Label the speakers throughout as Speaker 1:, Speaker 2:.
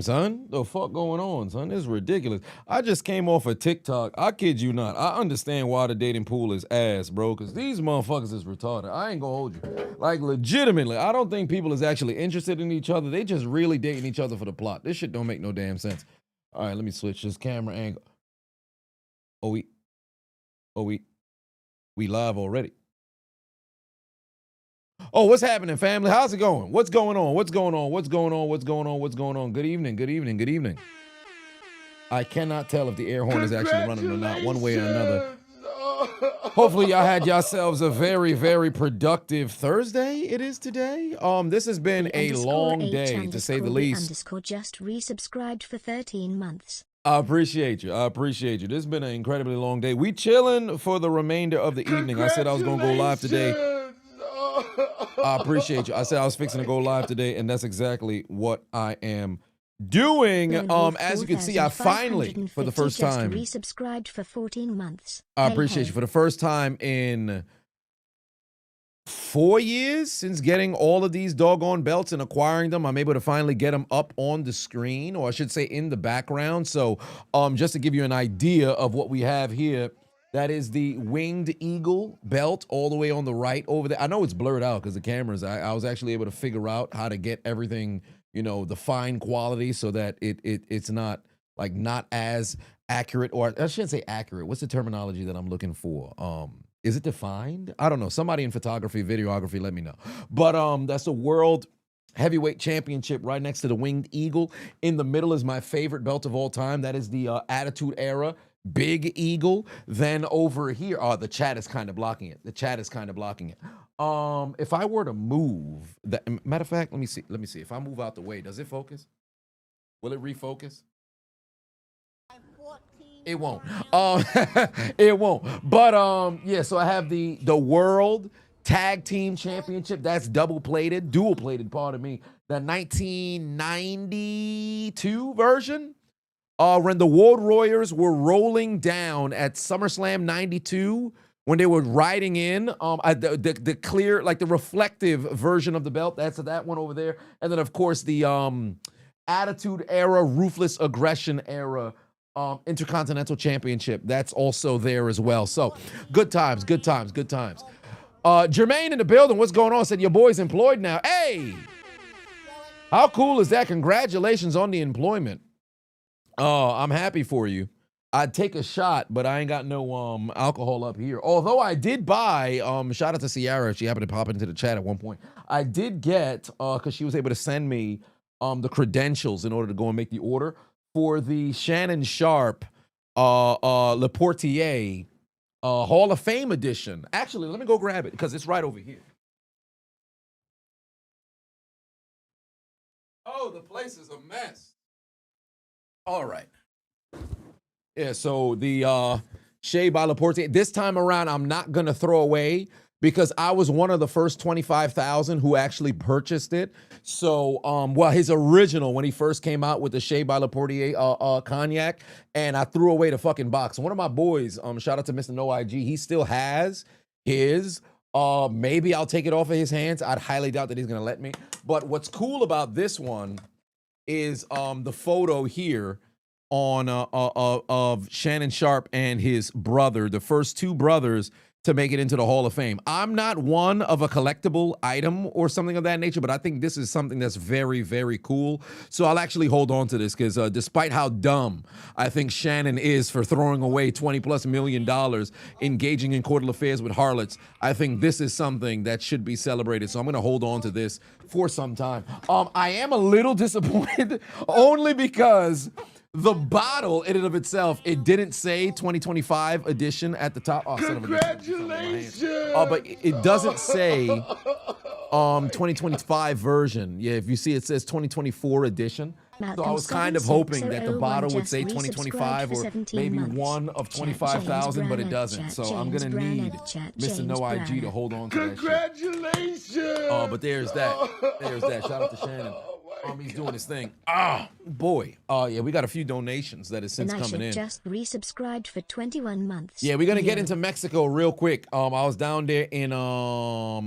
Speaker 1: Damn, son. The fuck going on, son? This is ridiculous. I just came off of TikTok. I kid you not. I understand why the dating pool is ass, bro, because these motherfuckers is retarded. I ain't gonna hold you. Like, legitimately, I don't think people is actually interested in each other. They just really dating each other for the plot. This shit don't make no damn sense. All right, let me switch this camera angle. Oh, we live already. Oh, what's happening, family? How's it going? What's going on? What's going on? What's going on? What's going on? What's going on? Good evening. Good evening. Good evening. I cannot tell if the air horn is actually running or not, one way or another. Hopefully y'all had yourselves a very, very productive Thursday. It is today. This has been a long day, to say the least.
Speaker 2: Underscore just resubscribed for 13 months.
Speaker 1: I appreciate you. I appreciate you. This has been an incredibly long day. We chilling for the remainder of the evening. I said I was going to go live today. I appreciate you. I said I was fixing to go live today, and that's exactly what I am doing. As you can see, I finally, for the first time,
Speaker 2: resubscribed for 14 months.
Speaker 1: I appreciate you. For the first time in 4 years since getting all of these doggone belts and acquiring them, I'm able to finally get them up on the screen, or I should say in the background. So just to give you an idea of what we have here, that is the Winged Eagle belt all the way on the right over there. I know it's blurred out because the cameras, I was actually able to figure out how to get everything, you know, the fine quality so that it's not like not as accurate, or I shouldn't say accurate. What's the terminology that I'm looking for? Is it defined? I don't know. Somebody in photography, videography, let me know. But that's a world heavyweight championship right next to the Winged Eagle. In the middle is my favorite belt of all time. That is the Attitude Era Big Eagle. Then over here, the chat is kind of blocking it. The chat is kind of blocking it. If I were to move, matter of fact, let me see. If I move out the way, does it focus? Will it refocus? It won't. It won't. But yeah, so I have the World Tag Team Championship. That's dual plated, pardon me. The 1992 version. When the World Warriors were rolling down at SummerSlam 92, when they were riding in, the clear, like the reflective version of the belt, that's that one over there. And then, of course, the Attitude Era, Ruthless Aggression Era Intercontinental Championship. That's also there as well. So, good times, good times, good times. Jermaine in the building, what's going on? Said your boy's employed now. Hey! How cool is that? Congratulations on the employment. Oh, I'm happy for you. I'd take a shot, but I ain't got no alcohol up here. Although I did buy, shout out to Ciara, she happened to pop into the chat at one point. I did get, because she was able to send me the credentials in order to go and make the order for the Shannon Sharpe Le Portier Hall of Fame edition. Actually, let me go grab it because it's right over here. Oh, the place is a mess. All right. Yeah, so the Shea by Le Portier, this time around, I'm not going to throw away because I was one of the first 25,000 who actually purchased it. So, well, his original, when he first came out with the Shea by Le Portier cognac, and I threw away the fucking box. One of my boys, shout out to Mr. No IG, he still has his. Maybe I'll take it off of his hands. I'd highly doubt that he's going to let me. But what's cool about this one is the photo here on of Shannon Sharpe and his brother, the first two brothers to make it into the Hall of Fame. I'm not one of a collectible item or something of that nature, but I think this is something that's very, very cool. So I'll actually hold on to this because despite how dumb I think Shannon is for throwing away $20+ million engaging in courtal affairs with harlots, I think this is something that should be celebrated. So I'm going to hold on to this for some time. I am a little disappointed only because the bottle in and of itself, it didn't say 2025 edition at the top. Oh, congratulations! But it doesn't say 2025 version. Yeah, if you see it says 2024 edition. So I was kind of hoping that the bottle would say 2025 or maybe one of 25,000, but it doesn't. So I'm gonna need Mr. No IG to hold on to that shit. Congratulations! Oh, but there's that. There's that. Shout out to Shannon. He's doing his thing. Ah, boy. Yeah, we got a few donations that has since coming in.
Speaker 2: Just resubscribed for 21 months.
Speaker 1: Yeah, we're gonna get into Mexico real quick. I was down there in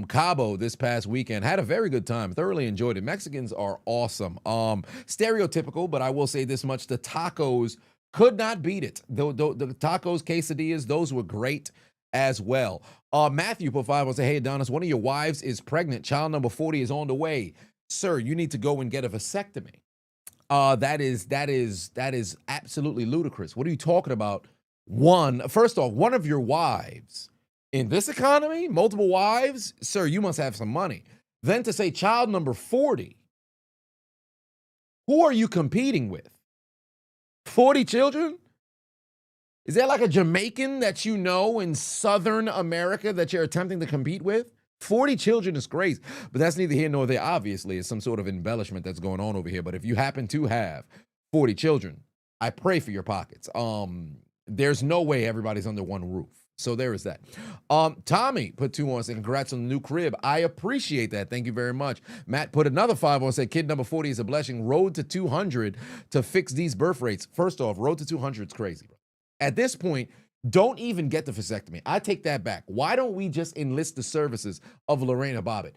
Speaker 1: Cabo this past weekend. Had a very good time. Thoroughly enjoyed it. Mexicans are awesome. Stereotypical, but I will say this much: the tacos could not beat it. The tacos, quesadillas, those were great as well. Matthew put 5 and say, "Hey Adonis, one of your wives is pregnant. Child number 40 is on the way. Sir, you need to go and get a vasectomy." That is absolutely ludicrous. What are you talking about? First off, one of your wives in this economy, multiple wives, sir, you must have some money. Then to say child number 40, who are you competing with? 40 children? Is there like a Jamaican that you know in Southern America that you're attempting to compete with? 40 children is crazy, but that's neither here nor there. Obviously, it's some sort of embellishment that's going on over here. But if you happen to have 40 children, I pray for your pockets. There's no way everybody's under one roof. So there is that. Tommy put 2 on and said, "Congrats on the new crib. I appreciate that. Thank you very much." Matt put another 5 on and said, "Kid number 40 is a blessing. Road to 200 to fix these birth rates." First off, road to 200 is crazy, bro. At this point, don't even get the vasectomy. I take that back. Why don't we just enlist the services of Lorena Bobbitt?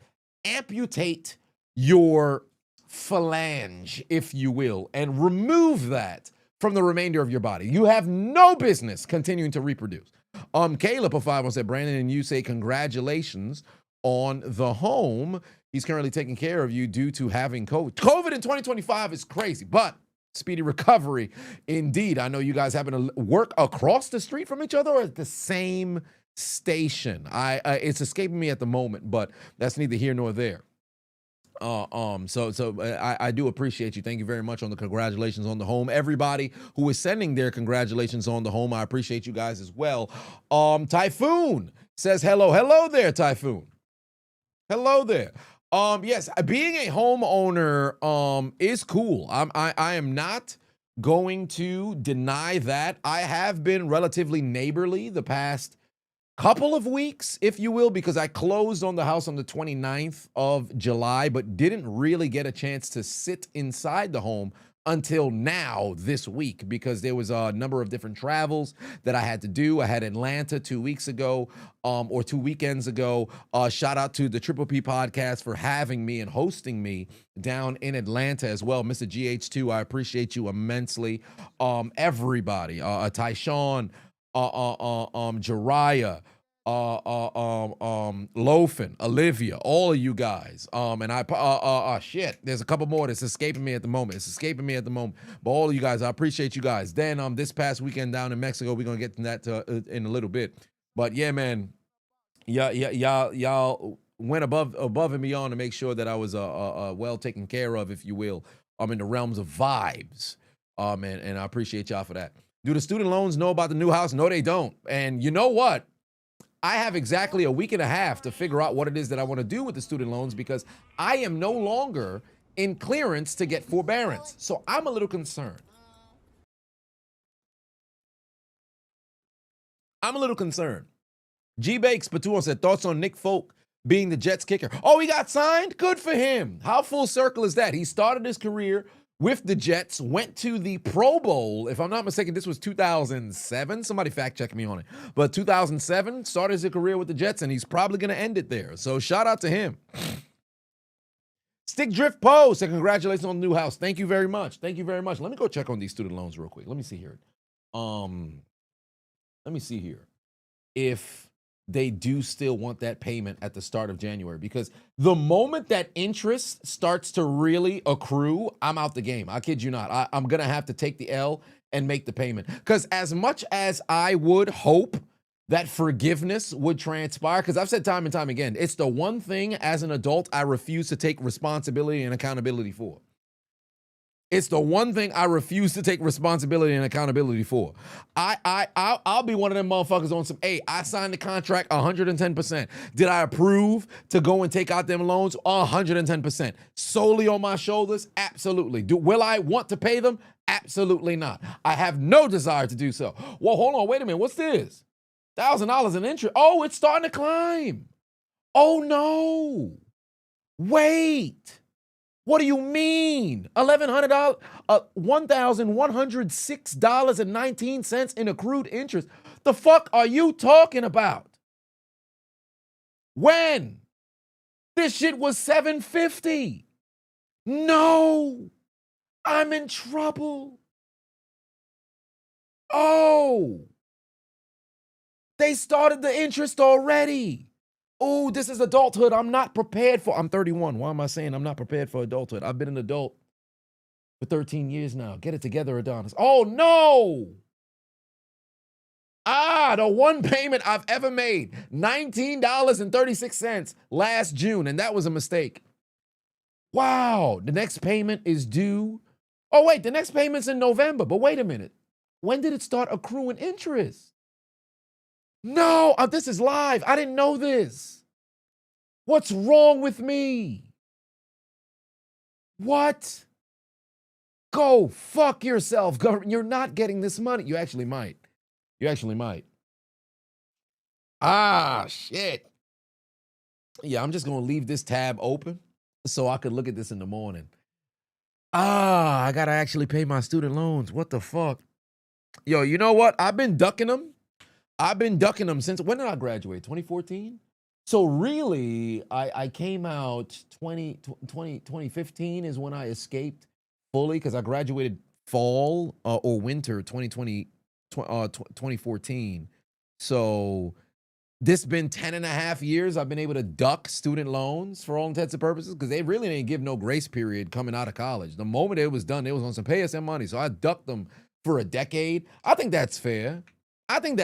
Speaker 1: Amputate your phalange, if you will, and remove that from the remainder of your body. You have no business continuing to reproduce. Caleb a 5 said, "Brandon and you say congratulations on the home. He's currently taking care of you due to having COVID. COVID in 2025 is crazy, but speedy recovery indeed." I know you guys happen to work across the street from each other or at the same station. It's escaping me at the moment, but that's neither here nor there. I do appreciate you. Thank you very much on the congratulations on the home. Everybody who is sending their congratulations on the home, I appreciate you guys as well. Typhoon says hello. Hello there, Typhoon. Hello there. Yes, being a homeowner is cool. I am not going to deny that. I have been relatively neighborly the past couple of weeks, if you will, because I closed on the house on the 29th of July, but didn't really get a chance to sit inside the home until now this week, because there was a number of different travels that I had to do. I had Atlanta 2 weeks ago, or 2 weekends ago. Shout out to the Triple P podcast for having me and hosting me down in Atlanta as well. Mr. GH2, I appreciate you immensely. Everybody, Tyshawn, Jariah, Loafin, Olivia, all of you guys. Shit, there's a couple more that's escaping me at the moment. But all of you guys, I appreciate you guys. Then this past weekend down in Mexico, we're gonna get to that in a little bit. But yeah, man, y'all went above and beyond to make sure that I was well taken care of, if you will. In the realms of vibes. And I appreciate y'all for that. Do the student loans know about the new house? No, they don't. And you know what? I have exactly a week and a half to figure out what it is that I want to do with the student loans, because I am no longer in clearance to get forbearance. So I'm a little concerned. G Bakes Patuan said, "Thoughts on Nick Folk being the Jets kicker?" Oh, he got signed? Good for him. How full circle is that? He started his career with the Jets, went to the Pro Bowl. If I'm not mistaken, this was 2007. Somebody fact check me on it. But 2007, started his career with the Jets, and he's probably going to end it there. So shout out to him. Stick Drift Post said, "Congratulations on the new house." Thank you very much. Let me go check on these student loans real quick. Let me see here. If they do still want that payment at the start of January, because the moment that interest starts to really accrue, I'm out the game. I kid you not. I'm going to have to take the L and make the payment, because as much as I would hope that forgiveness would transpire, because I've said time and time again, it's the one thing as an adult I refuse to take responsibility and accountability for. It's the one thing I refuse to take responsibility and accountability for. I'll be one of them motherfuckers on some, hey, I signed the contract 110%. Did I approve to go and take out them loans? 110%. Solely on my shoulders? Absolutely. Will I want to pay them? Absolutely not. I have no desire to do so. Well, hold on, wait a minute. What's this? $1,000 in interest. Oh, it's starting to climb. Oh no. Wait. What do you mean? $1,100, $1,106.19 in accrued interest. The fuck are you talking about? When? This shit was $750. No, I'm in trouble. Oh, they started the interest already. Oh, this is adulthood. I'm not prepared for. I'm 31. Why am I saying I'm not prepared for adulthood? I've been an adult for 13 years now. Get it together, Adonis. Oh, no. The one payment I've ever made, $19.36 last June, and that was a mistake. Wow, the next payment is due. Oh, wait, the next payment's in November, but wait a minute. When did it start accruing interest? No, this is live. I didn't know this. What's wrong with me? What? Go fuck yourself, government. You're not getting this money. You actually might. You actually might. Shit. Yeah, I'm just going to leave this tab open so I could look at this in the morning. I got to actually pay my student loans. What the fuck? Yo, you know what? I've been ducking them. Since, when did I graduate? 2014? So really, I came out 2015 is when I escaped fully because I graduated fall or winter 2014. So this been 10 and a half years I've been able to duck student loans for all intents and purposes because they really didn't give no grace period coming out of college. The moment it was done, it was on some pay us some money. So I ducked them for a decade. I think that's fair. 10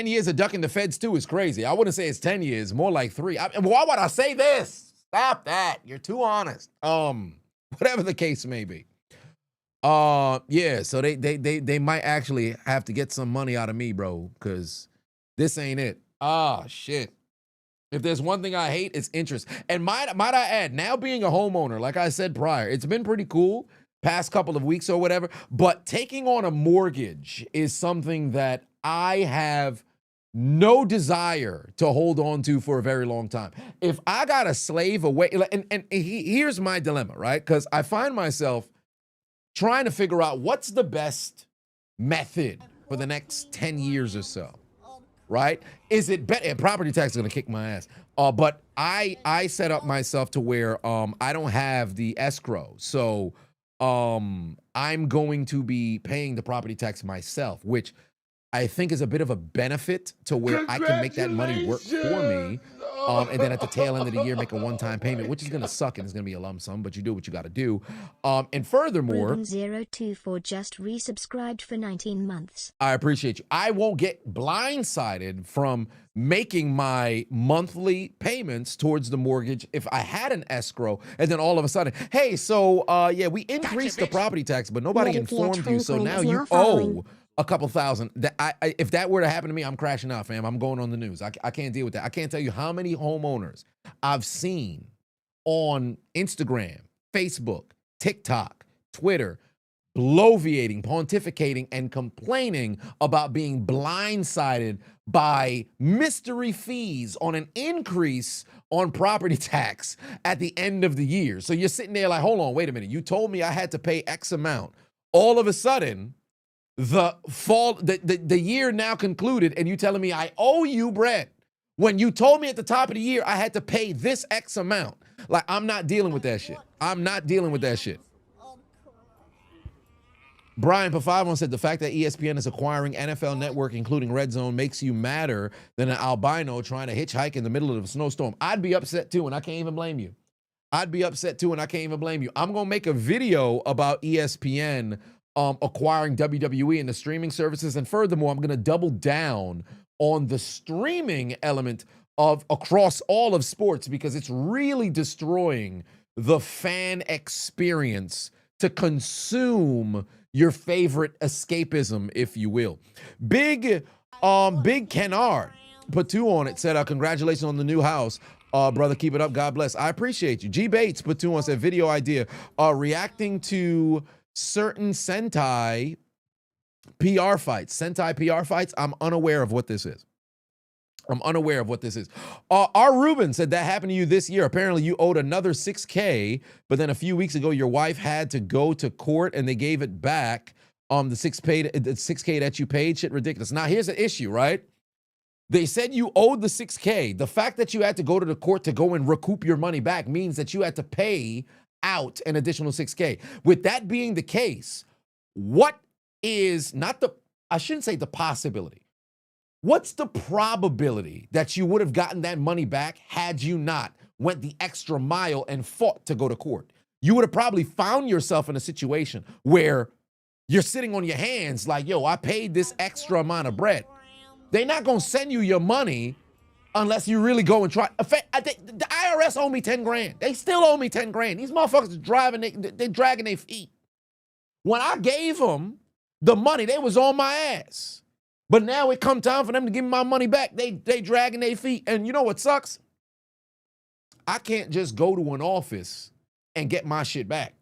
Speaker 1: years of ducking the feds too is crazy. I wouldn't say it's 10 years, more like 3. Why would I say this? Stop that. You're too honest. Whatever the case may be. Yeah, so they might actually have to get some money out of me, bro, because this ain't it. Shit. If there's one thing I hate, it's interest. And might I add, now being a homeowner, like I said prior, it's been pretty cool past couple of weeks or whatever, but taking on a mortgage is something that I have no desire to hold on to for a very long time. If I got to slave away, and here's my dilemma, right? Because I find myself trying to figure out what's the best method for the next 10 years or so, right? Is it better? And property tax is going to kick my ass. But I set up myself to where I don't have the escrow. So I'm going to be paying the property tax myself, which I think is a bit of a benefit to where I can make that money work for me. And then at the tail end of the year, make a one-time payment, which is going to suck and it's going to be a lump sum, but you do what you got to do. And furthermore,
Speaker 2: Ruben024 just resubscribed for 19 months.
Speaker 1: I appreciate you. I won't get blindsided from making my monthly payments towards the mortgage if I had an escrow and then all of a sudden, hey, so yeah, we increased the property tax, but nobody informed you, so now you owe a couple thousand. If that were to happen to me, I'm crashing out, fam. I'm going on the news. I can't deal with that. I can't tell you how many homeowners I've seen on Instagram, Facebook, TikTok, Twitter, bloviating, pontificating, and complaining about being blindsided by mystery fees on an increase on property tax at the end of the year. So you're sitting there like, hold on, wait a minute. You told me I had to pay X amount. All of a sudden, the year now concluded, and you telling me I owe you bread when you told me at the top of the year I had to pay this X amount. Like, I'm not dealing with that shit. I'm not dealing with that shit. Brian Pafavon said the fact that ESPN is acquiring NFL Network, including Red Zone, makes you madder than an albino trying to hitchhike in the middle of a snowstorm. I'd be upset too, and I can't even blame you. I'm going to make a video about ESPN acquiring WWE and the streaming services. And furthermore, I'm going to double down on the streaming element of across all of sports because it's really destroying the fan experience to consume your favorite escapism, if you will. Big Kennard put 2 on it, said, congratulations on the new house. Brother, keep it up. God bless. I appreciate you. G Bates put 2 on, said, video idea. Reacting to certain Sentai PR fights. I'm unaware of what this is. I'm unaware of what this is. R. Ruben said that happened to you this year. Apparently, you owed another $6K, but then a few weeks ago, your wife had to go to court and they gave it back. The $6K that you paid, shit ridiculous. Now, here's the issue, right? They said you owed the $6K. The fact that you had to go to the court to go and recoup your money back means that you had to pay out an additional $6K. With that being the case, what is I shouldn't say the possibility. What's the probability that you would have gotten that money back had you not went the extra mile and fought to go to court? You would have probably found yourself in a situation where you're sitting on your hands like, yo, I paid this extra amount of bread. They're not going to send you your money unless you really go and try. I think the IRS owe me 10 grand. They still owe me 10 grand. These motherfuckers are they're dragging their feet. When I gave them the money, they was on my ass. But now it come time for them to give me my money back. They dragging their feet. And you know what sucks? I can't just go to an office and get my shit back.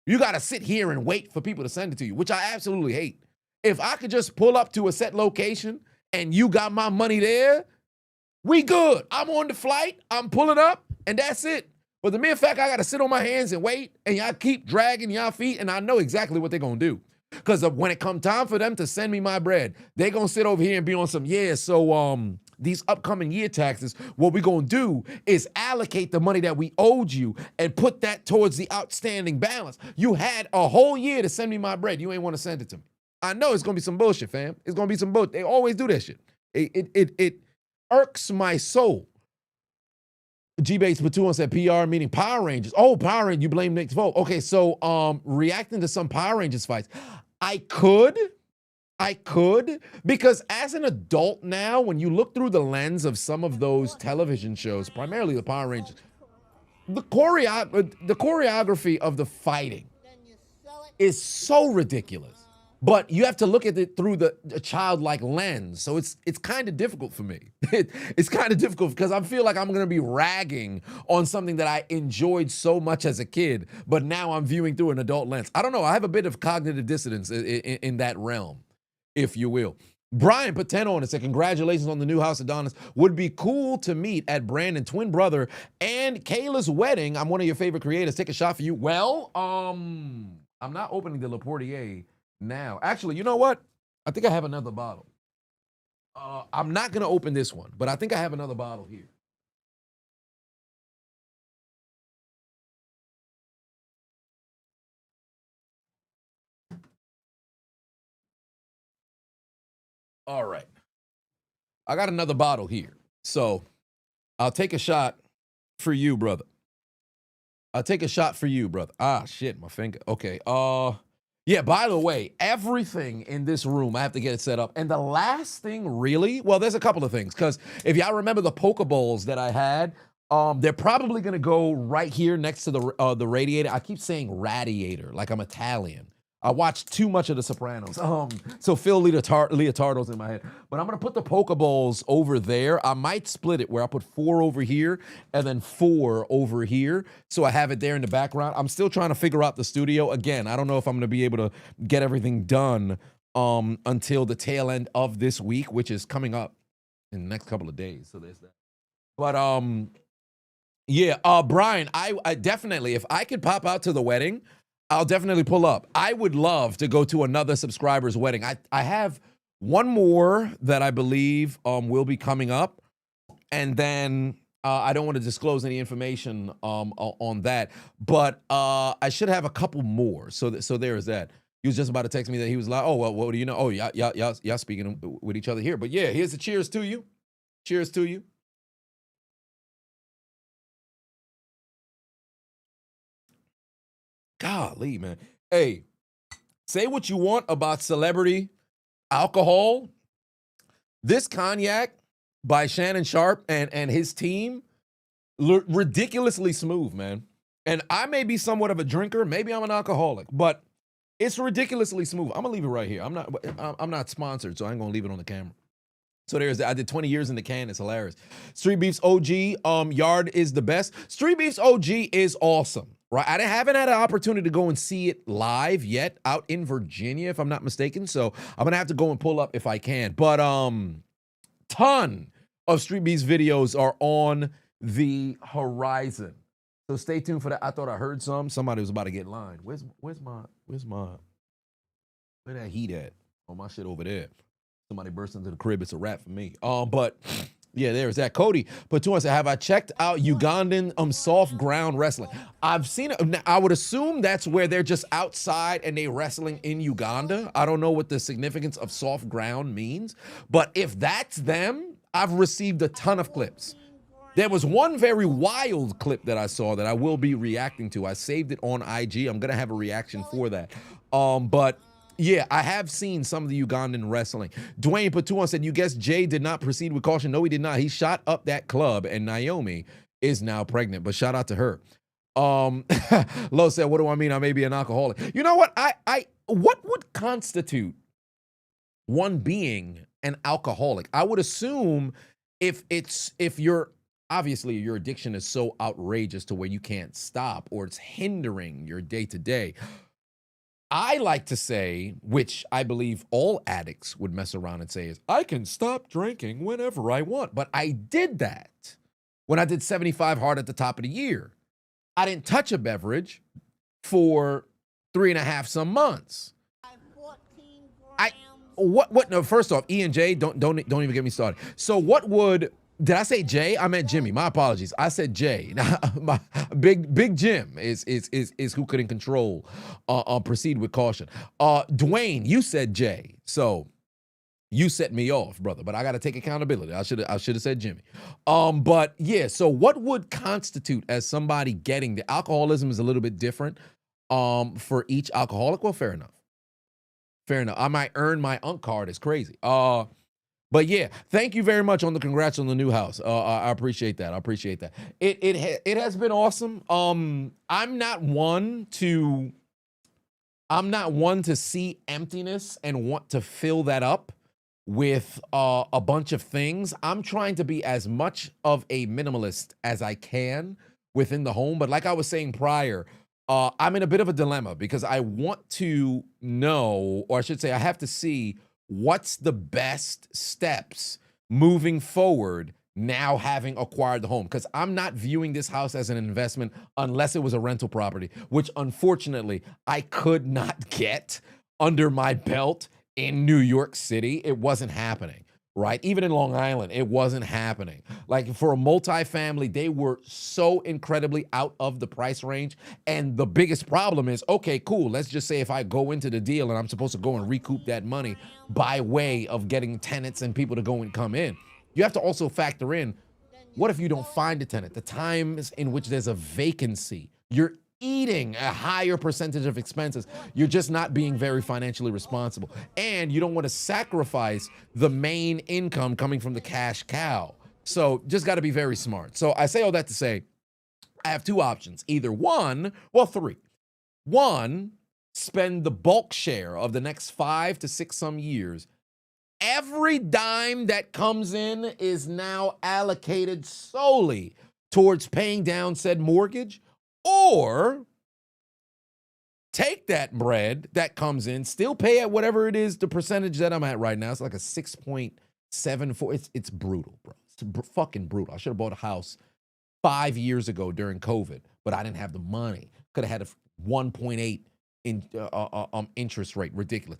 Speaker 1: You got to sit here and wait for people to send it to you, which I absolutely hate. If I could just pull up to a set location and you got my money there, we good. I'm on the flight, I'm pulling up, and that's it. But the mere fact I got to sit on my hands and wait, and y'all keep dragging y'all feet, and I know exactly what they're going to do. Because when it come time for them to send me my bread, they're going to sit over here and be on some, these upcoming year taxes, what we're going to do is allocate the money that we owed you and put that towards the outstanding balance. You had a whole year to send me my bread. You ain't want to send it to me. I know it's going to be some bullshit, fam. It's going to be some bullshit. They always do that shit. It irks my soul. G-Bates Platoon said PR meaning Power Rangers. Oh, Power Rangers, you blame Nick's vote. Okay, so reacting to some Power Rangers fights. I could, because as an adult now, when you look through the lens of some of those television shows, primarily the Power Rangers, the choreography of the fighting is so ridiculous. But you have to look at it through the childlike lens. So it's kind of difficult for me. It's kind of difficult because I feel like I'm going to be ragging on something that I enjoyed so much as a kid, but now I'm viewing through an adult lens. I don't know. I have a bit of cognitive dissonance in that realm, if you will. Brian put 10 on and said, congratulations on the new house, Adonis. Would be cool to meet at Brandon, twin brother, and Kayla's wedding. I'm one of your favorite creators. Take a shot for you. Well, I'm not opening the Le Portier now. Actually, you know what? I think I have another bottle. I'm not going to open this one, but I think I have another bottle here. All right. I got another bottle here. So I'll take a shot for you, brother. I'll take a shot for you, brother. Ah, shit, my finger. Okay. Yeah, by the way, everything in this room, I have to get it set up. And the last thing really, well, there's a couple of things. Because if y'all remember the Pokeballs that I had, they're probably going to go right here next to the radiator. I keep saying radiator like I'm Italian. I watched too much of The Sopranos. So Phil Leotardo's in my head. But I'm going to put the Pokeballs over there. I might split it where I put 4 over here and then 4 over here. So I have it there in the background. I'm still trying to figure out the studio. Again, I don't know if I'm going to be able to get everything done until the tail end of this week, which is coming up in the next couple of days. So there's that. But yeah, Brian, I definitely, if I could pop out to the wedding, I'll definitely pull up. I would love to go to another subscriber's wedding. I have one more that I believe will be coming up. And then I don't want to disclose any information on that. But I should have a couple more. So there is that. He was just about to text me that he was like, oh, well, what do you know? Oh, y'all speaking with each other here. But yeah, here's a cheers to you. Cheers to you. Golly, man. Hey, say what you want about celebrity alcohol. This cognac by Shannon Sharpe and his team, ridiculously smooth, man. And I may be somewhat of a drinker. Maybe I'm an alcoholic, but it's ridiculously smooth. I'm gonna leave it right here. I'm not sponsored, so I ain't gonna leave it on the camera. So there's that. I did 20 years in the can. It's hilarious. Street Beef's OG yard is the best. Street Beef's OG is awesome. Right, I haven't had an opportunity to go and see it live yet out in Virginia, if I'm not mistaken. So I'm gonna have to go and pull up if I can. But ton of Street Beats videos are on the horizon. So stay tuned for that. I thought I heard somebody was about to get lined. Where that heat at? Oh, my shit over there. Somebody burst into the crib. It's a wrap for me. But yeah, there's that. Cody Patuan said, have I checked out Ugandan soft ground wrestling? I've seen it. I would assume that's where they're just outside and they wrestling in Uganda. I don't know what the significance of soft ground means, but if that's them, I've received a ton of clips. There was one very wild clip that I saw that I will be reacting to. I saved it on IG. I'm gonna have a reaction for that. But yeah, I have seen some of the Ugandan wrestling. Dwayne Patuan said, you guess Jay did not proceed with caution? No, he did not. He shot up that club, and Naomi is now pregnant, but shout out to her. Lo said, what do I mean? I may be an alcoholic. You know what? What would constitute one being an alcoholic? I would assume if you're, obviously your addiction is so outrageous to where you can't stop or it's hindering your day-to-day. I like to say, which I believe all addicts would mess around and say is, I can stop drinking whenever I want. But I did that when I did 75 hard at the top of the year. I didn't touch a beverage for 3.5 some months. No, first off, E and J, don't even get me started. So what would, did I say Jay? I meant Jimmy. My apologies. I said Jay. My Big Jim is who couldn't control. Proceed with caution. Dwayne, you said Jay, so you set me off, brother. But I got to take accountability. I should have said Jimmy. But yeah. So what would constitute as somebody getting the alcoholism is a little bit different. For each alcoholic. Well, fair enough. Fair enough. I might earn my UNC card. It's crazy. But yeah, thank you very much on the congrats on the new house. I appreciate that. I appreciate that. It has been awesome. I'm not one to see emptiness and want to fill that up with a bunch of things. I'm trying to be as much of a minimalist as I can within the home. But like I was saying prior, I'm in a bit of a dilemma because I want to know, or I should say I have to see what's the best steps moving forward now having acquired the home, because I'm not viewing this house as an investment unless it was a rental property, which unfortunately I could not get under my belt in New York City. It wasn't happening, right? Even in Long Island, it wasn't happening. Like for a multifamily, they were so incredibly out of the price range. And the biggest problem is, okay, cool. Let's just say if I go into the deal and I'm supposed to go and recoup that money by way of getting tenants and people to go and come in, you have to also factor in, what if you don't find a tenant? The times in which there's a vacancy, you're eating a higher percentage of expenses. You're just not being very financially responsible. And you don't want to sacrifice the main income coming from the cash cow. So just got to be very smart. So I say all that to say, I have two options. Either three. One, spend the bulk share of the next 5 to 6 some years. Every dime that comes in is now allocated solely towards paying down said mortgage. Or take that bread that comes in, still pay at whatever it is, the percentage that I'm at right now. It's like a 6.74. It's brutal, bro. It's fucking brutal. I should have bought a house 5 years ago during COVID, but I didn't have the money. Could have had a 1.8 interest rate. Ridiculous.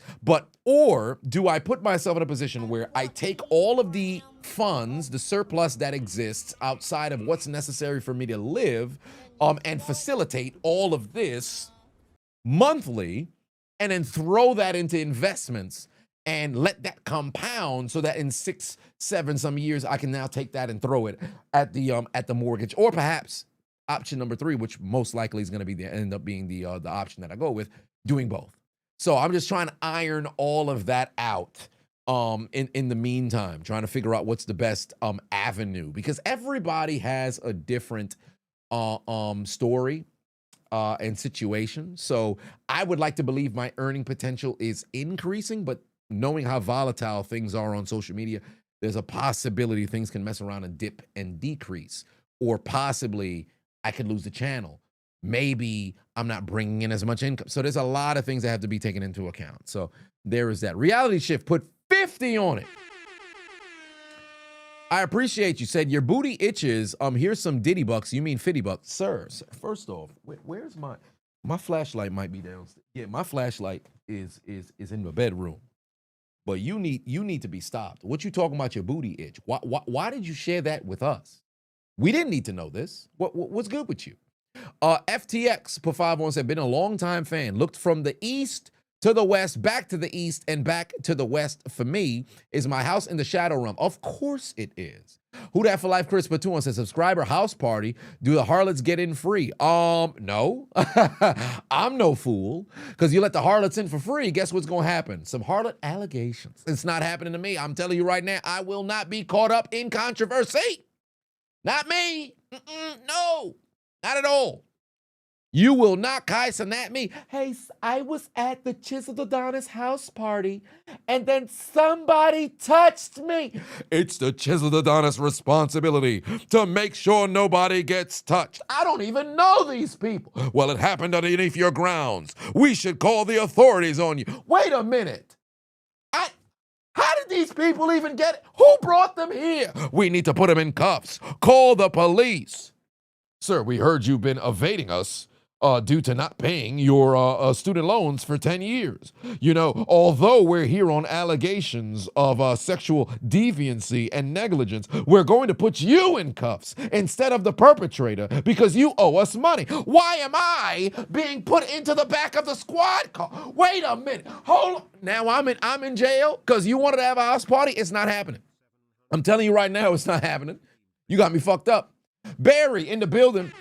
Speaker 1: Or do I put myself in a position where I take all of the funds, the surplus that exists outside of what's necessary for me to live, and facilitate all of this monthly, and then throw that into investments and let that compound so that in 6, 7 some years, I can now take that and throw it at the mortgage, or perhaps option number 3, which most likely is going to end up being the option that I go with, doing both. So I'm just trying to iron all of that out in the meantime, trying to figure out what's the best avenue, because everybody has a different story and situation. So I would like to believe my earning potential is increasing, but knowing how volatile things are on social media, there's a possibility things can mess around and dip and decrease, or possibly I could lose the channel. Maybe I'm not bringing in as much income. So there's a lot of things that have to be taken into account. So there is that. Reality Shift put 50 on it. I appreciate you. Said your booty itches. Here's some Diddy bucks. You mean 50 bucks, sir? First off, where's my flashlight? Might be downstairs. Yeah, my flashlight is in the bedroom. But you need to be stopped. What you talking about your booty itch? Why did you share that with us? We didn't need to know this. What's good with you? FTX put 5 on, said been a long time fan. Looked from the east to the west, back to the east, and back to the west. For me, is my house in the shadow realm. Of course it is. Who that for life? Chris Patuan says subscriber house party. Do the harlots get in free? No. I'm no fool. Because you let the harlots in for free, guess what's gonna happen? Some harlot allegations. It's not happening to me. I'm telling you right now, I will not be caught up in controversy. Not me. No, not at all. You will not Kyson at me. Hey, I was at the Chiseled Adonis house party, and then somebody touched me. It's the Chiseled Adonis responsibility to make sure nobody gets touched. I don't even know these people. Well, it happened underneath your grounds. We should call the authorities on you. Wait a minute. How did these people even get it? Who brought them here? We need to put them in cuffs. Call the police. Sir, we heard you've been evading us due to not paying your student loans for 10 years. You know, although we're here on allegations of sexual deviancy and negligence, we're going to put you in cuffs instead of the perpetrator because you owe us money. Why am I being put into the back of the squad car? Wait a minute. Hold on. Now I'm in jail because you wanted to have a house party? It's not happening. I'm telling you right now, it's not happening. You got me fucked up. Barry in the building,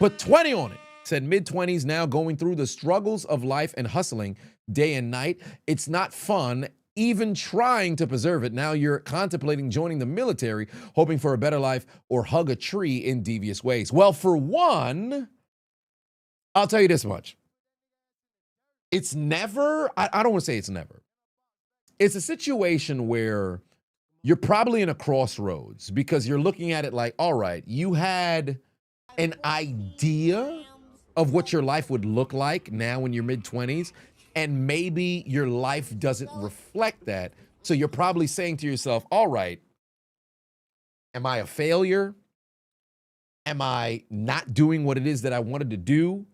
Speaker 1: put 20 on it. Said mid-20s now going through the struggles of life and hustling day and night. It's not fun even trying to preserve it. Now you're contemplating joining the military, hoping for a better life, or hug a tree in devious ways. Well, for one, I'll tell you this much. It's never, I don't want to say it's never. It's a situation where you're probably in a crossroads because you're looking at it like, all right, you had an idea of what your life would look like now in your mid-20s, and maybe your life doesn't reflect that. So you're probably saying to yourself, all right, am I a failure? Am I not doing what it is that I wanted to do?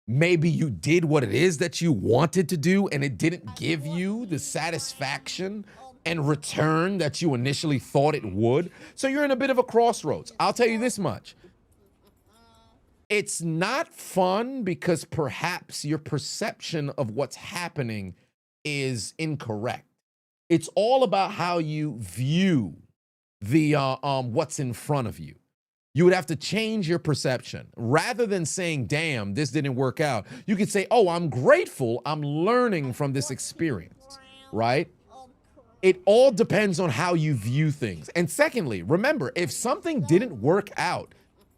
Speaker 1: Maybe you did what it is that you wanted to do and it didn't give you the satisfaction and return that you initially thought it would. So you're in a bit of a crossroads. I'll tell you this much. It's not fun because perhaps your perception of what's happening is incorrect. It's all about how you view the what's in front of you. You would have to change your perception. Rather than saying, damn, this didn't work out, you could say, oh, I'm grateful, I'm learning from this experience, right? It all depends on how you view things. And secondly, remember, if something didn't work out,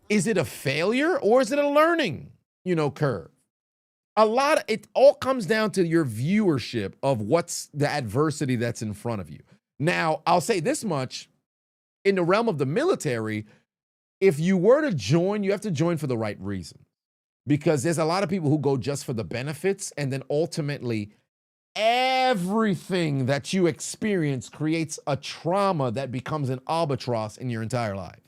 Speaker 1: is it a failure or is it a learning, curve? It all comes down to your viewership of what's the adversity that's in front of you. Now, I'll say this much, in the realm of the military, if you were to join, you have to join for the right reason. Because there's a lot of people who go just for the benefits, and then ultimately everything that you experience creates a trauma that becomes an albatross in your entire life.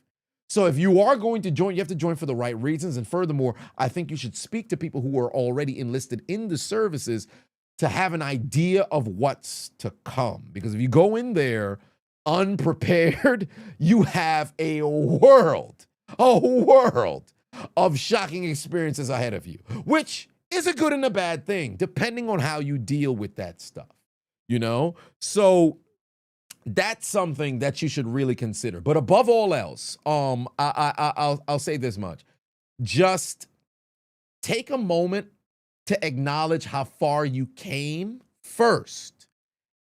Speaker 1: So if you are going to join, you have to join for the right reasons. And furthermore, I think you should speak to people who are already enlisted in the services to have an idea of what's to come. Because if you go in there unprepared, you have a world of shocking experiences ahead of you, which is a good and a bad thing, depending on how you deal with that stuff, So that's something that you should really consider. But above all else, I'll say this much. Just take a moment to acknowledge how far you came first,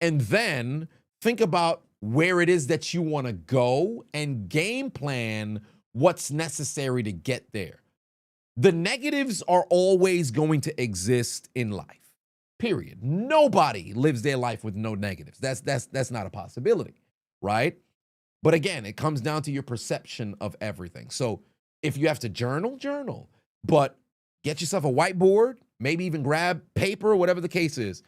Speaker 1: and then think about where it is that you want to go and game plan what's necessary to get there. The negatives are always going to exist in life. Period. Nobody lives their life with no negatives. That's not a possibility, right? But again, it comes down to your perception of everything. So if you have to journal, but get yourself a whiteboard, maybe even grab paper, whatever the case is.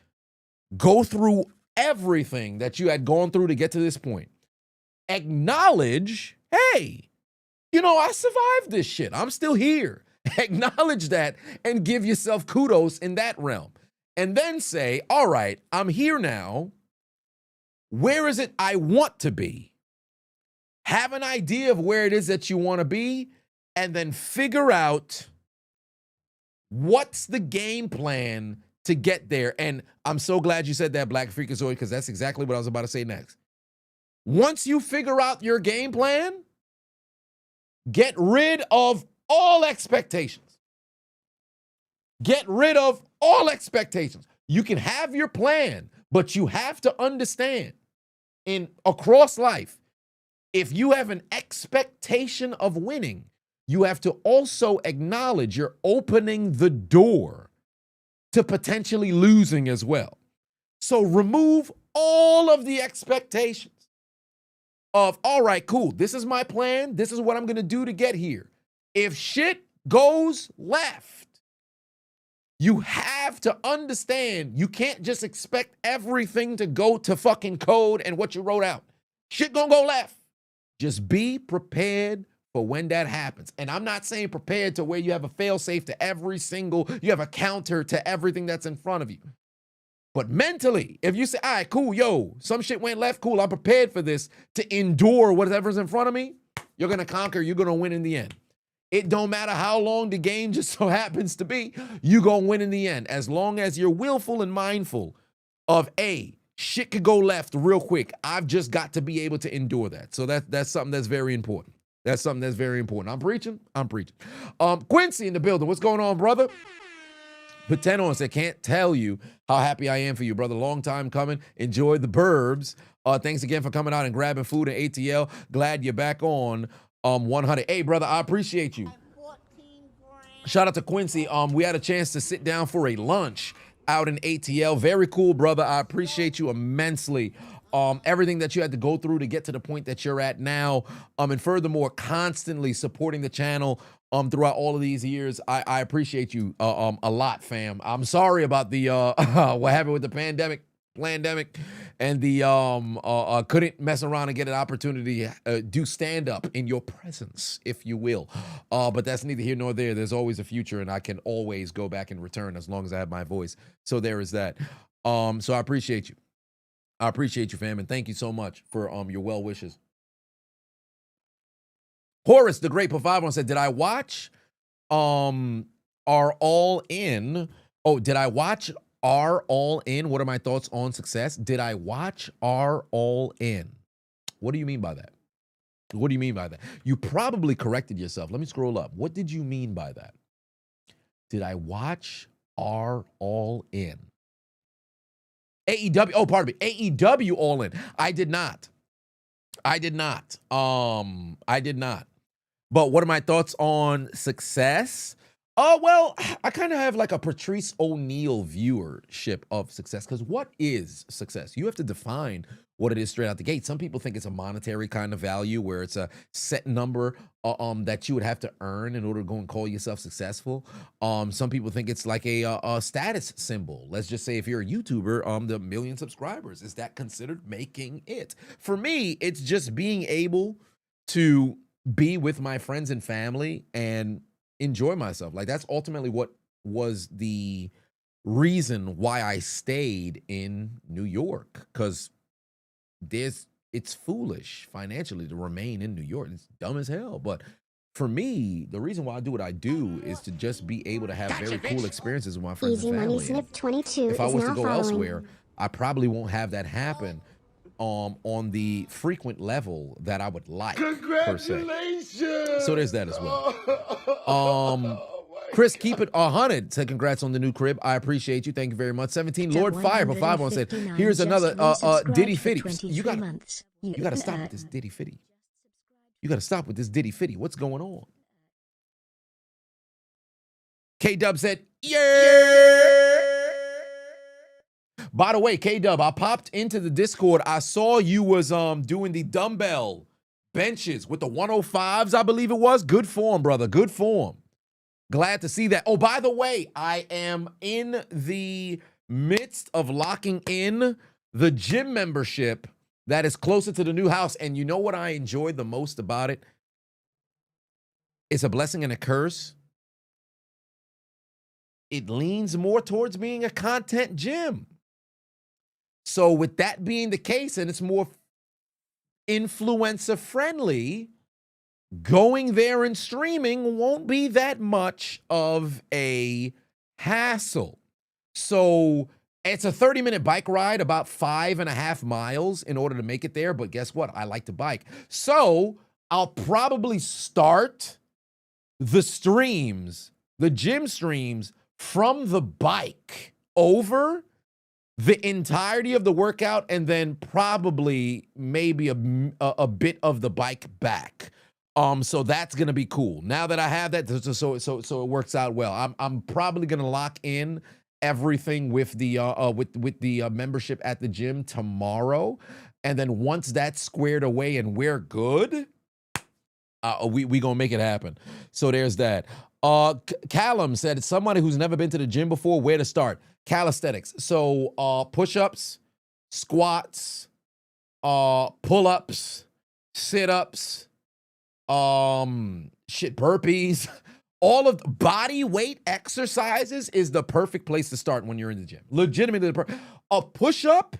Speaker 1: Go through everything that you had gone through to get to this point. acknowledge, hey, you know, I survived this shit. I'm still here. Acknowledge that and give yourself kudos in that realm. And then say, all right, I'm here now. Where is it I want to be? Have an idea of where it is that you want to be, and then figure out what's the game plan to get there. And I'm so glad you said that, Black Freakazoid, because that's exactly what I was about to say next. Once you figure out your game plan, get rid of all expectations. Get rid of all expectations. You can have your plan, but you have to understand across life, if you have an expectation of winning, you have to also acknowledge you're opening the door to potentially losing as well. So remove all of the expectations of, all right, cool, this is my plan. This is what I'm going to do to get here. If shit goes left, you have to understand you can't just expect everything to go to fucking code and what you wrote out. Shit gonna go left. Just be prepared for when that happens. And I'm not saying prepared to where you have a fail-safe to you have a counter to everything that's in front of you. But mentally, if you say, all right, cool, yo, some shit went left, cool, I'm prepared for this to endure whatever's in front of me, you're gonna conquer, you're gonna win in the end. It don't matter how long the game just so happens to be, you gonna win in the end. As long as you're willful and mindful of, shit could go left real quick. I've just got to be able to endure that. So that's something that's very important. That's something that's very important. I'm preaching. Quincy in the building. What's going on, brother? Put 10 on. Said, can't tell you how happy I am for you, brother. Long time coming. Enjoy the burbs. Thanks again for coming out and grabbing food at ATL. Glad you're back on 100. Hey, brother, I appreciate you. Shout out to Quincy. We had a chance to sit down for a lunch out in ATL. Very cool, brother. I appreciate you immensely. Everything that you had to go through to get to the point that you're at now. And furthermore, constantly supporting the channel throughout all of these years. I appreciate you a lot, fam. I'm sorry about the what happened with the pandemic and the couldn't mess around and get an opportunity to do stand up in your presence, if you will. But that's neither here nor there. There's always a future, and I can always go back and return as long as I have my voice. So there is that. So I appreciate you. I appreciate you, fam, and thank you so much for your well wishes. Horace, the Great Pavavon, said, did I watch Are All In? Oh, did I watch Are All In? What are my thoughts on success? Did I watch Are All In? What do you mean by that? What do you mean by that? You probably corrected yourself. Let me scroll up. What did you mean by that? Did I watch Are All In? AEW, oh, pardon me, AEW All In. I did not. I did not. But what are my thoughts on success? Well, I kind of have like a Patrice O'Neal viewership of success, because what is success? You have to define what it is straight out the gate. Some people think it's a monetary kind of value where it's a set number that you would have to earn in order to go and call yourself successful. Some people think it's like a status symbol. Let's just say if you're a YouTuber, the 1 million subscribers, is that considered making it? For me, it's just being able to be with my friends and family and enjoy myself. Like, that's ultimately what was the reason why I stayed in New York, because it's foolish financially to remain in New York. It's dumb as hell. But for me, the reason why I do what I do is to just be able to have very cool experiences with my friends and family.
Speaker 2: Easy Money Snip 22
Speaker 1: if I
Speaker 2: is
Speaker 1: was
Speaker 2: now
Speaker 1: to go
Speaker 2: following.
Speaker 1: elsewhere, I probably won't have that happen on the frequent level that I would like, per se. So there's that as well. Chris, keep it 100. Say congrats on the new crib. I appreciate you. Thank you very much. 17 Lord Fire for 5 on said, here's another Diddy Fitty. You gotta stop with this Diddy Fitty. You gotta stop with this Diddy Fitty. What's going on? K-Dub said, yeah. By the way, K-Dub, I popped into the Discord. I saw you was doing the dumbbell benches with the 105s, I believe it was. Good form, brother. Good form. Glad to see that. Oh, by the way, I am in the midst of locking in the gym membership that is closer to the new house. And you know what I enjoyed the most about it? It's a blessing and a curse. It leans more towards being a content gym. So with that being the case, and it's more influencer friendly, going there and streaming won't be that much of a hassle. So it's a 30-minute bike ride, about 5.5 miles in order to make it there. But guess what? I like to bike. So I'll probably start the streams, the gym streams, from the bike over the entirety of the workout, and then probably maybe a bit of the bike back. So that's gonna be cool. Now that I have that, so it works out well. I'm probably gonna lock in everything with the membership at the gym tomorrow, and then once that's squared away and we're good, we gonna make it happen. So there's that. Callum said, somebody who's never been to the gym before, where to start? Calisthenics. So push-ups, squats, pull-ups, sit-ups, burpees. All of the body weight exercises is the perfect place to start when you're in the gym. Legitimately, a push-up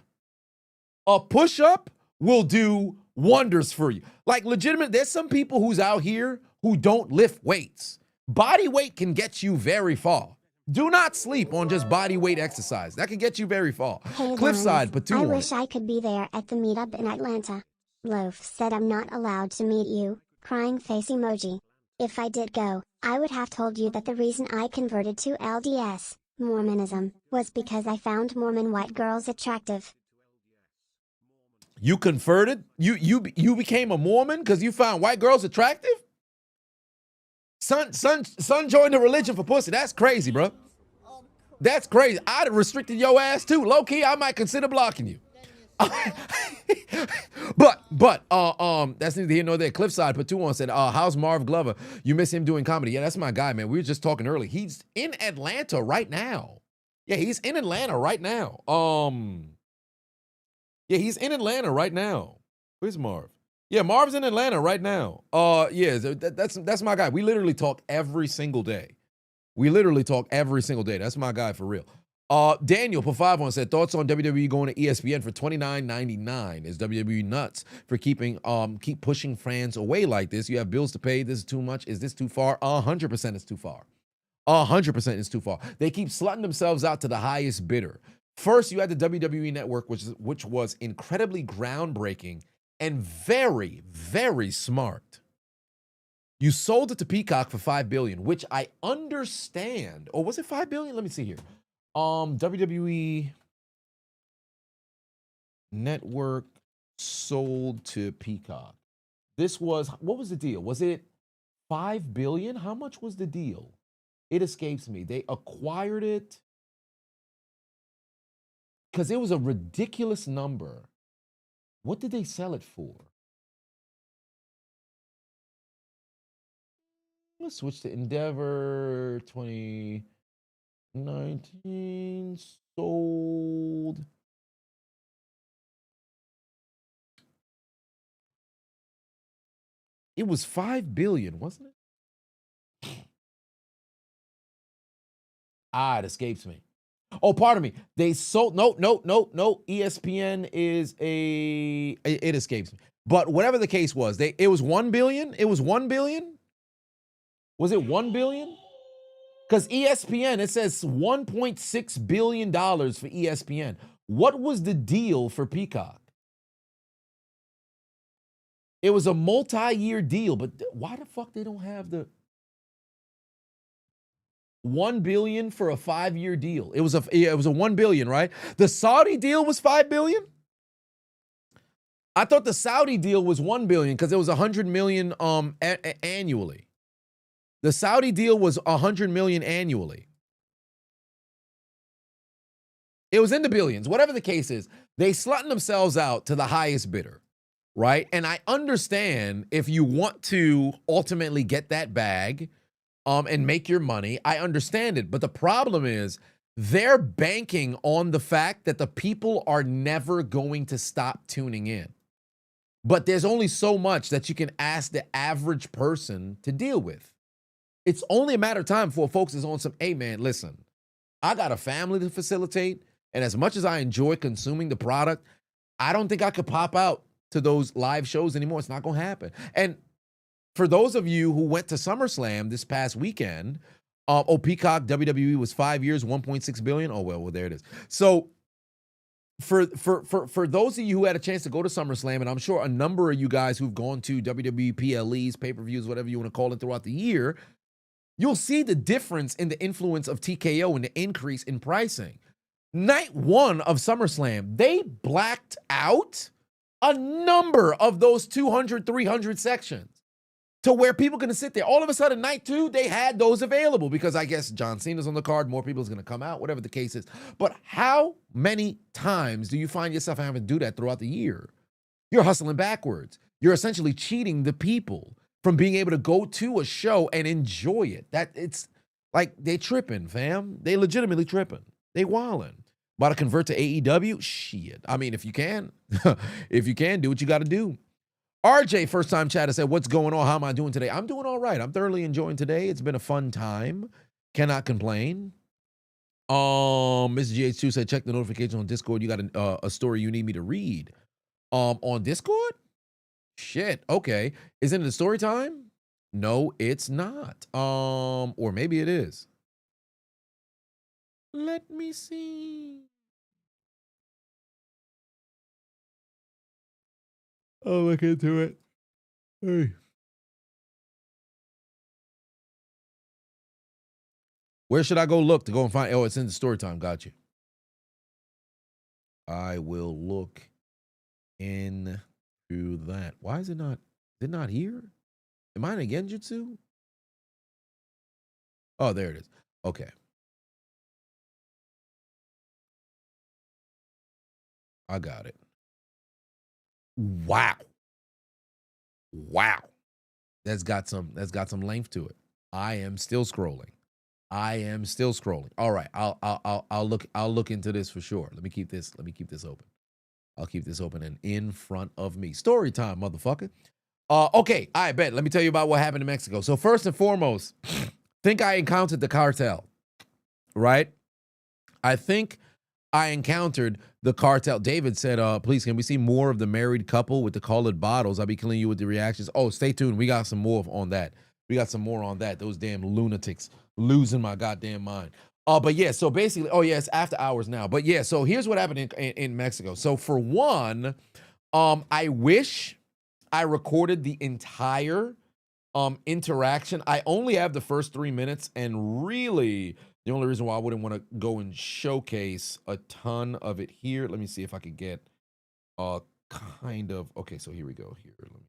Speaker 1: will do wonders for you. Like, legitimate, there's some people who's out here who don't lift weights. Body weight can get you very far. Do not sleep on just body weight exercise. That can get you very far.
Speaker 3: Hey,
Speaker 1: Cliffside, but
Speaker 3: I wish I could be there at the meetup in Atlanta. Loaf said I'm not allowed to meet you, crying face emoji. If I did go, I would have told you that the reason I converted to LDS, Mormonism, was because I found Mormon white girls attractive.
Speaker 1: You converted? You became a Mormon because you found white girls attractive? Son joined the religion for pussy. That's crazy, bro. That's crazy. I'd have restricted your ass too. Low key, I might consider blocking you. but that's neither here nor there. Cliffside put 2 on, said, how's Marv Glover? You miss him doing comedy? Yeah, that's my guy, man. We were just talking early. He's in Atlanta right now. Yeah, he's in Atlanta right now. Yeah, he's in Atlanta right now. Where's Marv? Yeah, Marv's in Atlanta right now. Yeah, that's my guy. We literally talk every single day. That's my guy for real. Daniel put 5 on, said, thoughts on WWE going to ESPN for $29.99? Is WWE nuts for keep pushing fans away like this? You have bills to pay. This is too much. Is this too far? 100% is too far. 100% is too far. They keep slutting themselves out to the highest bidder. First, you had the WWE Network, which was incredibly groundbreaking and very, very smart. You sold it to Peacock for $5 billion, which I understand. Or was it $5 billion? Let me see here. WWE Network sold to Peacock. This was, what was the deal? Was it $5 billion? How much was the deal? It escapes me. They acquired it because it was a ridiculous number. What did they sell it for? Let's switch to Endeavor. 2019 sold. It was $5 billion, wasn't it? It escapes me. Oh, pardon me. They sold. No. ESPN is it escapes me. But whatever the case was, it was $1 billion. It was $1 billion. Was it $1 billion? Because ESPN, it says $1.6 billion for ESPN. What was the deal for Peacock? It was a multi-year deal, but why the fuck they don't have the $1 billion for a 5-year deal? It was a $1 billion, right? The Saudi deal was $5 billion. I thought the Saudi deal was $1 billion because it was $100 million annually. The Saudi deal was $100 million annually. It was in the billions. Whatever the case is, they slutting themselves out to the highest bidder, right? And I understand if you want to ultimately get that bag and make your money, I understand it. But the problem is they're banking on the fact that the people are never going to stop tuning in. But there's only so much that you can ask the average person to deal with. It's only a matter of time before folks is on some, hey man, listen, I got a family to facilitate. And as much as I enjoy consuming the product, I don't think I could pop out to those live shows anymore. It's not going to happen. And for those of you who went to SummerSlam this past weekend, Peacock, WWE was 5 years, 1.6 billion. Oh, well, there it is. So for those of you who had a chance to go to SummerSlam, and I'm sure a number of you guys who've gone to WWE PLEs, pay-per-views, whatever you want to call it throughout the year, you'll see the difference in the influence of TKO and the increase in pricing. Night one of SummerSlam, they blacked out a number of those 200, 300 sections to where people can sit there. All of a sudden, night two, they had those available because I guess John Cena's on the card, more people is going to come out, whatever the case is. But how many times do you find yourself having to do that throughout the year? You're hustling backwards. You're essentially cheating the people from being able to go to a show and enjoy it. That it's like they tripping, fam. They legitimately tripping. They wildin'. About to convert to AEW? Shit. I mean, if you can, if you can, do what you got to do. RJ, first time chatter, said, what's going on? How am I doing today? I'm doing all right. I'm thoroughly enjoying today. It's been a fun time. Cannot complain. Mrs. GH2 said, check the notification on Discord. You got a story you need me to read. On Discord? Shit. Okay. Isn't it a story time? No, it's not. Or maybe it is. Let me see. I'll look into it. Hey. Where should I go look to go and find? Oh, it's in the story time. Got you. I will look into that. Why is it not? Is it not here? Am I in a Genjutsu? Oh, there it is. Okay. I got it. Wow. Wow. That's got some length to it. I am still scrolling. All right. I'll look into this for sure. Let me keep this open. I'll keep this open and in front of me. Story time, motherfucker. Okay, I bet. Let me tell you about what happened in Mexico. So first and foremost, think I encountered the cartel, right? I think I encountered the cartel. David said, please, can we see more of the married couple with the colored bottles? I'll be killing you with the reactions. Oh, stay tuned. We got some more on that. Those damn lunatics losing my goddamn mind. But yeah, so basically, oh yeah, it's after hours now. But yeah, so here's what happened in Mexico. So for one, I wish I recorded the entire interaction. I only have the first 3 minutes, and really the only reason why I wouldn't want to go and showcase a ton of it here. Let me see if I could get kind of, okay, so here we go. Here, let me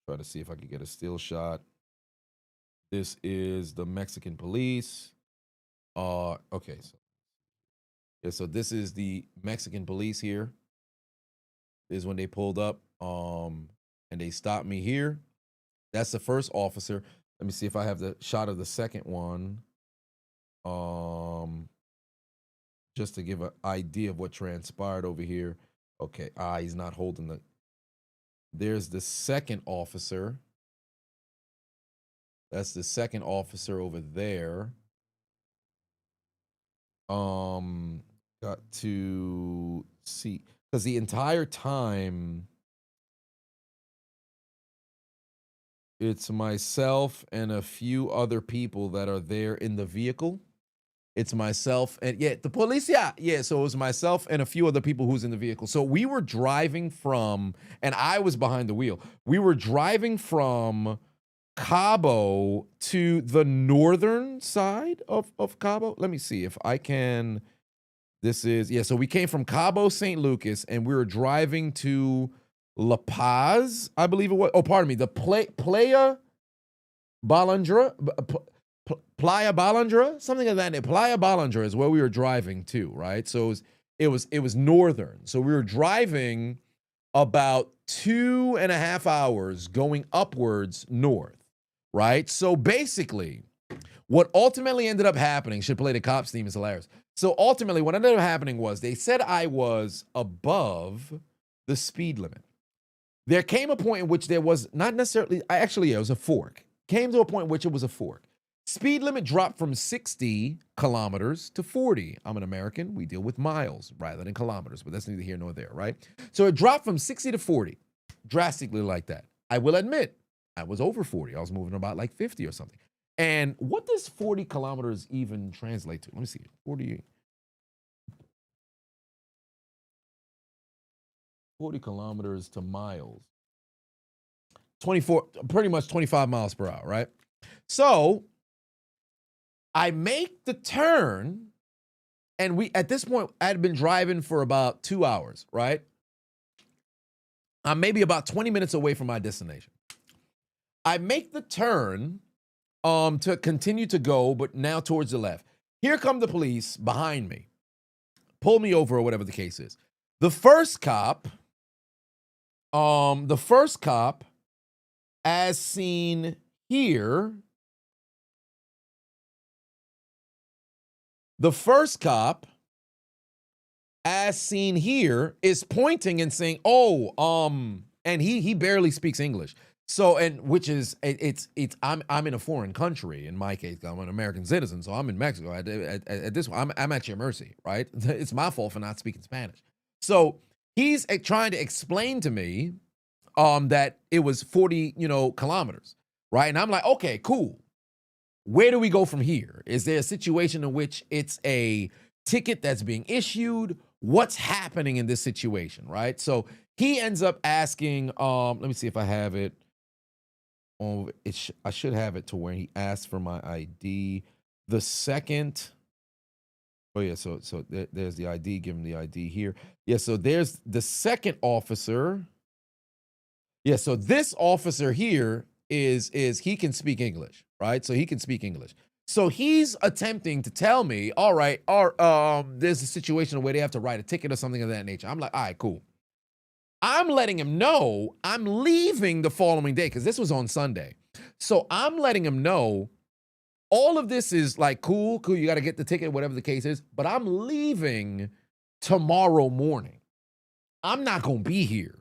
Speaker 1: try to see if I could get a still shot. This is the Mexican police. Okay, so yeah, so this is the Mexican police here. This is when they pulled up, and they stopped me here. That's the first officer. Let me see if I have the shot of the second one. Just to give an idea of what transpired over here. Okay, he's not holding the. There's the second officer. That's the second officer over there. Got to see, because the entire time it's myself and a few other people that are there in the vehicle. It's myself and the policia. Yeah, so it was myself and a few other people who's in the vehicle. So we were driving from, and I was behind the wheel. We were driving from Cabo to the northern side of Cabo. Let me see if I can. This is, so we came from Cabo St. Lucas and we were driving to La Paz, I believe it was. Oh, pardon me. The Playa Balandra, Playa Balandra, something like that. Playa Balandra is where we were driving to, right? So it was northern. So we were driving about 2.5 hours going upwards north, right? So basically, what ultimately ended up happening, should play the cops theme, is hilarious. So ultimately, what ended up happening was they said I was above the speed limit. There came a point in which there was not necessarily, actually, it was a fork. Came to a point in which it was a fork. Speed limit dropped from 60 kilometers to 40. I'm an American. We deal with miles rather than kilometers, but that's neither here nor there, right? So it dropped from 60 to 40, drastically like that. I will admit, I was over 40. I was moving about like 50 or something. And what does 40 kilometers even translate to? Let me see. 40 kilometers to miles. 24, pretty much 25 miles per hour, right? So I make the turn, and at this point, I had been driving for about 2 hours, right? I'm maybe about 20 minutes away from my destination. I make the turn to continue to go, but now towards the left. Here come the police behind me, pull me over or whatever the case is. The first cop, as seen here, is pointing and saying, and he barely speaks English. So, and which is, I'm in a foreign country. In my case, I'm an American citizen, so I'm in Mexico. At this point, I'm at your mercy, right? It's my fault for not speaking Spanish. So he's trying to explain to me that it was 40, kilometers, right? And I'm like, okay, cool. Where do we go from here? Is there a situation in which it's a ticket that's being issued? What's happening in this situation, right? So he ends up asking, let me see if I have it. I should have it to where he asked for my ID. The second, so there's the ID, give him the ID here. Yeah, so there's the second officer. Yeah, so this officer here is he can speak English, right? So he can speak English. So he's attempting to tell me, all right, there's a situation where they have to write a ticket or something of that nature. I'm like, all right, cool. I'm letting him know I'm leaving the following day because this was on Sunday. So I'm letting him know all of this is like, cool, you got to get the ticket, whatever the case is, but I'm leaving tomorrow morning. I'm not going to be here.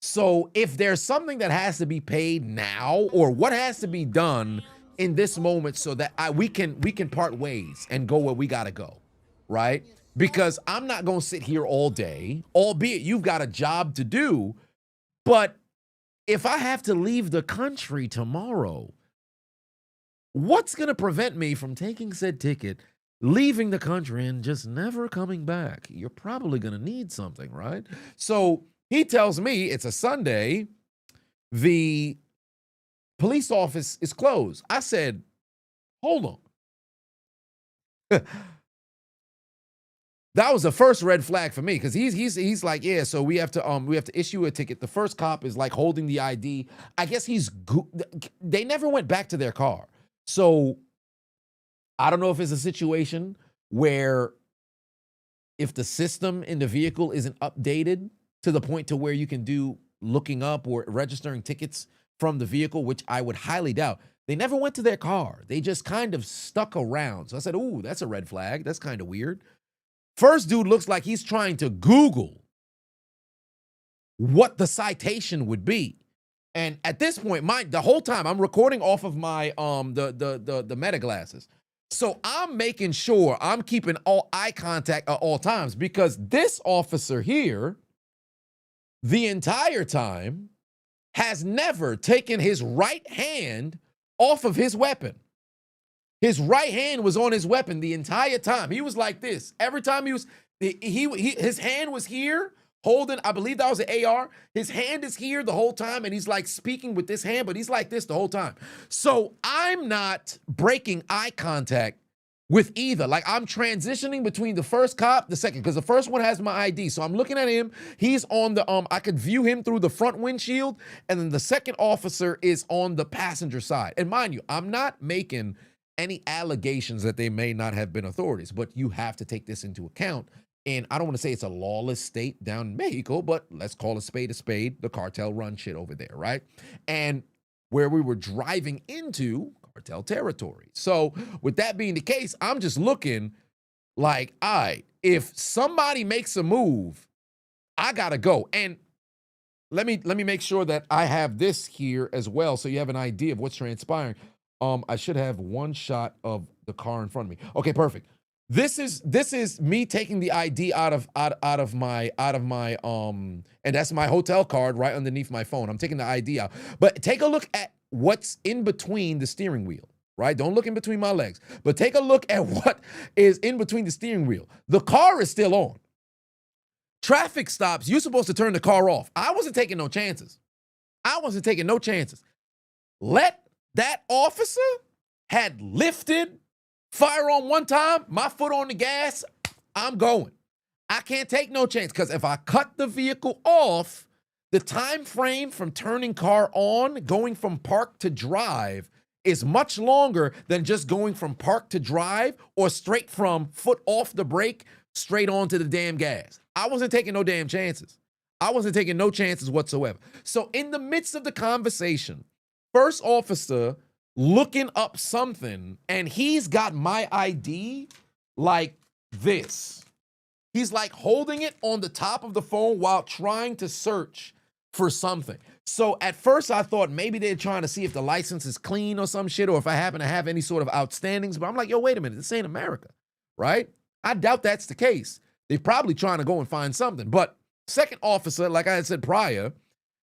Speaker 1: So if there's something that has to be paid now, or what has to be done in this moment so that we can part ways and go where we got to go, right? Because I'm not going to sit here all day, albeit you've got a job to do. But if I have to leave the country tomorrow, what's going to prevent me from taking said ticket, leaving the country, and just never coming back? You're probably going to need something, right? So he tells me it's a Sunday. The police office is closed. I said, hold on. That was the first red flag for me because he's like, yeah, so we have to issue a ticket. The first cop is like holding the ID. I guess they never went back to their car. So I don't know if it's a situation where if the system in the vehicle isn't updated to the point to where you can do looking up or registering tickets from the vehicle, which I would highly doubt. They never went to their car. They just kind of stuck around. So I said, ooh, that's a red flag. That's kind of weird. First dude looks like he's trying to Google what the citation would be. And at this point, the whole time I'm recording off of my the meta glasses. So I'm making sure I'm keeping all eye contact at all times because this officer here, the entire time, has never taken his right hand off of his weapon. His right hand was on his weapon the entire time. He was like this. Every time his hand was here holding, I believe that was an AR. His hand is here the whole time, and he's like speaking with this hand, but he's like this the whole time. So I'm not breaking eye contact with either. Like I'm transitioning between the first cop, the second, because the first one has my ID. So I'm looking at him. He's on the, I could view him through the front windshield, and then the second officer is on the passenger side. And mind you, I'm not making any allegations that they may not have been authorities, but you have to take this into account. And I don't want to say it's a lawless state down in Mexico, but let's call a spade, the cartel run shit over there, right? And where we were driving into cartel territory. So with that being the case, I'm just looking like, all right, if somebody makes a move, I gotta go. And let me make sure that I have this here as well, so you have an idea of what's transpiring. I should have one shot of the car in front of me. Okay, perfect. This is me taking the ID out of my and that's my hotel card right underneath my phone. I'm taking the ID out. But take a look at what's in between the steering wheel, right? Don't look in between my legs, but take a look at what is in between the steering wheel. The car is still on. Traffic stops, you're supposed to turn the car off. I wasn't taking no chances. Let that officer had lifted firearm one time, my foot on the gas, I'm going. I can't take no chance, because if I cut the vehicle off, the time frame from turning car on, going from park to drive, is much longer than just going from park to drive or straight from foot off the brake straight onto the damn gas. I wasn't taking no damn chances. I wasn't taking no chances whatsoever. So in the midst of the conversation, first officer looking up something, and he's got my ID like this. He's like holding it on the top of the phone while trying to search for something. So at first I thought maybe they're trying to see if the license is clean or some shit, or if I happen to have any sort of outstandings. But I'm like, yo, wait a minute, this ain't America, right? I doubt that's the case. They're probably trying to go and find something. But second officer, like I had said prior,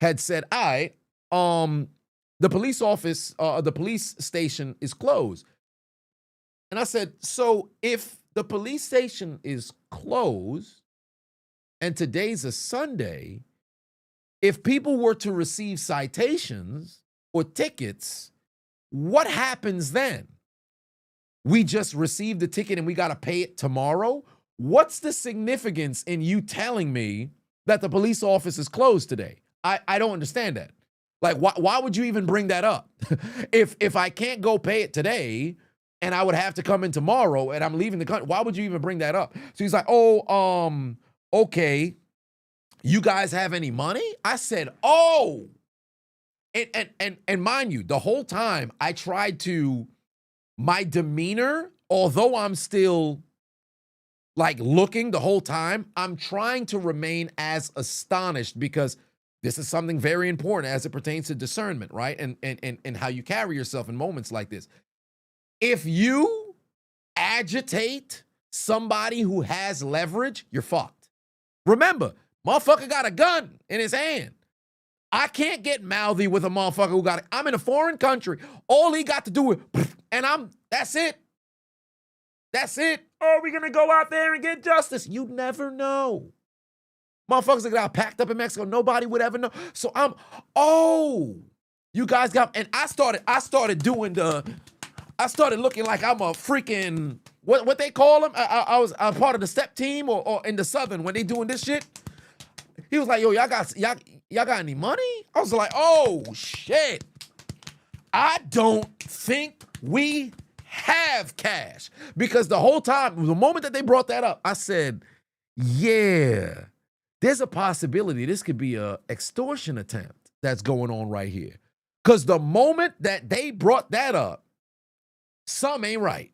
Speaker 1: had said, the police office, the police station is closed. And I said, so if the police station is closed and today's a Sunday, if people were to receive citations or tickets, what happens then? We just received the ticket and we got to pay it tomorrow? What's the significance in you telling me that the police office is closed today? I don't understand that. Like, why would you even bring that up? If I can't go pay it today and I would have to come in tomorrow and I'm leaving the country, why would you even bring that up? So he's like, oh, okay, you guys have any money? I said, oh. And mind you, the whole time I tried to, my demeanor, although I'm still like looking the whole time, I'm trying to remain as astonished, because this is something very important as it pertains to discernment, right? And how you carry yourself in moments like this. If you agitate somebody who has leverage, you're fucked. Remember, motherfucker got a gun in his hand. I can't get mouthy with a motherfucker who got it. I'm in a foreign country. All he got to do is, and that's it. That's it. Oh, we're gonna go out there and get justice. You never know. Motherfuckers that got packed up in Mexico, nobody would ever know. So you guys got, and I started looking like I'm a freaking, what they call them? I was part of the step team or in the Southern when they doing this shit. He was like, yo, y'all got any money? I was like, oh shit. I don't think we have cash. Because the whole time, the moment that they brought that up, I said, yeah, there's a possibility this could be a extortion attempt that's going on right here. Because the moment that they brought that up, some ain't right.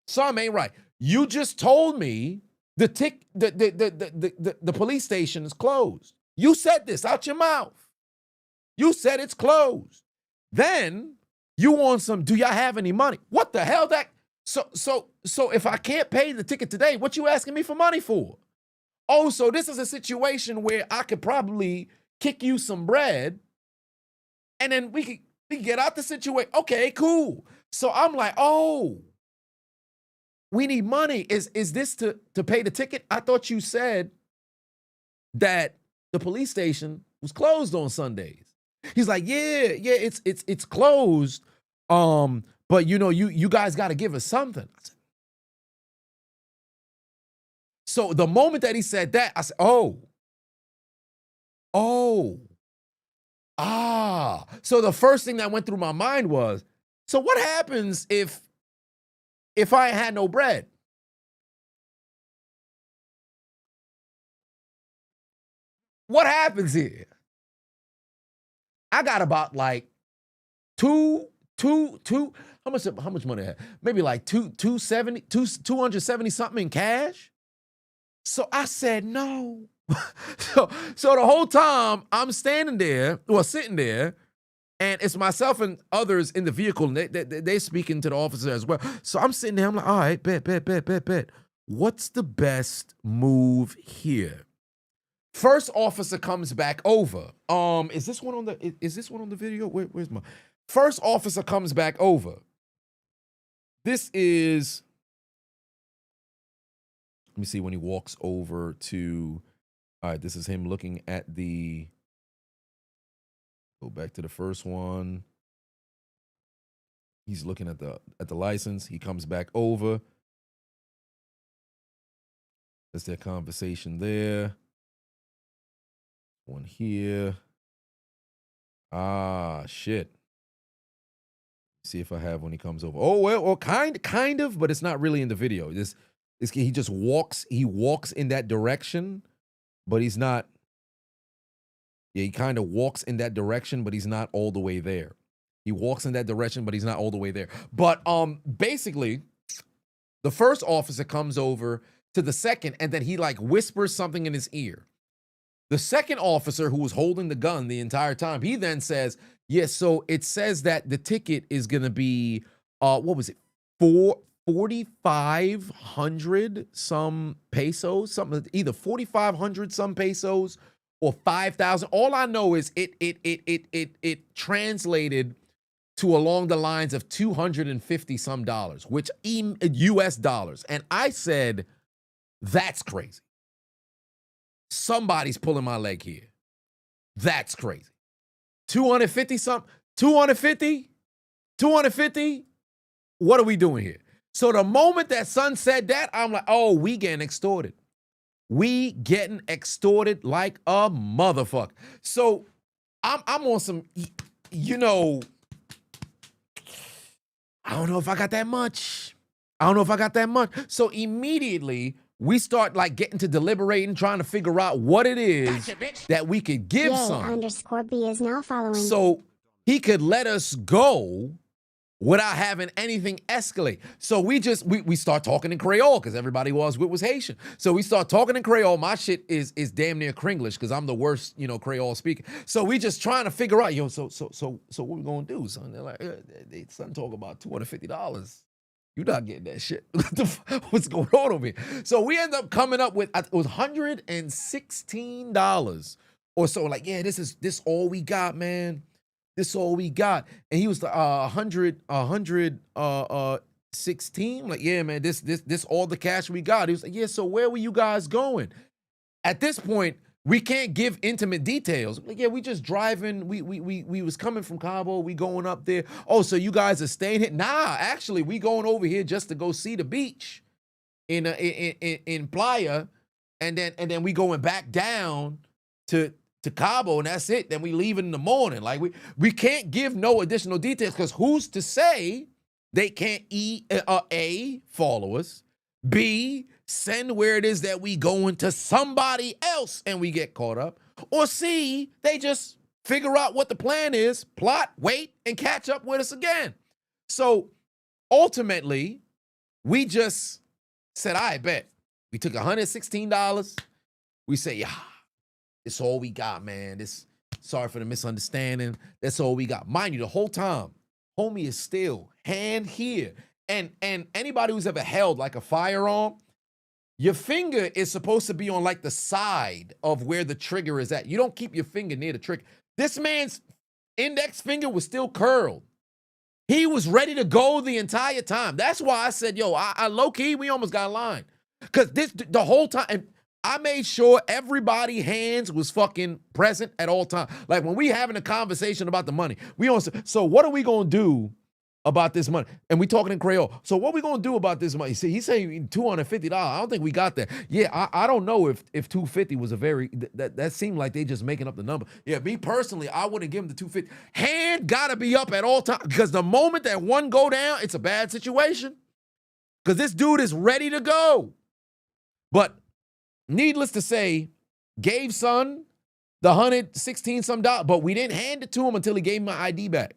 Speaker 1: Some ain't right. You just told me the police station is closed. You said this out your mouth. You said it's closed. Then you want some, do y'all have any money? What the hell that? So if I can't pay the ticket today, what you asking me for money for? Oh, so this is a situation where I could probably kick you some bread and then we could get out the situation. Okay, cool. So I'm like, oh, we need money. Is this to pay the ticket? I thought you said that the police station was closed on Sundays. He's like, yeah, it's closed. But you guys got to give us something. I said, so the moment that he said that, I said, so the first thing that went through my mind was, so what happens if I had no bread? What happens here? I got about like how much money I had? Maybe like 270 something in cash. So I said, no, So the whole time I'm standing there, well, sitting there, and it's myself and others in the vehicle, and they speaking to the officer as well. So I'm sitting there, I'm like, all right, bet. What's the best move here? First officer comes back over. Is this one on the video? Where's my first officer comes back over? This is, let me see when he walks over to, all right, this is him looking at the, go back to the first one. He's looking at the license. He comes back over. That's their conversation there. One here. Ah, shit. See if I have when he comes over. Oh, well, kind of, but it's not really in the video. He just walks, in that direction, but he's not. Yeah, he kind of walks in that direction, but he's not all the way there. He walks in that direction, but he's not all the way there. But basically, the first officer comes over to the second, and then he like whispers something in his ear. The second officer, who was holding the gun the entire time, he then says, yes, so it says that the ticket is going to be, what was it, 4,500 some pesos, something, either 4,500 some pesos or 5,000. All I know is it translated to along the lines of 250 some dollars, which US dollars. And I said, that's crazy. Somebody's pulling my leg here. That's crazy. 250 something, 250? What are we doing here? So the moment that son said that, I'm like, oh, we getting extorted. We getting extorted like a motherfucker. So I'm on some, you know, I don't know if I got that much. So immediately we start like getting to deliberating, trying to figure out what it is that we could give son.
Speaker 3: _B is now following.
Speaker 1: So he could let us go without having anything escalate. So we start talking in Creole because everybody was Haitian. So we start talking in Creole. My shit is damn near Kringlish because I'm the worst, Creole speaker. So we just trying to figure out, so what we gonna do, son? They're like, son, talk about $250. You're not getting that shit. What's going on over here? So we end up coming up with, it was $116 or so. Like, yeah, this all we got, man. This all we got. And he was like, 116. Like, yeah, man, this all the cash we got. He was like, yeah, so where were you guys going? At this point, we can't give intimate details. Like, yeah, we just driving. We was coming from Cabo. We going up there. Oh, so you guys are staying here? Nah, actually, we going over here just to go see the beach in Playa, and then we going back down to Cabo, and that's it. Then we leaving in the morning. Like we can't give no additional details because who's to say they can't A, follow us, B, send where it is that we going to somebody else and we get caught up, or C, they just figure out what the plan is, plot, wait, and catch up with us again. So ultimately, we just said, I bet. We took $116. We say, yeah, it's all we got, man. Sorry for the misunderstanding. That's all we got. Mind you, the whole time, homie is still hand here. And anybody who's ever held like a firearm, your finger is supposed to be on like the side of where the trigger is at. You don't keep your finger near the trigger. This man's index finger was still curled. He was ready to go the entire time. That's why I said, yo, I low-key, we almost got a line. Because the whole time, I made sure everybody hands was fucking present at all times. Like when we having a conversation about the money, so what are we going to do about this money? And we talking in Creole. So what we going to do about this money? See, he's saying $250. I don't think we got that. Yeah, I don't know if 250 was that seemed like they just making up the number. Yeah, me personally, I wouldn't give him the 250. Hand got to be up at all times because the moment that one go down, it's a bad situation because this dude is ready to go. But needless to say, gave son the $116 some dollars, but we didn't hand it to him until he gave me my ID back.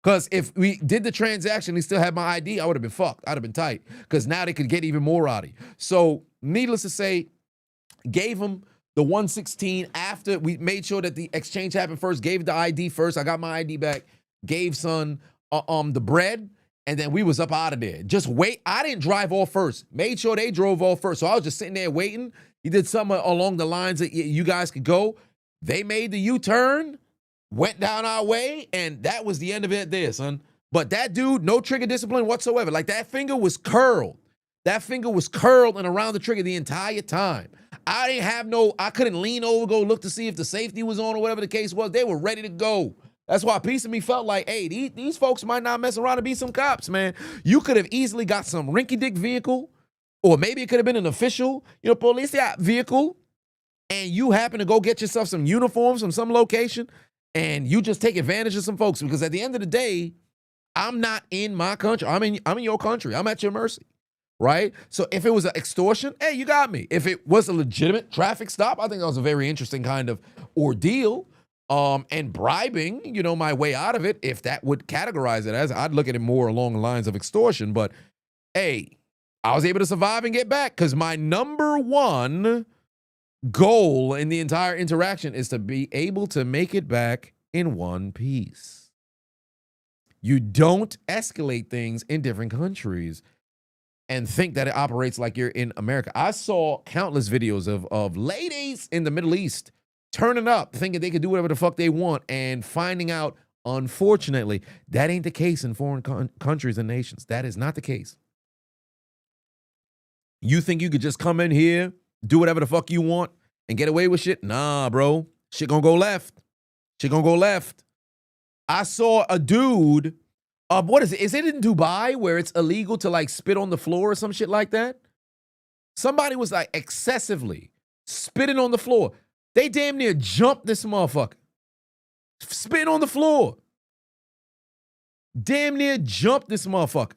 Speaker 1: Because if we did the transaction, he still had my ID, I would have been fucked. I'd have been tight. Because now they could get even more out of you. So, needless to say, gave him the 116 after we made sure that the exchange happened first, gave the ID first. I got my ID back, gave son the bread, and then we was up out of there. Just wait. I didn't drive off first. Made sure they drove off first. So I was just sitting there waiting. He did something along the lines that you guys could go. They made the U-turn, went down our way, and that was the end of it there, son. But that dude, no trigger discipline whatsoever. Like, that finger was curled. That finger was curled and around the trigger the entire time. I couldn't lean over, go look to see if the safety was on or whatever the case was. They were ready to go. That's why a piece of me felt like, hey, these folks might not mess around and be some cops, man. You could have easily got some rinky-dink vehicle, or maybe it could have been an official, police vehicle, and you happen to go get yourself some uniforms from some location, and you just take advantage of some folks. Because at the end of the day, I'm not in my country. I'm in your country. I'm at your mercy, right? So if it was an extortion, hey, you got me. If it was a legitimate traffic stop, I think that was a very interesting kind of ordeal. And bribing, my way out of it, if that would categorize it as, I'd look at it more along the lines of extortion. But hey, I was able to survive and get back, because my number one goal in the entire interaction is to be able to make it back in one piece. You don't escalate things in different countries and think that it operates like you're in America. I saw countless videos of ladies in the Middle East turning up, thinking they could do whatever the fuck they want, and finding out, unfortunately, that ain't the case in foreign countries and nations. That is not the case. You think you could just come in here, do whatever the fuck you want, and get away with shit? Nah, bro. Shit gonna go left. Shit gonna go left. I saw a dude, what is it? Is it in Dubai where it's illegal to like spit on the floor or some shit like that? Somebody was like excessively spitting on the floor. They damn near jumped this motherfucker. Spitting on the floor. Damn near jumped this motherfucker.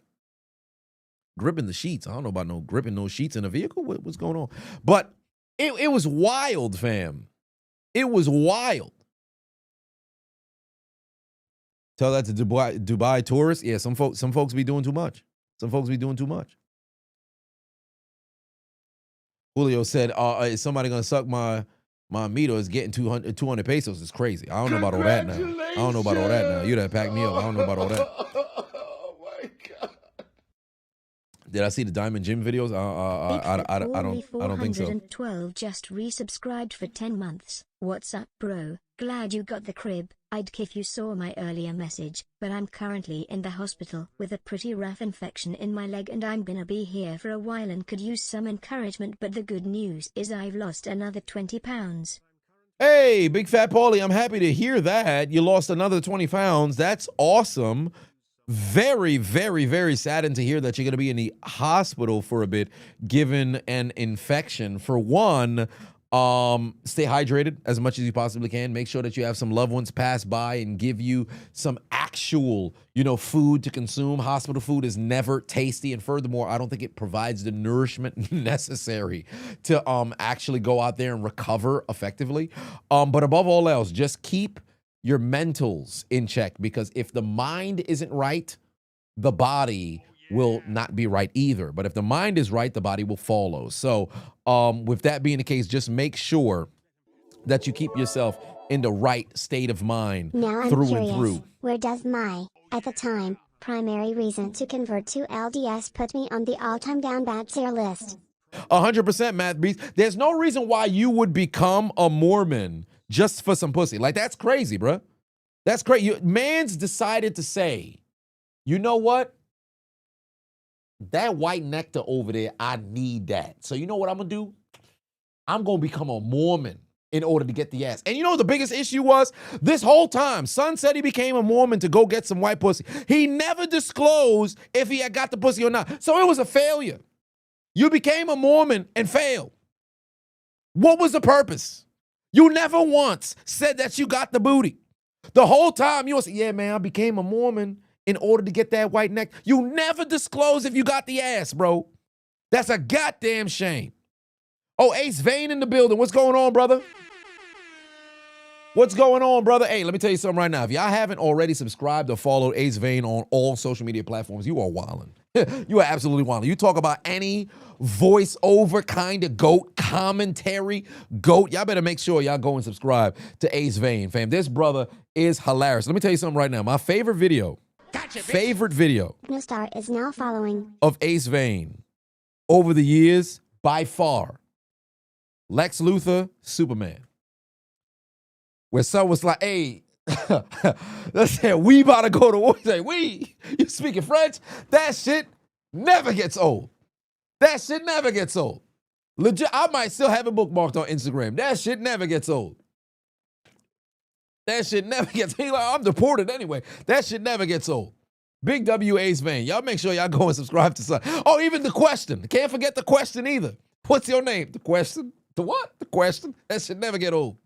Speaker 1: Gripping the sheets. I don't know about no gripping those sheets in a vehicle. What's going on? But it was wild, fam. It was wild. Tell that to Dubai tourists. Yeah, some folks be doing too much. Some folks be doing too much. Julio said, is somebody going to suck my meat, or is getting 200 pesos? It's crazy. I don't know about all that now. I don't know about all that now. You done packed me up. I don't know about all that.
Speaker 4: Oh, my God.
Speaker 1: Did I see the Diamond Gym videos? I don't think so.
Speaker 2: 412 just resubscribed for 10 months. What's up, bro? Glad you got the crib. I'd if you saw my earlier message, but I'm currently in the hospital with a pretty rough infection in my leg, and I'm gonna be here for a while and could use some encouragement. But the good news is I've lost another 20 pounds.
Speaker 1: Hey, Big Fat Paulie, I'm happy to hear that. You lost another 20 pounds. That's awesome. Very, very, very saddened to hear that you're going to be in the hospital for a bit, given an infection. For one, stay hydrated as much as you possibly can. Make sure that you have some loved ones pass by and give you some actual, food to consume. Hospital food is never tasty. And furthermore, I don't think it provides the nourishment necessary to actually go out there and recover effectively. But above all else, just keep your mentals in check, because if the mind isn't right, the body will not be right either. But if the mind is right, the body will follow. So with that being the case, just make sure that you keep yourself in the right state of mind
Speaker 3: Now I'm
Speaker 1: through
Speaker 3: curious,
Speaker 1: and through.
Speaker 3: where does my, at the time, primary reason to convert to LDS put me on the all-time down bad tier list?
Speaker 1: 100%, Matt Beast. There's no reason why you would become a Mormon just for some pussy. Like, that's crazy, bruh. That's crazy. Man's decided to say, you know what? That white nectar over there, I need that. So you know what I'm going to do? I'm going to become a Mormon in order to get the ass. And you know what the biggest issue was? This whole time, son said he became a Mormon to go get some white pussy. He never disclosed if he had got the pussy or not. So it was a failure. You became a Mormon and failed. What was the purpose? You never once said that you got the booty. The whole time you was, yeah, man, I became a Mormon in order to get that white neck. You never disclose if you got the ass, bro. That's a goddamn shame. Oh, Ace Vane in the building. What's going on, brother? What's going on, brother? Hey, let me tell you something right now. If y'all haven't already subscribed or followed Ace Vane on all social media platforms, you are wildin'. You are absolutely wildin'. You talk about any voiceover kind of goat, commentary goat, y'all better make sure y'all go and subscribe to Ace Vane, fam. This brother is hilarious. Let me tell you something right now. My favorite video,
Speaker 3: Star is now following.
Speaker 1: of Ace Vane over the years, by far, Lex Luthor, Superman. Where someone was like, hey, let's say we about to go to war. Say, we, you speaking French? That shit never gets old. That shit never gets old. Legit, I might still have it bookmarked on Instagram. That shit never gets old. That shit never gets old. I'm deported anyway. That shit never gets old. Big W Ace Vane. Y'all make sure y'all go and subscribe to something. Oh, even the question. Can't forget the question either. What's your name? The question. The what? The question. That shit never get old.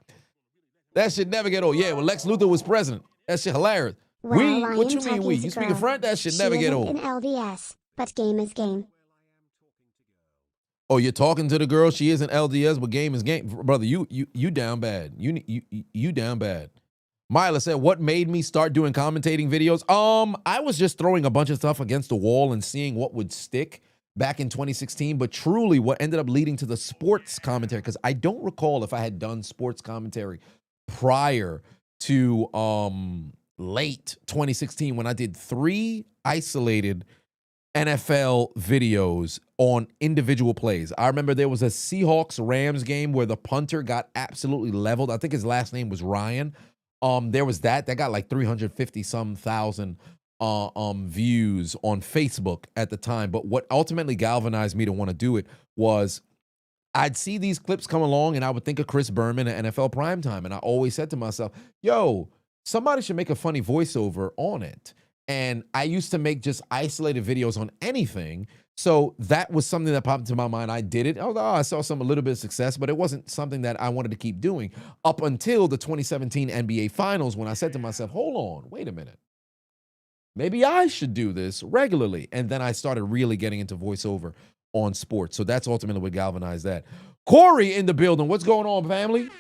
Speaker 1: That shit never get old. Yeah, when Lex Luthor was president. That shit hilarious.
Speaker 3: Well,
Speaker 1: We?
Speaker 3: I
Speaker 1: What
Speaker 3: am
Speaker 1: you mean
Speaker 3: talking
Speaker 1: we?
Speaker 3: to
Speaker 1: You speaking
Speaker 3: girl.
Speaker 1: French? That shit
Speaker 3: She
Speaker 1: never get
Speaker 3: isn't
Speaker 1: old.
Speaker 3: in LDS, but game is game.
Speaker 1: Oh, you're talking to the girl. She isn't LDS, but game is game, brother. You down bad. You down bad. Myla said, "What made me start doing commentating videos? I was just throwing a bunch of stuff against the wall and seeing what would stick back in 2016. But truly, what ended up leading to the sports commentary, because I don't recall if I had done sports commentary prior to late 2016 when I did 3 isolated NFL videos on individual plays. I remember there was a Seahawks-Rams game where the punter got absolutely leveled. I think his last name was Ryan. There was that got like 350-some thousand views on Facebook at the time. But what ultimately galvanized me to want to do it was I'd see these clips come along and I would think of Chris Berman at NFL Primetime. And I always said to myself, yo, somebody should make a funny voiceover on it. And I used to make just isolated videos on anything. So that was something that popped into my mind. I did it. Although I saw a little bit of success, but it wasn't something that I wanted to keep doing up until the 2017 NBA Finals, when I said to myself, hold on, wait a minute. Maybe I should do this regularly. And then I started really getting into voiceover on sports. So that's ultimately what galvanized that. Corey in the building. What's going on, family?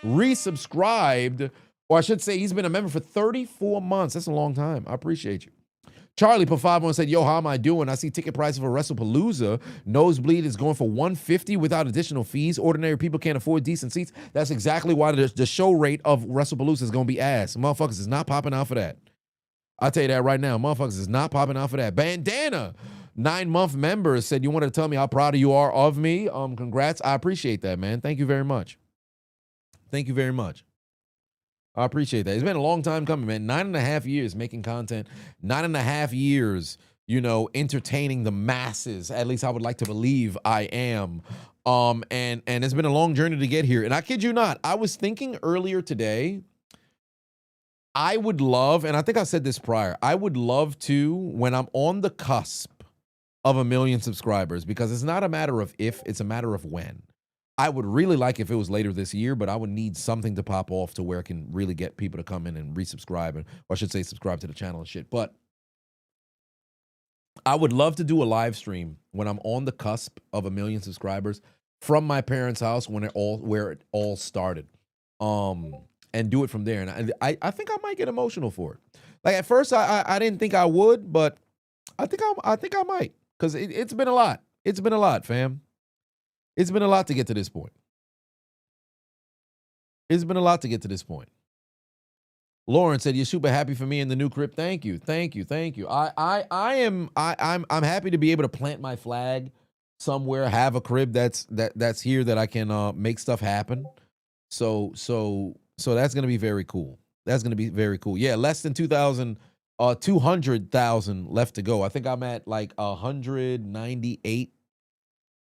Speaker 1: Resubscribed, or I should say he's been a member for 34 months. That's a long time. I appreciate you. Charlie put 5 on, said, yo, how am I doing? I see ticket prices for WrestlePalooza. Nosebleed is going for $150 without additional fees. Ordinary people can't afford decent seats. That's exactly why the show rate of WrestlePalooza is going to be ass. Motherfuckers is not popping out for that. I'll tell you that right now. Motherfuckers is not popping out for that. Bandana, 9-month member, said, you wanted to tell me how proud you are of me. Congrats. I appreciate that, man. Thank you very much. Thank you very much. I appreciate that. It's been a long time coming, man. 9.5 years making content. 9.5 years, entertaining the masses. At least I would like to believe I am. And it's been a long journey to get here. And I kid you not, I was thinking earlier today, I would love, and I think I said this prior, I would love to, when I'm on the cusp of 1 million subscribers, because it's not a matter of if, it's a matter of when. I would really like if it was later this year, but I would need something to pop off to where it can really get people to come in and resubscribe, or I should say subscribe to the channel and shit. But I would love to do a live stream when I'm on the cusp of 1 million subscribers from my parents' house where it all started. And do it from there. And I think I might get emotional for it. Like at first I didn't think I would, but I think I might, because it's been a lot. It's been a lot, fam. It's been a lot to get to this point. It's been a lot to get to this point. Lauren said, you're super happy for me in the new crib. Thank you. Thank you. Thank you. I'm happy to be able to plant my flag somewhere, have a crib that's here that I can make stuff happen. So that's going to be very cool. That's going to be very cool. Yeah, less than 200,000 left to go. I think I'm at like 198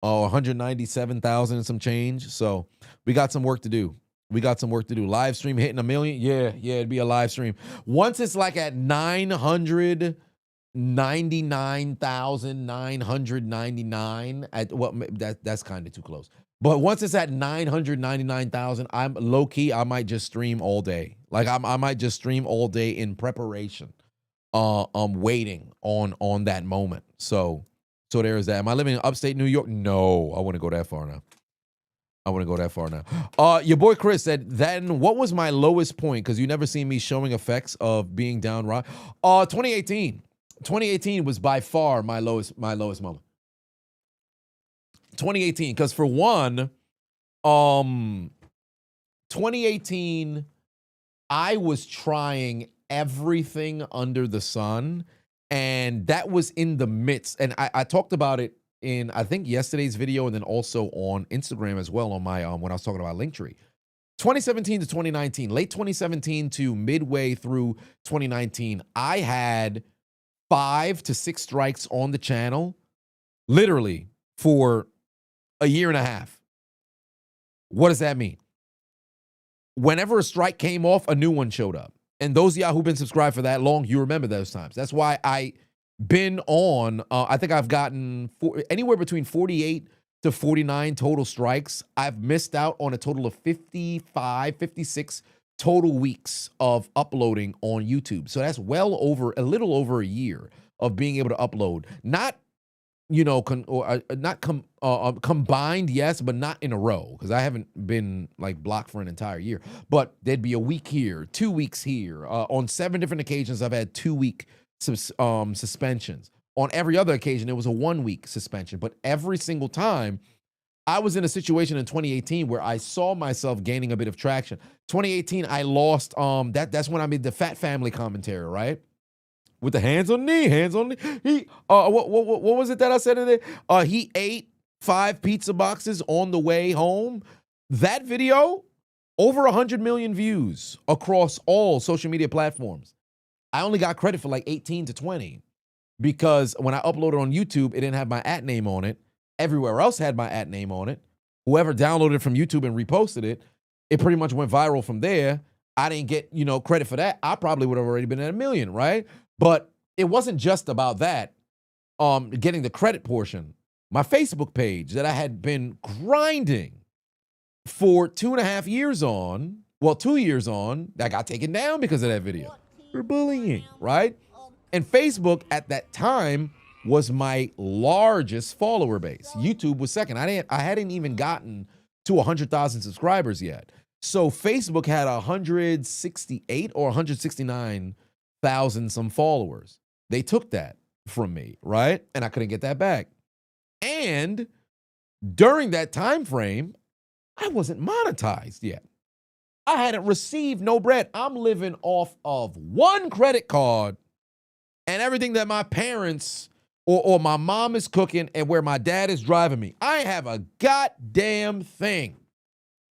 Speaker 1: or 197,000 and some change. So we got some work to do. Live stream hitting 1 million. Yeah, it'd be a live stream. Once it's like at 999,999 that's kind of too close. But once it's at 999,000, I'm low key, I might just stream all day. Like I might just stream all day in preparation. I'm waiting on that moment. So there is that. Am I living in upstate New York? No, I wouldn't go that far now. I wouldn't go that far now. Your boy Chris said, then what was my lowest point? Because you never seen me showing effects of being down right. 2018. 2018 was by far my lowest moment. 2018, because for one, 2018, I was trying everything under the sun, and that was in the midst. And I talked about it in, I think, yesterday's video, and then also on Instagram as well on my when I was talking about Linktree. 2017 to 2019, late 2017 to midway through 2019, I had 5 to 6 strikes on the channel, literally for a year and a half. What does that mean? Whenever a strike came off, a new one showed up. And those of y'all who've been subscribed for that long, you remember those times. That's why I been on, I think I've gotten anywhere between 48 to 49 total strikes. I've missed out on a total of 55, 56 total weeks of uploading on YouTube. So that's well over, a little over a year of being able to upload. Not, you know, combined, yes, but not in a row, because I haven't been like blocked for an entire year. But there'd be a week here, 2 weeks here. On 7 different occasions, I've had 2-week suspensions. On every other occasion, it was a 1-week suspension. But every single time, I was in a situation in 2018 where I saw myself gaining a bit of traction. 2018, I lost, that's when I made the Fat Family commentary, right? With the hands on knee, hands on knee. What was it that I said today? He ate 5 pizza boxes on the way home. That video, over 100 million views across all social media platforms. I only got credit for like 18 to 20 because when I uploaded on YouTube, it didn't have my @ name on it. Everywhere else had my @ name on it. Whoever downloaded it from YouTube and reposted it, it pretty much went viral from there. I didn't get, you know, credit for that. I probably would have already been at 1 million, right? But it wasn't just about that, getting the credit portion. My Facebook page that I had been grinding for 2.5 years on, well, 2 years on, that got taken down because of that video. For bullying, right? And Facebook at that time was my largest follower base. YouTube was second. I hadn't even gotten to 100,000 subscribers yet. So Facebook had 168 or 169,000 some followers. They took that from me, right? And I couldn't get that back. And during that time frame, I wasn't monetized yet. I hadn't received no bread. I'm living off of 1 credit card and everything that my parents or my mom is cooking and where my dad is driving me. I have a goddamn thing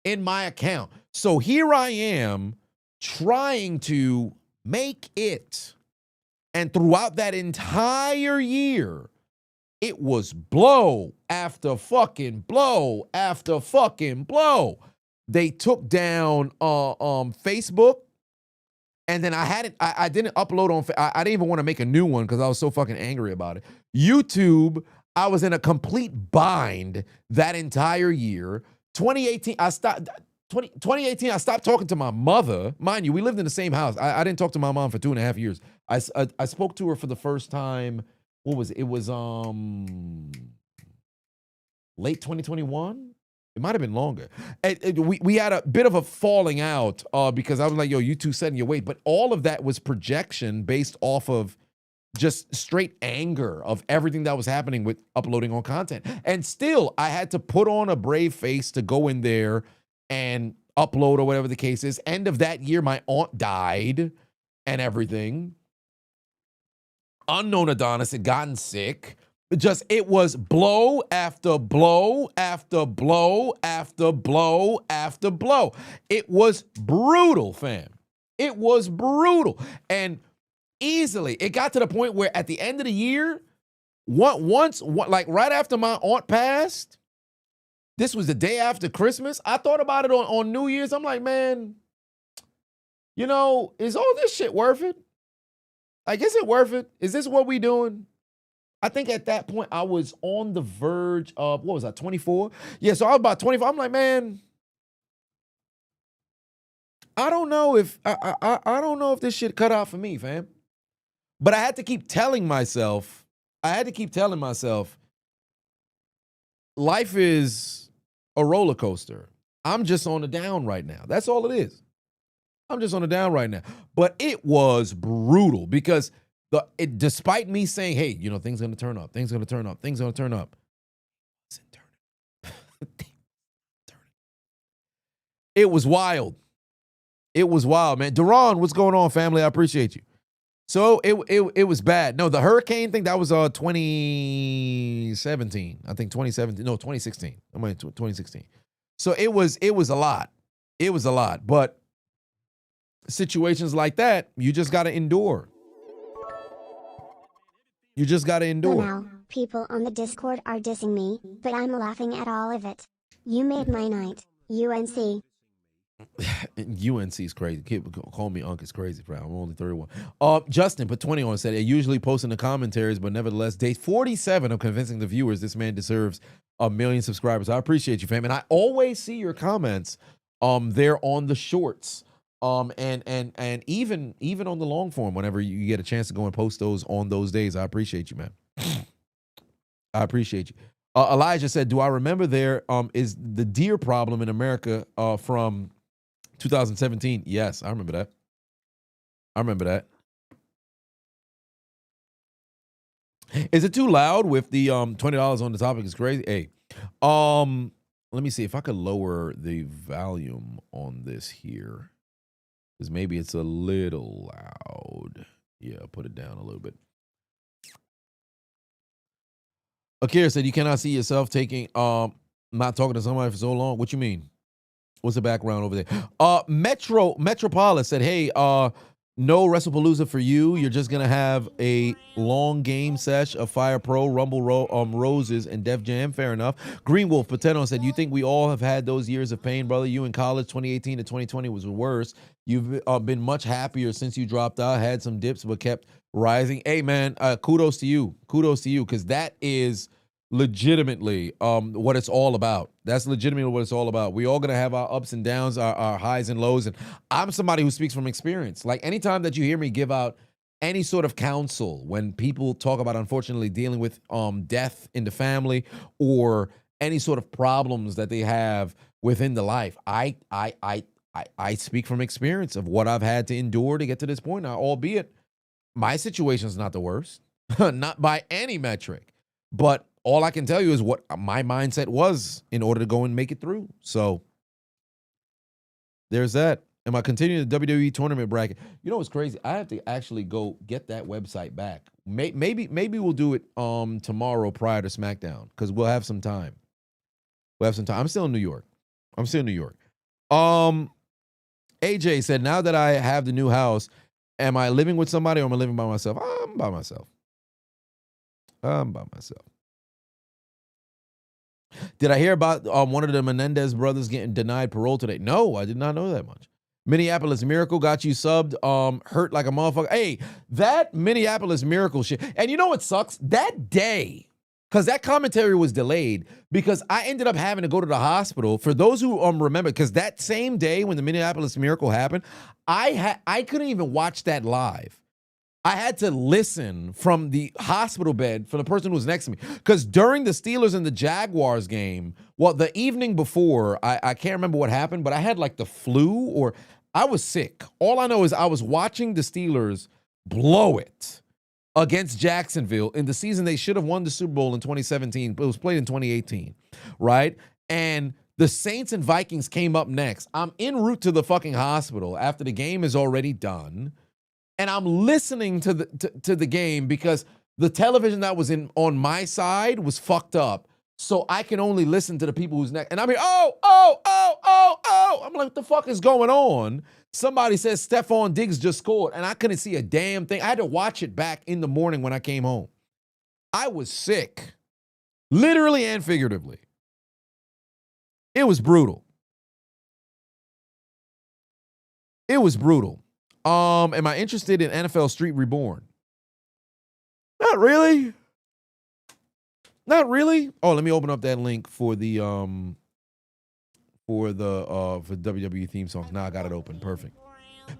Speaker 1: in my account. So here I am trying to make it. And throughout that entire year, it was blow after fucking blow after fucking blow. They took down Facebook, and then I didn't upload on, I didn't even want to make a new one because I was so fucking angry about it. YouTube, I was in a complete bind that entire year. 2018, I stopped talking to my mother. Mind you, we lived in the same house. I didn't talk to my mom for 2.5 years. I spoke to her for the first time. What was it? It was late 2021. It might have been longer. We had a bit of a falling out because I was like, yo, you two set in your weight. But all of that was projection based off of just straight anger of everything that was happening with uploading on content. And still, I had to put on a brave face to go in there and upload or whatever the case is. End of that year, my aunt died and everything. Unknown Adonis had gotten sick. It was blow after blow after blow after blow after blow. It was brutal, fam. It was brutal. And easily, it got to the point where at the end of the year, like right after my aunt passed, this was the day after Christmas. I thought about it on New Year's. I'm like, man, you know, is all this shit worth it? Like, is it worth it? Is this what we doing? I think at that point I was on the verge of, what was I, 24? Yeah, so I was about 24. I'm like, man, I don't know if I don't know if this shit cut out for me, fam. But I had to keep telling myself, life is a roller coaster. I'm just on the down right now. That's all it is. I'm just on the down right now. But it was brutal because despite me saying, hey, you know, things are going to turn up, things are going to turn up, things are going to turn up. It was wild. It was wild, man. Duran, what's going on, family? I appreciate you. So it was bad. No, the hurricane thing, that was 2017. I think 2017. No, 2016. I mean 2016. So it was a lot. It was a lot. But situations like that, you just got to endure. You just got to endure.
Speaker 3: Now, people on the Discord are dissing me, but I'm laughing at all of it. You made my night, UNC.
Speaker 1: UNC is crazy. Kid call me Unc is crazy, bro. I'm only 31. Justin put 20 on, said, I usually post in the commentaries, but nevertheless, day 47 of convincing the viewers this man deserves 1 million subscribers. I appreciate you, fam. And I always see your comments there on the shorts. And even on the long form, whenever you get a chance to go and post those on those days. I appreciate you, man. I appreciate you. Elijah said, do I remember there is the deer problem in America from 2017? Yes, I remember that. I remember that. Is it too loud with the $20 on the topic? Is crazy. Hey, let me see if I could lower the volume on this here, because maybe it's a little loud. Yeah, put it down a little bit. Akira said, you cannot see yourself taking not talking to somebody for so long. What you mean? What's the background over there? Metropolis said, hey, no WrestlePalooza for you. You're just gonna have a long game sesh of Fire Pro, Rumble Roses, and Def Jam. Fair enough. Green Wolf Pateno said, you think we all have had those years of pain, brother? You in college, 2018 to 2020 was worse. You've been much happier since you dropped out, had some dips, but kept rising. Hey, man, kudos to you. Kudos to you, because that is legitimately what it's all about. That's legitimately what it's all about. We all gonna have our ups and downs, our highs and lows. And I'm somebody who speaks from experience. Like, anytime that you hear me give out any sort of counsel, when people talk about, unfortunately, dealing with death in the family or any sort of problems that they have within the life, I speak from experience of what I've had to endure to get to this point now, albeit my situation is not the worst, not by any metric, but all I can tell you is what my mindset was in order to go and make it through. So there's that. Am I continuing the WWE tournament bracket? You know what's crazy? I have to actually go get that website back. Maybe we'll do it tomorrow prior to SmackDown, because we'll have some time. We'll have some time. I'm still in New York. AJ said, now that I have the new house, am I living with somebody or am I living by myself? I'm by myself. Did I hear about one of the Menendez brothers getting denied parole today? No, I did not know that much. Minneapolis Miracle got you subbed, hurt like a motherfucker. Hey, that Minneapolis Miracle shit. And you know what sucks? That day, because that commentary was delayed, because I ended up having to go to the hospital. For those who remember, because that same day when the Minneapolis Miracle happened, I couldn't even watch that live. I had to listen from the hospital bed for the person who was next to me. Because during the Steelers and the Jaguars game, well, the evening before, I can't remember what happened, but I had like the flu or I was sick. All I know is I was watching the Steelers blow it against Jacksonville in the season they should have won the Super Bowl in 2017, but it was played in 2018, right? And the Saints and Vikings came up next. I'm en route to the fucking hospital after the game is already done. And I'm listening to the game because the television that was on my side was fucked up. So I can only listen to the people who's next. And I'm here, oh. I'm like, what the fuck is going on? Somebody says Stephon Diggs just scored, and I couldn't see a damn thing. I had to watch it back in the morning when I came home. I was sick, literally and figuratively. It was brutal. Am I interested in NFL Street Reborn? Not really. Oh, let me open up that link for the for WWE theme songs. Now I got it open. Perfect.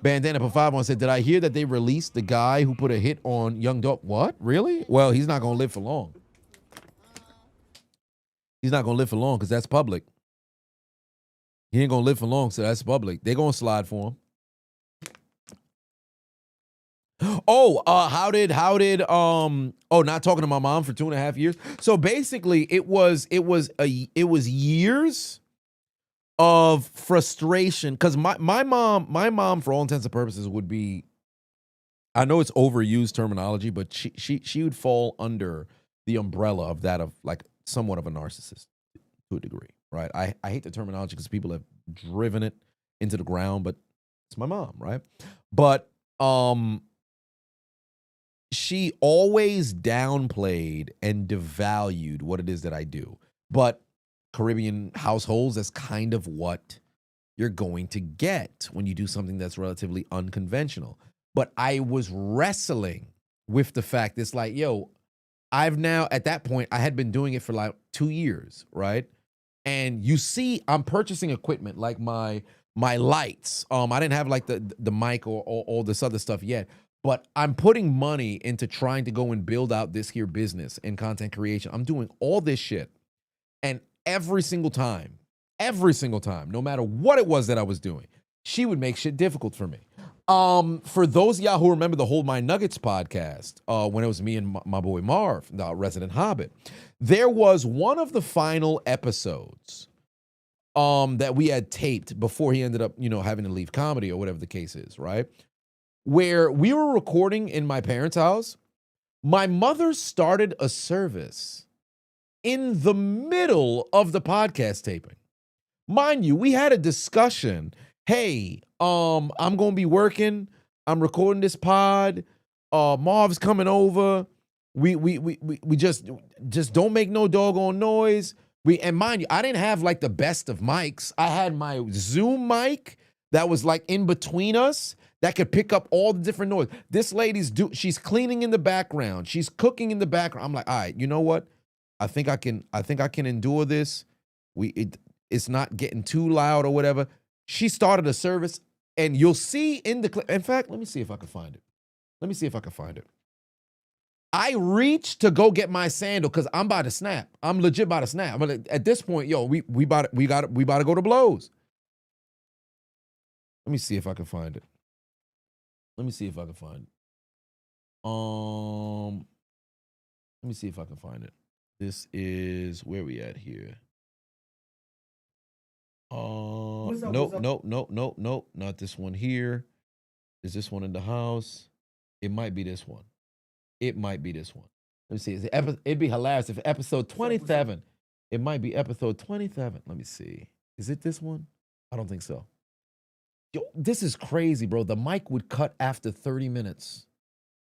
Speaker 1: Bandana for 5-1 said, did I hear that they released the guy who put a hit on Young Dog? What? Really? Well, he's not gonna live for long. He's not gonna live for long because that's public. He ain't gonna live for long, so that's public. They're gonna slide for him. Oh, not talking to my mom for 2.5 years. So basically it was years of frustration. Cause my mom, for all intents and purposes, would be, I know it's overused terminology, but she would fall under the umbrella of that of like somewhat of a narcissist to a degree, right? I hate the terminology because people have driven it into the ground, but it's my mom, right? But she always downplayed and devalued what it is that I do. But Caribbean households, that's kind of what you're going to get when you do something that's relatively unconventional. But I was wrestling with the fact it's like, yo, I've now, at that point, I had been doing it for like 2 years, right? And you see, I'm purchasing equipment like my lights. I didn't have like the mic or all this other stuff yet, but I'm putting money into trying to go and build out this here business and content creation. I'm doing all this shit. And every single time, no matter what it was that I was doing, she would make shit difficult for me. For those of y'all who remember the Hold My Nuggets podcast, when it was me and my boy Marv, the resident Hobbit, there was one of the final episodes that we had taped before he ended up, having to leave comedy or whatever the case is, right? Where we were recording in my parents' house. My mother started a service in the middle of the podcast taping. Mind you, we had a discussion. Hey, I'm gonna be working. I'm recording this pod. Marv's coming over. We just don't make no doggone noise. And mind you, I didn't have like the best of mics. I had my Zoom mic that was like in between us that could pick up all the different noise. This lady's she's cleaning in the background. She's cooking in the background. I'm like, all right, you know what? I think I can endure this. It's not getting too loud or whatever. She started a service, and you'll see in the clip. In fact, let me see if I can find it. I reached to go get my sandal because I'm about to snap. I'm legit about to snap. But at this point, yo, we about to go to blows. Let me see if I can find it. Let me see if I can find it. This is where we at here. Nope. Not this one here. Is this one in the house? It might be this one. Let me see. It'd be hilarious if episode 27. It might be episode 27. Let me see. Is it this one? I don't think so. Yo, this is crazy, bro. The mic would cut after 30 minutes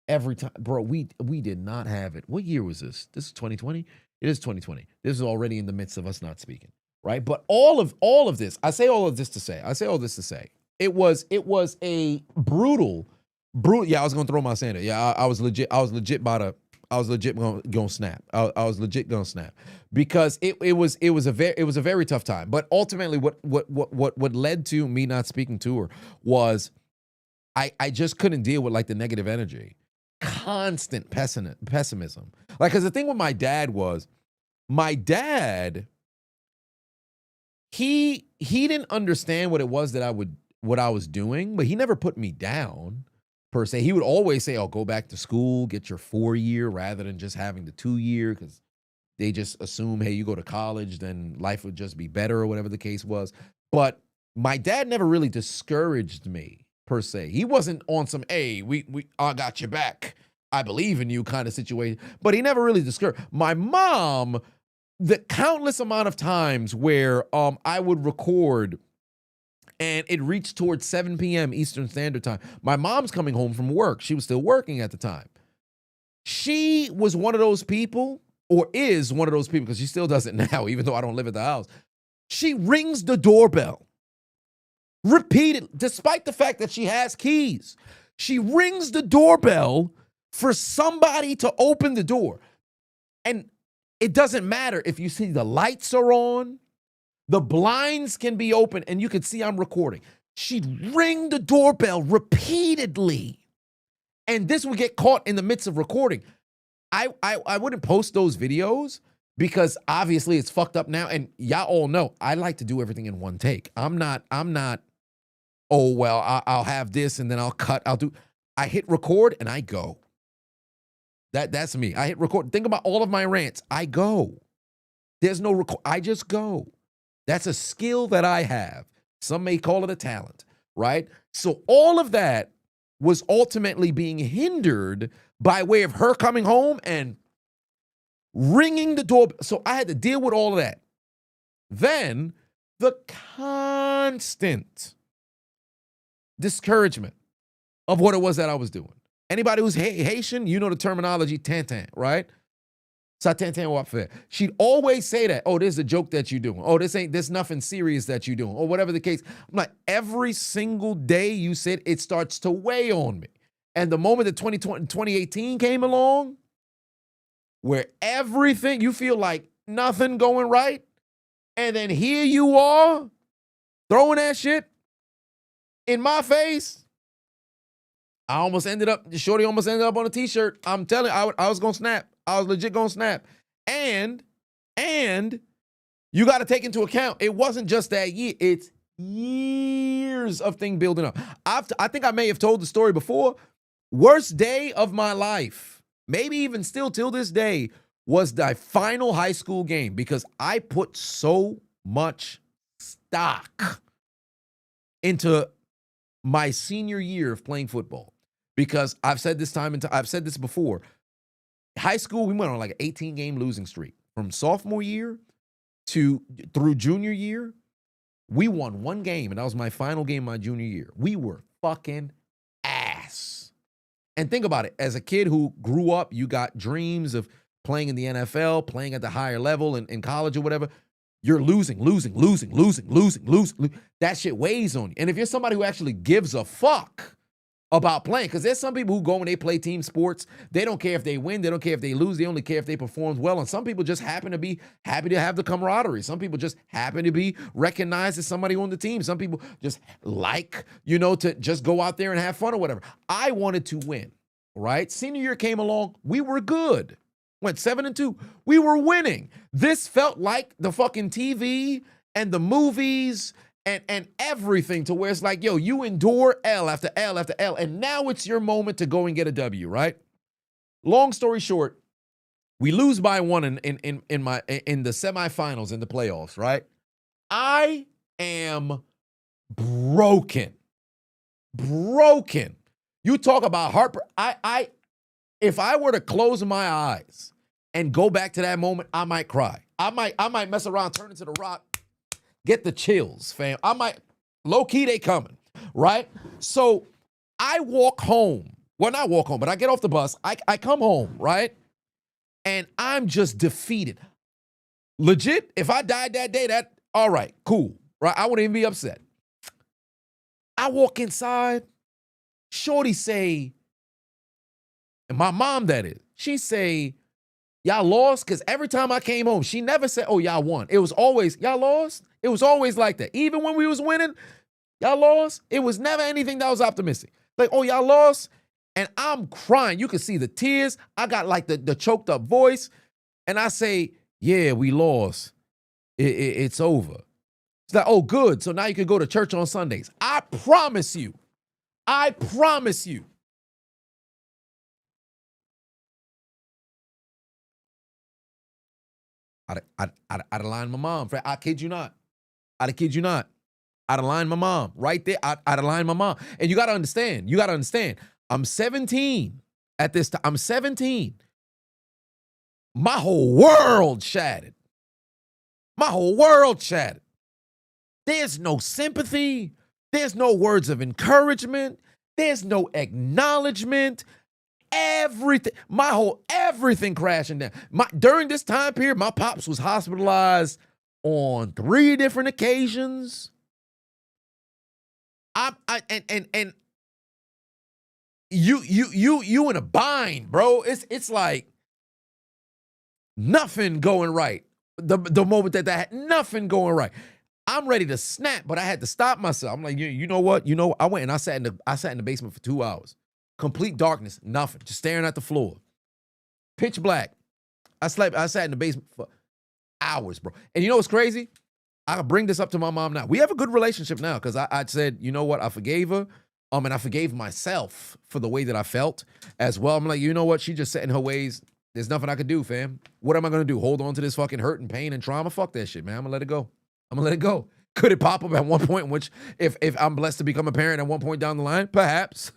Speaker 1: every time. Bro, we did not have it. What year was this? This is 2020? It is 2020. This is already in the midst of us not speaking, right? But all of this, I say all this to say, it was a brutal. Yeah, I was gonna throw my sandal. Yeah, I was legit gonna snap. I was legit gonna snap because it was a very tough time. But ultimately, what led to me not speaking to her was I just couldn't deal with like the negative energy, constant pessimism. Like, cause the thing with my dad was, he didn't understand what it was that what I was doing, but he never put me down per se. He would always say, "Oh, go back to school, get your 4-year rather than just having the 2-year," because they just assume, hey, you go to college, then life would just be better or whatever the case was. But my dad never really discouraged me per se. He wasn't on some, hey, I got your back, I believe in you kind of situation. But he never really discouraged. My mom, the countless amount of times where I would record and it reached towards 7 p.m. Eastern Standard Time. My mom's coming home from work. She was still working at the time. She was one of those people, or is one of those people, because she still does it now, even though I don't live at the house. She rings the doorbell. Repeatedly, despite the fact that she has keys. She rings the doorbell for somebody to open the door. And it doesn't matter if you see the lights are on, the blinds can be open, and you can see I'm recording. She'd ring the doorbell repeatedly. And this would get caught in the midst of recording. I wouldn't post those videos because obviously it's fucked up now. And y'all all know I like to do everything in one take. I'm not, oh, well, I'll have this and then I'll cut. I hit record and I go. That's me. I hit record. Think about all of my rants. I go. There's no record. I just go. That's a skill that I have. Some may call it a talent, right? So all of that was ultimately being hindered by way of her coming home and ringing the doorbell. So I had to deal with all of that. Then the constant discouragement of what it was that I was doing. Anybody who's Haitian, you know the terminology tantan, right? Ça tantan wap fait. She'd always say that, oh, this is a joke that you're doing. Oh, this nothing serious that you're doing, or whatever the case. I'm like, every single day you said, it starts to weigh on me. And the moment that 2018 came along, where everything, you feel like nothing going right, and then here you are, throwing that shit in my face. Shorty almost ended up on a t-shirt. I'm telling you, I was going to snap. I was legit going to snap. And you got to take into account, it wasn't just that year. It's years of thing building up. I think I may have told the story before. Worst day of my life, maybe even still till this day, was the final high school game because I put so much stock into my senior year of playing football. Because I've said this before. High school, we went on like an 18-game losing streak. From sophomore year through junior year, we won one game, and that was my final game my junior year. We were fucking ass. And think about it. As a kid who grew up, you got dreams of playing in the NFL, playing at the higher level in college or whatever. You're losing. That shit weighs on you. And if you're somebody who actually gives a fuck about playing, because there's some people who go and they play team sports. They don't care if they win. They don't care if they lose. They only care if they perform well. And some people just happen to be happy to have the camaraderie. Some people just happen to be recognized as somebody on the team. Some people just like, to just go out there and have fun or whatever. I wanted to win, right? Senior year came along. We were good. Went 7-2. We were winning. This felt like the fucking TV and the movies and everything, to where it's like, yo, you endure L after L after L, and now it's your moment to go and get a W, right? Long story short, we lose by one in the semifinals in the playoffs, right? I am broken. You talk about heartbreak. If I were to close my eyes and go back to that moment, I might cry. I might mess around, turn into The Rock. Get the chills, fam. I might, low key, they coming, right? So I walk home. Well, not walk home, but I get off the bus. I come home, right? And I'm just defeated. Legit, if I died that day, all right, cool, right? I wouldn't even be upset. I walk inside, shorty say, and my mom that is, she say, y'all lost? Because every time I came home, she never said, oh, y'all won. It was always, y'all lost? It was always like that. Even when we was winning, y'all lost. It was never anything that was optimistic. Like, oh, y'all lost? And I'm crying. You can see the tears. I got like the choked up voice. And I say, yeah, we lost. It's over. It's like, oh, good. So now you can go to church on Sundays. I promise you. I'd align my mom. I kid you not. I'd align my mom right there. I'd align my mom. And you got to understand. I'm 17 at this time. I'm 17. My whole world shattered. There's no sympathy. There's no words of encouragement. There's no acknowledgement. Everything crashing down. During this time period, my pops was hospitalized on 3 different occasions. And you in a bind, bro. It's like nothing going right. The moment that had nothing going right. I'm ready to snap, but I had to stop myself. I'm like, you know what? I went and I sat in the basement for 2 hours. Complete darkness, nothing, just staring at the floor. Pitch black. I sat in the basement for hours, bro. And you know what's crazy? I bring this up to my mom now. We have a good relationship now because I said, you know what? I forgave her. And I forgave myself for the way that I felt as well. I'm like, you know what? She just set in her ways. There's nothing I could do, fam. What am I going to do? Hold on to this fucking hurt and pain and trauma? Fuck that shit, man. I'm going to let it go. I'm going to let it go. Could it pop up at one point in which if I'm blessed to become a parent at one point down the line? Perhaps.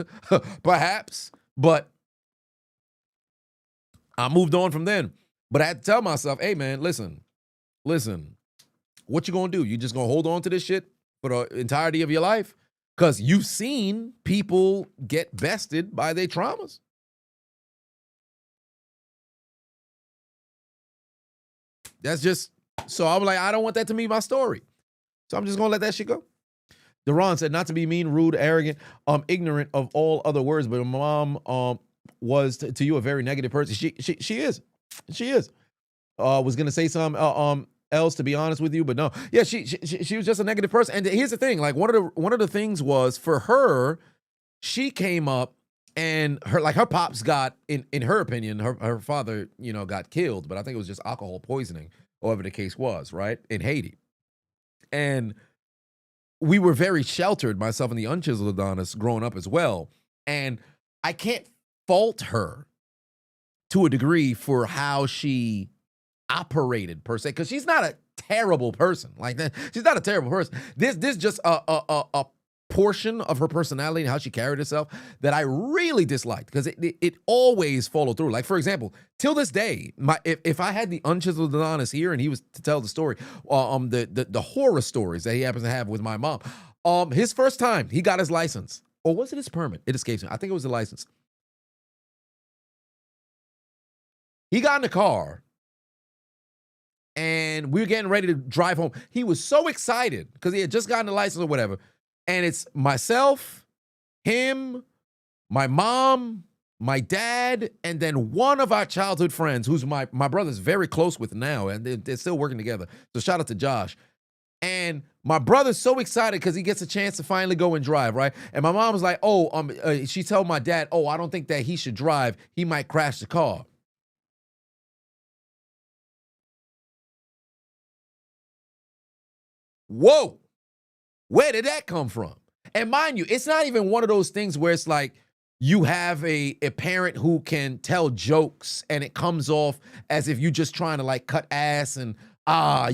Speaker 1: Perhaps. But I moved on from then. But I had to tell myself, hey, man, listen. What you going to do? You just going to hold on to this shit for the entirety of your life? Because you've seen people get bested by their traumas. That's just, so I'm like, I don't want that to be my story. So I'm just going to let that shit go. Deron said, not to be mean, rude, arrogant, ignorant of all other words, but my mom was to you a very negative person. She is. She is. Was going to say something else, to be honest with you, but no. Yeah, she was just a negative person. And here's the thing, like one of the things was for her, she came up and her pops got, in her opinion, her father, got killed, but I think it was just alcohol poisoning, or whatever the case was, right, in Haiti. And we were very sheltered, myself and the Unchiseled Adonis, growing up as well. And I can't fault her to a degree for how she operated per se, because she's not a terrible person like that. She's not a terrible person. This just a portion of her personality and how she carried herself that I really disliked, because it always followed through. Like, for example, till this day, if I had the Unchiseled Adonis here and he was to tell the story, the horror stories that he happens to have with my mom, his first time he got his license, or was it his permit? It escapes me. I think it was the license. He got in the car and we were getting ready to drive home. He was so excited because he had just gotten the license or whatever. And it's myself, him, my mom, my dad, and then one of our childhood friends who's my brother's very close with now, and they're still working together. So shout out to Josh. And my brother's so excited because he gets a chance to finally go and drive, right? And my mom was like, she told my dad, I don't think that he should drive. He might crash the car. Whoa, where did that come from? And mind you, it's not even one of those things where it's like you have a parent who can tell jokes and it comes off as if you just trying to like cut ass and,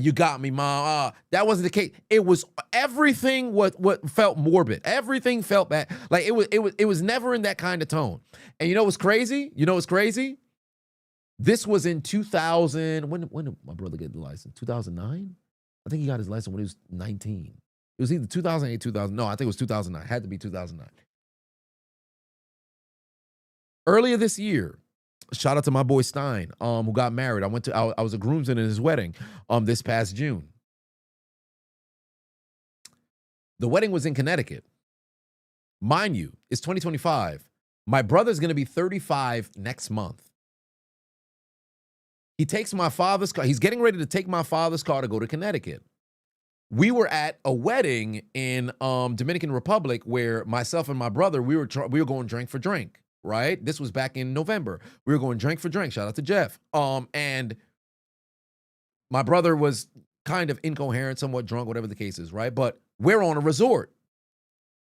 Speaker 1: you got me, mom. That wasn't the case. It was everything what felt morbid. Everything felt bad. Like it was never in that kind of tone. And you know what's crazy? This was in 2000. When did my brother get the license? 2009? I think he got his license when he was 19. It was either 2008, 2000. No, I think it was 2009. It had to be 2009. Earlier this year, shout out to my boy Stein, who got married. I was a groomsman in his wedding this past June. The wedding was in Connecticut. Mind you, it's 2025. My brother's going to be 35 next month. He takes my father's car. He's getting ready to take my father's car to go to Connecticut. We were at a wedding in Dominican Republic where myself and my brother, we were going drink for drink, right? This was back in November. We were going drink for drink. Shout out to Jeff. And my brother was kind of incoherent, somewhat drunk, whatever the case is, right? But we're on a resort.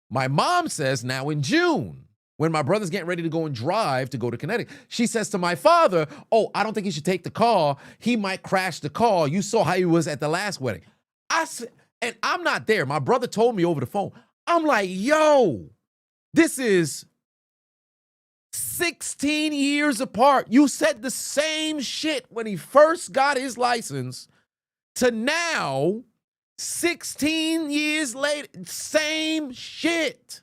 Speaker 1: My mom says now in June, when my brother's getting ready to go and drive to go to Connecticut, she says to my father, I don't think he should take the car. He might crash the car. You saw how he was at the last wedding. I said, and I'm not there. My brother told me over the phone. I'm like, yo, this is 16 years apart. You said the same shit when he first got his license to now, 16 years later, same shit.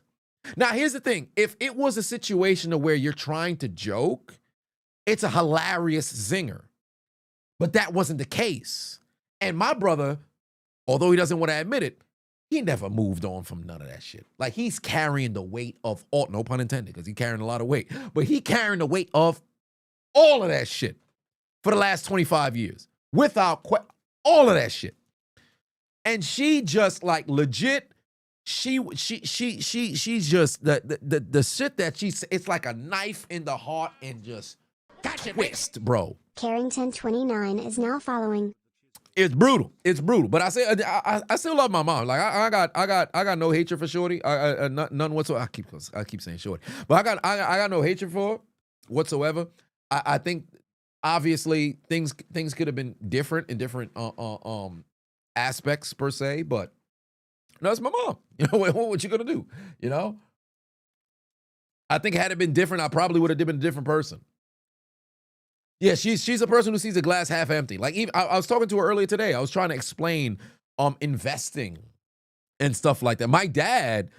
Speaker 1: Now, here's the thing. If it was a situation where you're trying to joke, it's a hilarious zinger. But that wasn't the case. And my brother, although he doesn't want to admit it, he never moved on from none of that shit. Like, he's carrying the weight of all, no pun intended, because he's carrying a lot of weight, but he carrying the weight of all of that shit for the last 25 years. Without all of that shit. And she just like legit, she's just the shit that it's like a knife in the heart and just twist, bro.
Speaker 3: Carrington 29 is now following.
Speaker 1: It's brutal. It's brutal. But I still love my mom. Like I got no hatred for Shorty. None whatsoever. I keep saying Shorty, but I got no hatred for her whatsoever. I think obviously things could have been different in different aspects per se, but no, it's my mom. You know what you gonna do? You know, I think had it been different, I probably would have been a different person. Yeah, she's a person who sees the glass half empty. Like even I was talking to her earlier today. I was trying to explain investing and stuff like that. My dad,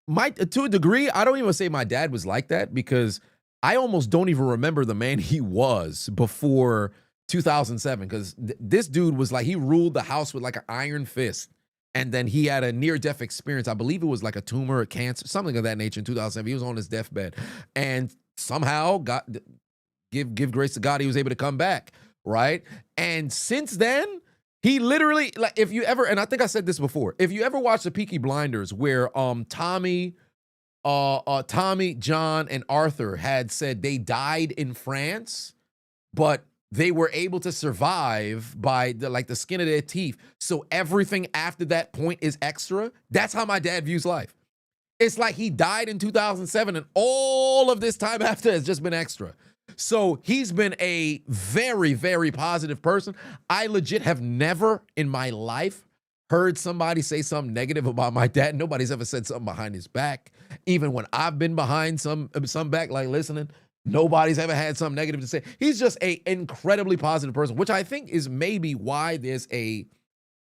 Speaker 1: to a degree, I don't even say my dad was like that because I almost don't even remember the man he was before 2007. Because this dude was like, he ruled the house with like an iron fist. And then he had a near-death experience. I believe it was like a tumor, a cancer, something of that nature in 2007. He was on his deathbed. And somehow give grace to God, he was able to come back, right? And since then, he literally, like, if you ever, and I think I said this before, if you ever watch the Peaky Blinders where Tommy, John, and Arthur had said they died in France, but they were able to survive by the skin of their teeth. So everything after that point is extra. That's how my dad views life. It's like he died in 2007 and all of this time after has just been extra. So he's been a very, very positive person. I legit have never in my life heard somebody say something negative about my dad. Nobody's ever said something behind his back. Even when I've been behind some back, like listening, nobody's ever had something negative to say. He's just a incredibly positive person, which I think is maybe why there's a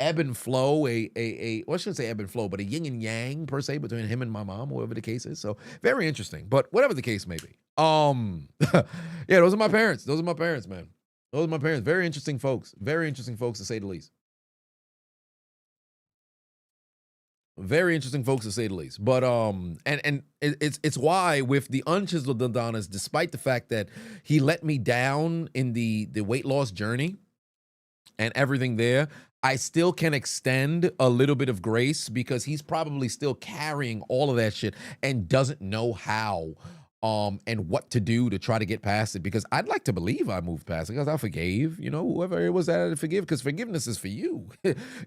Speaker 1: ebb and flow, well, I shouldn't say ebb and flow, but a yin and yang per se between him and my mom, whatever the case is. So very interesting, but whatever the case may be. Yeah, those are my parents. Those are my parents, man. Those are my parents. Very interesting folks to say the least. Very interesting folks to say the least. But and it's why with the unchiseled Adonis, despite the fact that he let me down in the weight loss journey and everything there, I still can extend a little bit of grace because he's probably still carrying all of that shit and doesn't know how and what to do to try to get past it, because I'd like to believe I moved past it because I forgave, whoever it was that I had to forgive, because forgiveness is for you.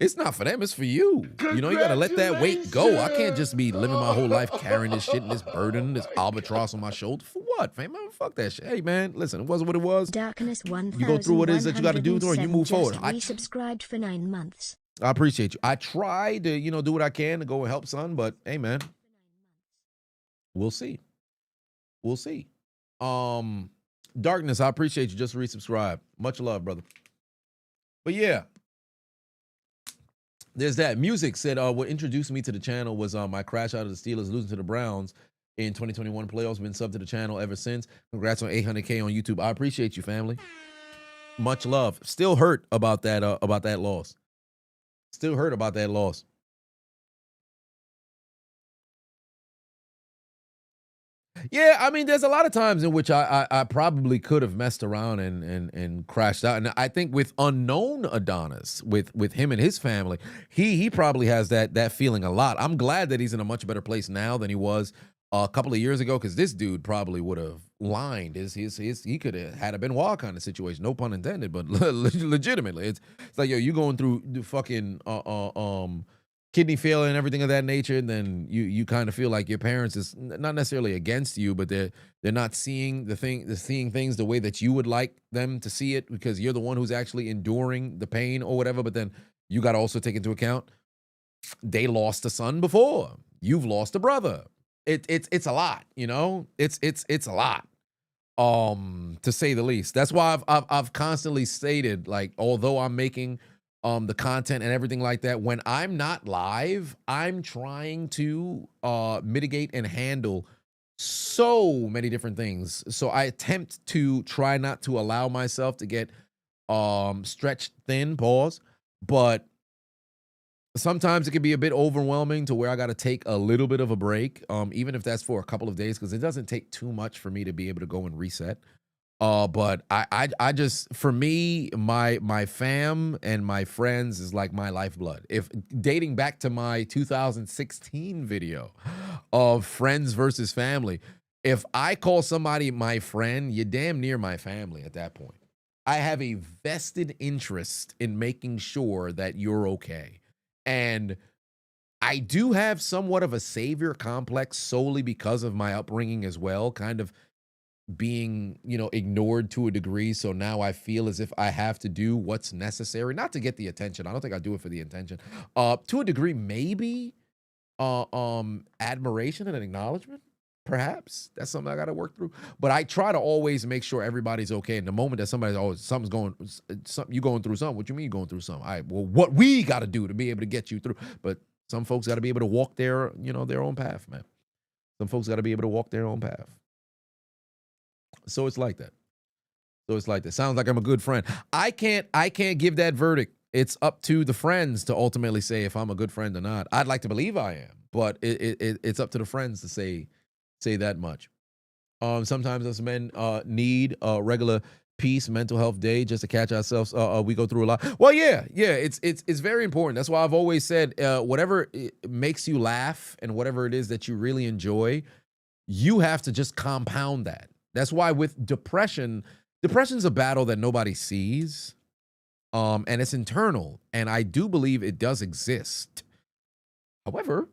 Speaker 1: It's not for them, it's for you. You got to let that weight go. I can't just be living my whole life carrying this shit and this burden, this albatross on my shoulder. For what, fam? Fuck that shit. Hey, man, listen, it wasn't what it was.
Speaker 2: Darkness 1107
Speaker 1: you go through what it is that you got to do through and you move forward.
Speaker 2: I resubscribed for 9 months.
Speaker 1: I appreciate you. I try to, do what I can to go and help son, but hey, man, we'll see. We'll see. Darkness, I appreciate you. Just resubscribe. Much love, brother. But yeah, there's that. Music said what introduced me to the channel was my crash out of the Steelers losing to the Browns in 2021 playoffs. Been subbed to the channel ever since. Congrats on 800K on YouTube. I appreciate you, family. Much love. Still hurt about that loss. Still hurt about that loss. Yeah, I mean, there's a lot of times in which I probably could have messed around and crashed out. And I think with unknown Adonis, with him and his family, he probably has that feeling a lot. I'm glad that he's in a much better place now than he was a couple of years ago, because this dude probably would have lined he could have had a Benoit kind of situation, no pun intended, but legitimately, it's like, yo, you going through the fucking kidney failure and everything of that nature, and then you kind of feel like your parents is not necessarily against you, but they're not seeing seeing things the way that you would like them to see it, because you're the one who's actually enduring the pain or whatever. But then you got to also take into account they lost a son before, you've lost a brother. It's a lot, it's a lot, to say the least. That's why I've constantly stated, like, although I'm making the content and everything like that, when I'm not live, I'm trying to mitigate and handle so many different things. So I attempt to try not to allow myself to get stretched thin, but sometimes it can be a bit overwhelming to where I got to take a little bit of a break, even if that's for a couple of days, because it doesn't take too much for me to be able to go and reset. But I just, for me, my fam and my friends is like my lifeblood. If dating back to my 2016 video of friends versus family, if I call somebody my friend, you're damn near my family at that point. I have a vested interest in making sure that you're okay. And I do have somewhat of a savior complex solely because of my upbringing as well, kind of being, ignored to a degree. So now I feel as if I have to do what's necessary, not to get the attention. I don't think I do it for the attention. To a degree, maybe admiration and an acknowledgement. Perhaps that's something I got to work through, but I try to always make sure everybody's okay. And the moment that somebody's, you going through something. What you mean you going through something? Well, what we got to do to be able to get you through. But some folks got to be able to walk their own path, man. Some folks got to be able to walk their own path. So it's like that. Sounds like I'm a good friend. I can't give that verdict. It's up to the friends to ultimately say if I'm a good friend or not. I'd like to believe I am, but it's up to the friends to say that much. Sometimes us men need a regular peace, mental health day just to catch ourselves. We go through a lot. Well, yeah, it's very important. That's why I've always said whatever makes you laugh and whatever it is that you really enjoy, you have to just compound that. That's why with depression's a battle that nobody sees, and it's internal, and I do believe it does exist. However,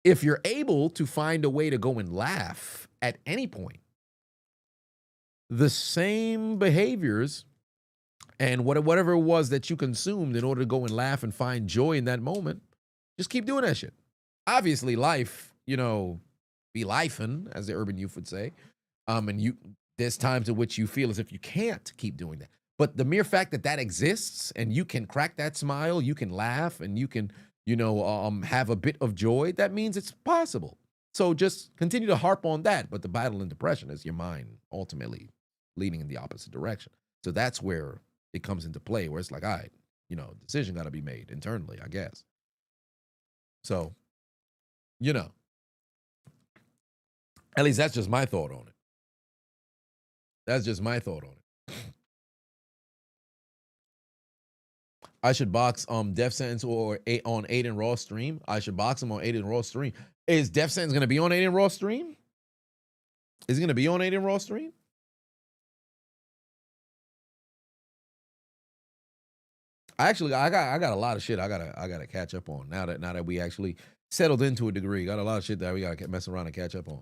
Speaker 1: if you're able to find a way to go and laugh at any point, the same behaviors and whatever it was that you consumed in order to go and laugh and find joy in that moment, just keep doing that shit. Obviously, life, be lifing, as the urban youth would say. And there's times in which you feel as if you can't keep doing that. But the mere fact that exists and you can crack that smile, you can laugh, and you can have a bit of joy, that means it's possible. So just continue to harp on that. But the battle in depression is your mind ultimately leaning in the opposite direction. So that's where it comes into play, where it's like, all right, decision got to be made internally, I guess. So, at least that's just my thought on it. I should box Death Sentence on Aiden Ross stream. I should box him on Aiden Ross stream. Is Death Sentence going to be on Aiden Ross stream? Is he going to be on Aiden Ross stream? I got a lot of shit I gotta catch up on now that we actually settled into a degree. Got a lot of shit that we gotta mess around and catch up on.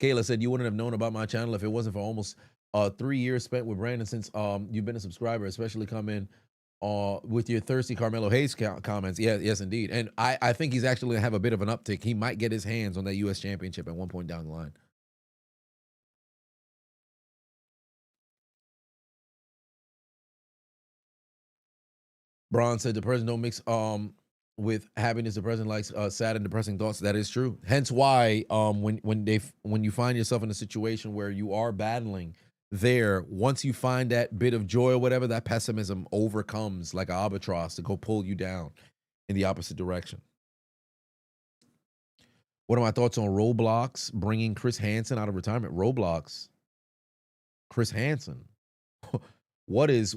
Speaker 1: Kayla said, you wouldn't have known about my channel if it wasn't for almost 3 years spent with Brandon since you've been a subscriber, especially come in with your thirsty Carmelo Hayes comments. Yeah, yes, indeed. And I think he's actually going to have a bit of an uptick. He might get his hands on that U.S. championship at one point down the line. Braun said, depression don't mix with happiness. Depression likes sad and depressing thoughts. That is true. Hence why when you find yourself in a situation where you are battling there, once you find that bit of joy or whatever, that pessimism overcomes like an albatross to go pull you down in the opposite direction. What are my thoughts on Roblox bringing Chris Hansen out of retirement? Roblox, Chris Hansen. What is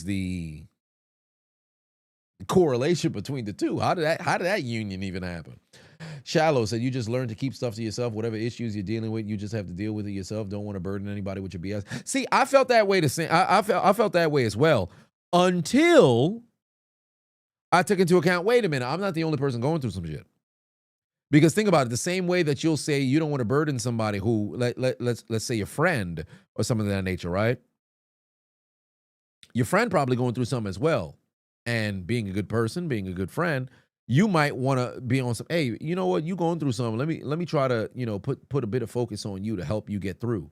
Speaker 1: the correlation between the two? How did that union even happen? Shallow said, you just learn to keep stuff to yourself. Whatever issues you're dealing with, you just have to deal with it yourself. Don't want to burden anybody with your BS. See, I felt that way I felt that way as well until I took into account, wait a minute, I'm not the only person going through some shit. Because think about it, the same way that you'll say you don't want to burden somebody who, let's say your friend or something of that nature, right? Your friend probably going through something as well. And being a good person, being a good friend, you might want to be on some, hey, you know what, you going through something. Let me try to, put a bit of focus on you to help you get through.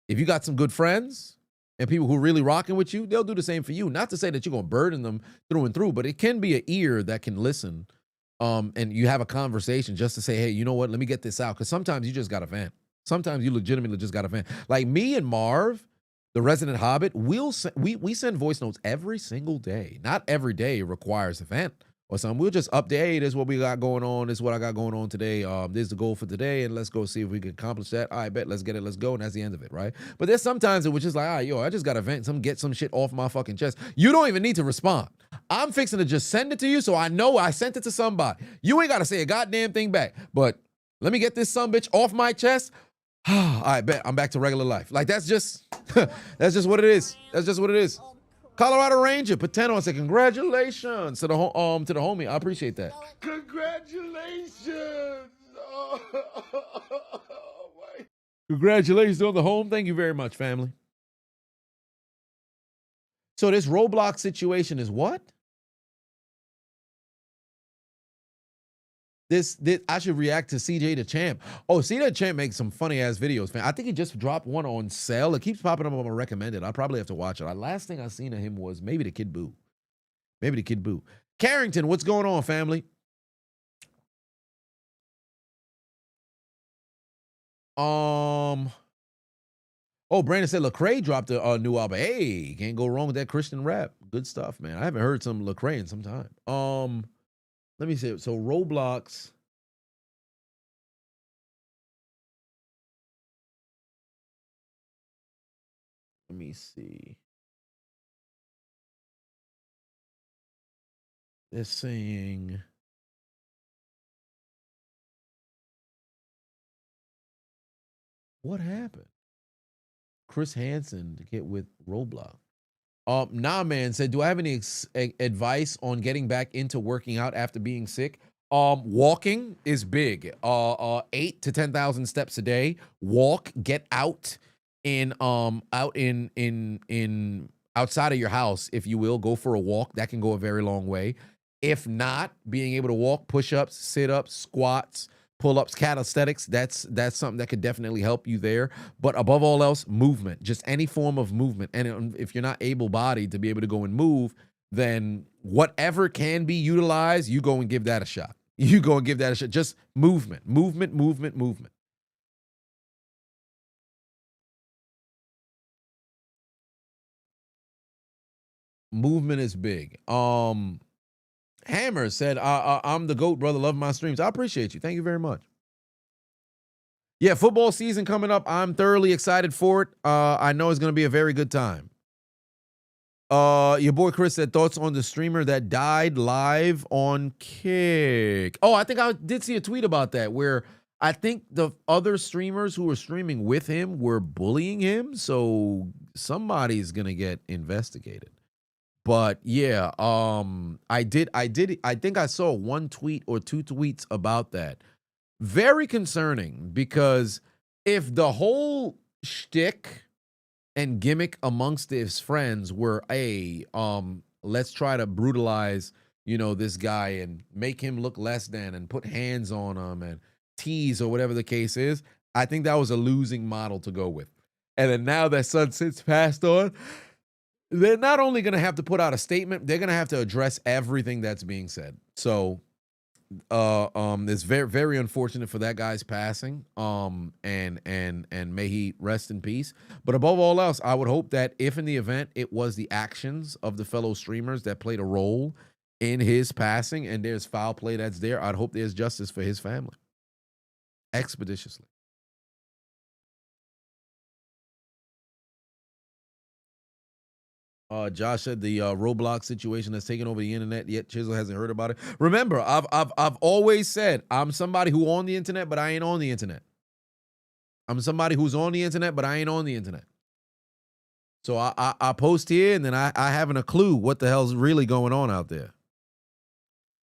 Speaker 1: If you got some good friends and people who really rocking with you, they'll do the same for you. Not to say that you're going to burden them through and through, but it can be an ear that can listen. And you have a conversation just to say, hey, you know what, let me get this out. Because sometimes you just got to vent. Sometimes you legitimately just got to vent. Like me and Marv, the resident Hobbit, we send voice notes every single day. Not every day requires a vent or something. We'll just update, hey, this is what we got going on. This is what I got going on today. This is the goal for today, and let's go see if we can accomplish that. All right, bet, let's get it, let's go, and that's the end of it, right? But there's sometimes it was just like, all right, yo, I just got to vent, get some shit off my fucking chest. You don't even need to respond. I'm fixing to just send it to you so I know I sent it to somebody. You ain't got to say a goddamn thing back. But let me get this sumbitch off my chest. I bet I'm back to regular life. Like that's just that's just what it is. That's just what it is. Colorado Ranger, Pateno said, congratulations to the homie. I appreciate that.
Speaker 4: Congratulations. Oh, my.
Speaker 1: Congratulations on the home. Thank you very much, family. So this Roblox situation is what? This I should react to CJ the Champ. Oh, CJ the Champ makes some funny ass videos, man. I think he just dropped one on sale. It keeps popping up on my recommended. I probably have to watch it. Last thing I seen of him was maybe the Kid Boo. Maybe the Kid Boo. Carrington, what's going on, family? Oh, Brandon said Lecrae dropped a new album. Hey, can't go wrong with that Christian rap. Good stuff, man. I haven't heard some Lecrae in some time. Let me see. So Roblox. Let me see. They're saying what happened? Chris Hansen to get with Roblox. Nah, man said, do I have any advice on getting back into working out after being sick? Walking is big. 8 to 10,000 steps a day. Walk, get out outside of your house, if you will. Go for a walk. That can go a very long way. If not, being able to walk, push-ups, sit-ups, squats, pull-ups, calisthenics, that's something that could definitely help you there. But above all else, movement, just any form of movement. And if you're not able-bodied to be able to go and move, then whatever can be utilized, you go and give that a shot. You go and give that a shot. Just movement, movement, movement, movement. Movement is big. Hammer said, I'm the GOAT, brother. Love my streams. I appreciate you. Thank you very much. Yeah, football season coming up. I'm thoroughly excited for it. I know it's going to be a very good time. Your boy Chris said, thoughts on the streamer that died live on Kick. Oh, I think I did see a tweet about that where I think the other streamers who were streaming with him were bullying him. So somebody's going to get investigated. But yeah, I think I saw one tweet or two tweets about that. Very concerning, because if the whole shtick and gimmick amongst his friends were, let's try to brutalize, this guy and make him look less than and put hands on him and tease or whatever the case is, I think that was a losing model to go with. And then now that Sunset's passed on, they're not only going to have to put out a statement, they're going to have to address everything that's being said. So it's very, very unfortunate for that guy's passing. And may he rest in peace. But above all else, I would hope that if in the event it was the actions of the fellow streamers that played a role in his passing and there's foul play that's there, I'd hope there's justice for his family. Expeditiously. Josh said the Roblox situation has taken over the internet, yet Chiseled hasn't heard about it. Remember, I've always said I'm somebody who on the internet, but I ain't on the internet. I'm somebody who's on the internet, but I ain't on the internet. So I post here, and then I haven't a clue what the hell's really going on out there.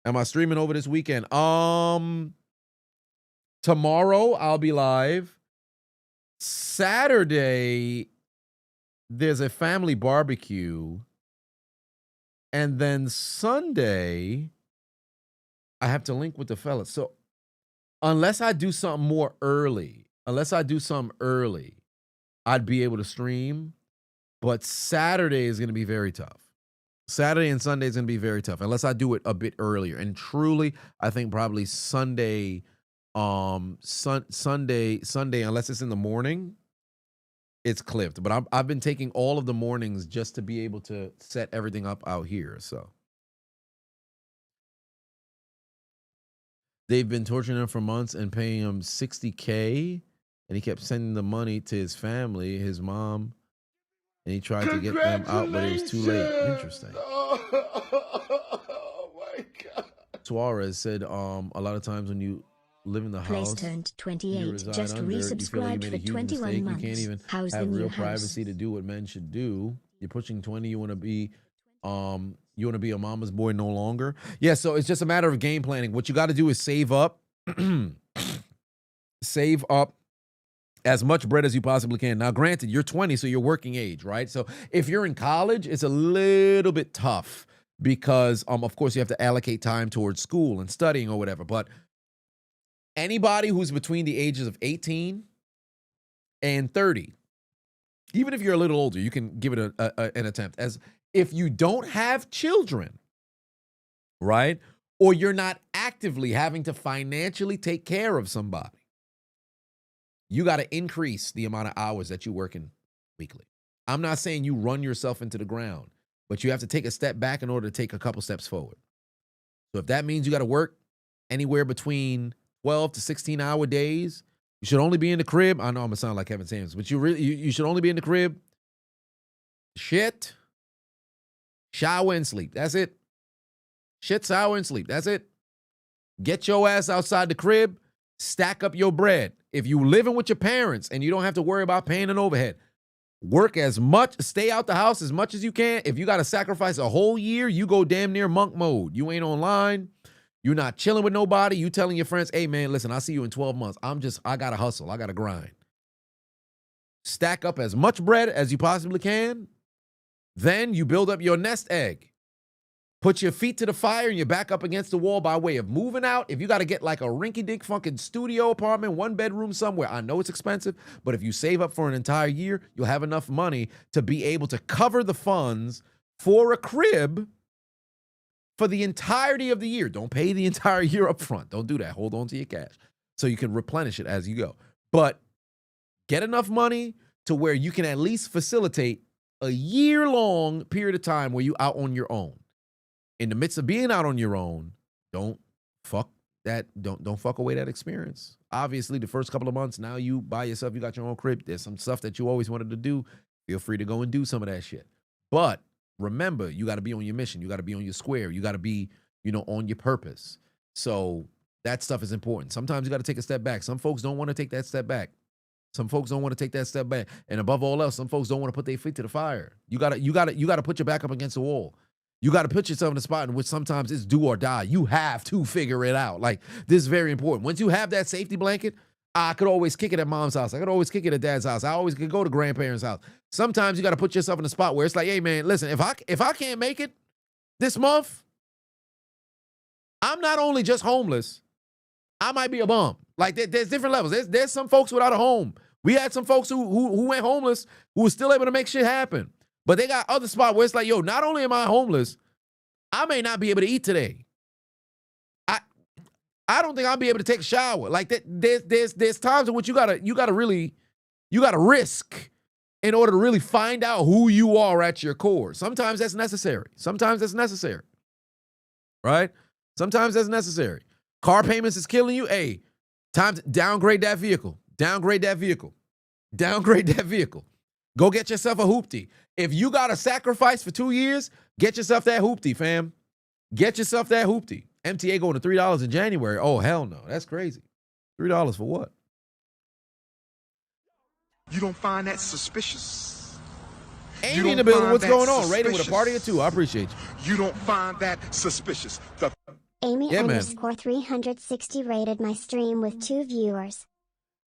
Speaker 1: Am I streaming over this weekend? Tomorrow I'll be live. Saturday, there's a family barbecue. And then Sunday, I have to link with the fellas. So unless I do something more early, I'd be able to stream. But Saturday is going to be very tough. Saturday and Sunday is going to be very tough unless I do it a bit earlier. And truly, I think probably Sunday, Sunday, unless it's in the morning, it's clipped. But I've been taking all of the mornings just to be able to set everything up out here. So they've been torturing him for months and paying him $60K, and he kept sending the money to his family, his mom, and he tried to get them out, but it was too late. Interesting.
Speaker 4: Oh my God.
Speaker 1: Suarez said, a lot of times when you live in the
Speaker 2: Place
Speaker 1: house
Speaker 2: turned
Speaker 1: you
Speaker 2: 28,
Speaker 1: reside
Speaker 2: just
Speaker 1: under, you feel like you
Speaker 2: resubscribed
Speaker 1: made
Speaker 2: for
Speaker 1: a huge
Speaker 2: 21
Speaker 1: mistake. You
Speaker 2: months.
Speaker 1: can't even
Speaker 2: How's the
Speaker 1: have
Speaker 2: new
Speaker 1: real
Speaker 2: house?
Speaker 1: privacy to do what men should do. You're pushing 20. You want to be a mama's boy no longer. Yeah, so it's just a matter of game planning. What you got to do is save up, save up as much bread as you possibly can. Now, granted, you're 20, so you're working age, right? So if you're in college, it's a little bit tough because, of course, you have to allocate time towards school and studying or whatever. But anybody who's between the ages of 18 and 30, even if you're a little older, you can give it an attempt. As if you don't have children, right? Or you're not actively having to financially take care of somebody, you got to increase the amount of hours that you're working weekly. I'm not saying you run yourself into the ground, but you have to take a step back in order to take a couple steps forward. So if that means you got to work anywhere between 12 to 16-hour days, you should only be in the crib. I know I'm going to sound like Kevin Samuels, but you should only be in the crib. Shit, shower, and sleep. That's it. Shit, shower, and sleep. That's it. Get your ass outside the crib. Stack up your bread. If you living with your parents and you don't have to worry about paying an overhead, work as much, stay out the house as much as you can. If you got to sacrifice a whole year, you go damn near monk mode. You ain't online. You're not chilling with nobody. You telling your friends, hey man, listen, I'll see you in 12 months. I got to hustle. I got to grind. Stack up as much bread as you possibly can. Then you build up your nest egg. Put your feet to the fire and you're back up against the wall by way of moving out. If you got to get like a rinky-dink fucking studio apartment, 1 bedroom somewhere, I know it's expensive, but if you save up for an entire year, you'll have enough money to be able to cover the funds for a crib for the entirety of the year. Don't pay the entire year up front. Don't do that. Hold on to your cash so you can replenish it as you go. But get enough money to where you can at least facilitate a year-long period of time where you out on your own. In the midst of being out on your own, don't fuck away that experience. Obviously, the first couple of months, now you by yourself, you got your own crib. There's some stuff that you always wanted to do. Feel free to go and do some of that shit. But remember, you got to be on your mission. You got to be on your square. You got to be, on your purpose. So that stuff is important. Sometimes you got to take a step back. Some folks don't want to take that step back. Some folks don't want to take that step back. And above all else, some folks don't want to put their feet to the fire. You got to put your back up against the wall. You got to put yourself in a spot in which sometimes it's do or die. You have to figure it out. Like, this is very important. Once you have that safety blanket, I could always kick it at mom's house. I could always kick it at dad's house. I always could go to grandparents' house. Sometimes you got to put yourself in a spot where it's like, hey, man, listen, if I can't make it this month, I'm not only just homeless, I might be a bum. Like, there's different levels. There's some folks without a home. We had some folks who went homeless who were still able to make shit happen. But they got other spots where it's like, yo, not only am I homeless, I may not be able to eat today. I don't think I'll be able to take a shower. Like, there's times in which you gotta risk in order to really find out who you are at your core. Sometimes that's necessary. Right? Sometimes that's necessary. Car payments is killing you. Hey, time to downgrade that vehicle. Go get yourself a hoopty. If you got to sacrifice for 2 years, get yourself that hoopty, fam. Get yourself that hoopty. MTA going to $3 in January. Oh, hell no. That's crazy. $3 for what?
Speaker 5: You don't find that suspicious?
Speaker 1: Amy in the building. What's going on? Rating with a party or two. I appreciate you.
Speaker 5: You don't find that suspicious?
Speaker 3: Amy
Speaker 1: Yeah, man.
Speaker 3: underscore 360 rated my stream with 2 viewers.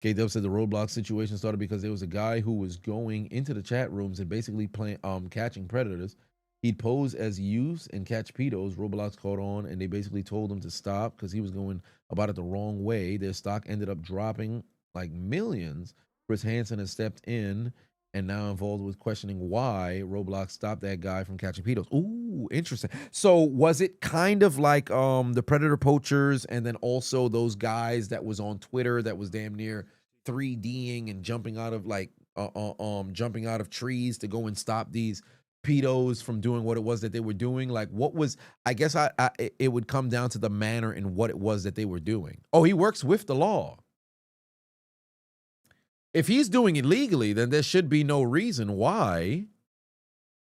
Speaker 1: K-Dub said the Roblox situation started because there was a guy who was going into the chat rooms and basically playing, catching predators. He'd pose as youths and catch pedos. Roblox caught on, and they basically told him to stop because he was going about it the wrong way. Their stock ended up dropping like millions. Chris Hansen has stepped in and now involved with questioning why Roblox stopped that guy from catching pedos. Ooh, interesting. So was it kind of like the predator poachers and then also those guys that was on Twitter that was damn near 3Ding and jumping out of trees to go and stop these pedos from doing what it was that they were doing? Like, what was, I guess it would come down to the manner in what it was that they were doing. Oh, he works with the law. If he's doing it legally, then there should be no reason why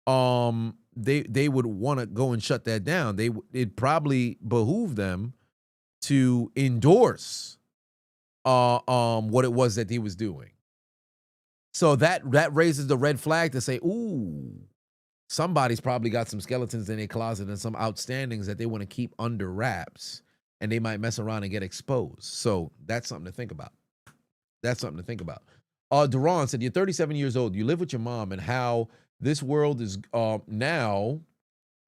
Speaker 1: they would want to go and shut that down. It probably behoove them to endorse what it was that he was doing. So that raises the red flag to say, ooh, somebody's probably got some skeletons in their closet and some outstandings that they want to keep under wraps, and they might mess around and get exposed. So that's something to think about. That's something to think about. Duran said, you're 37 years old. You live with your mom, and how this world is now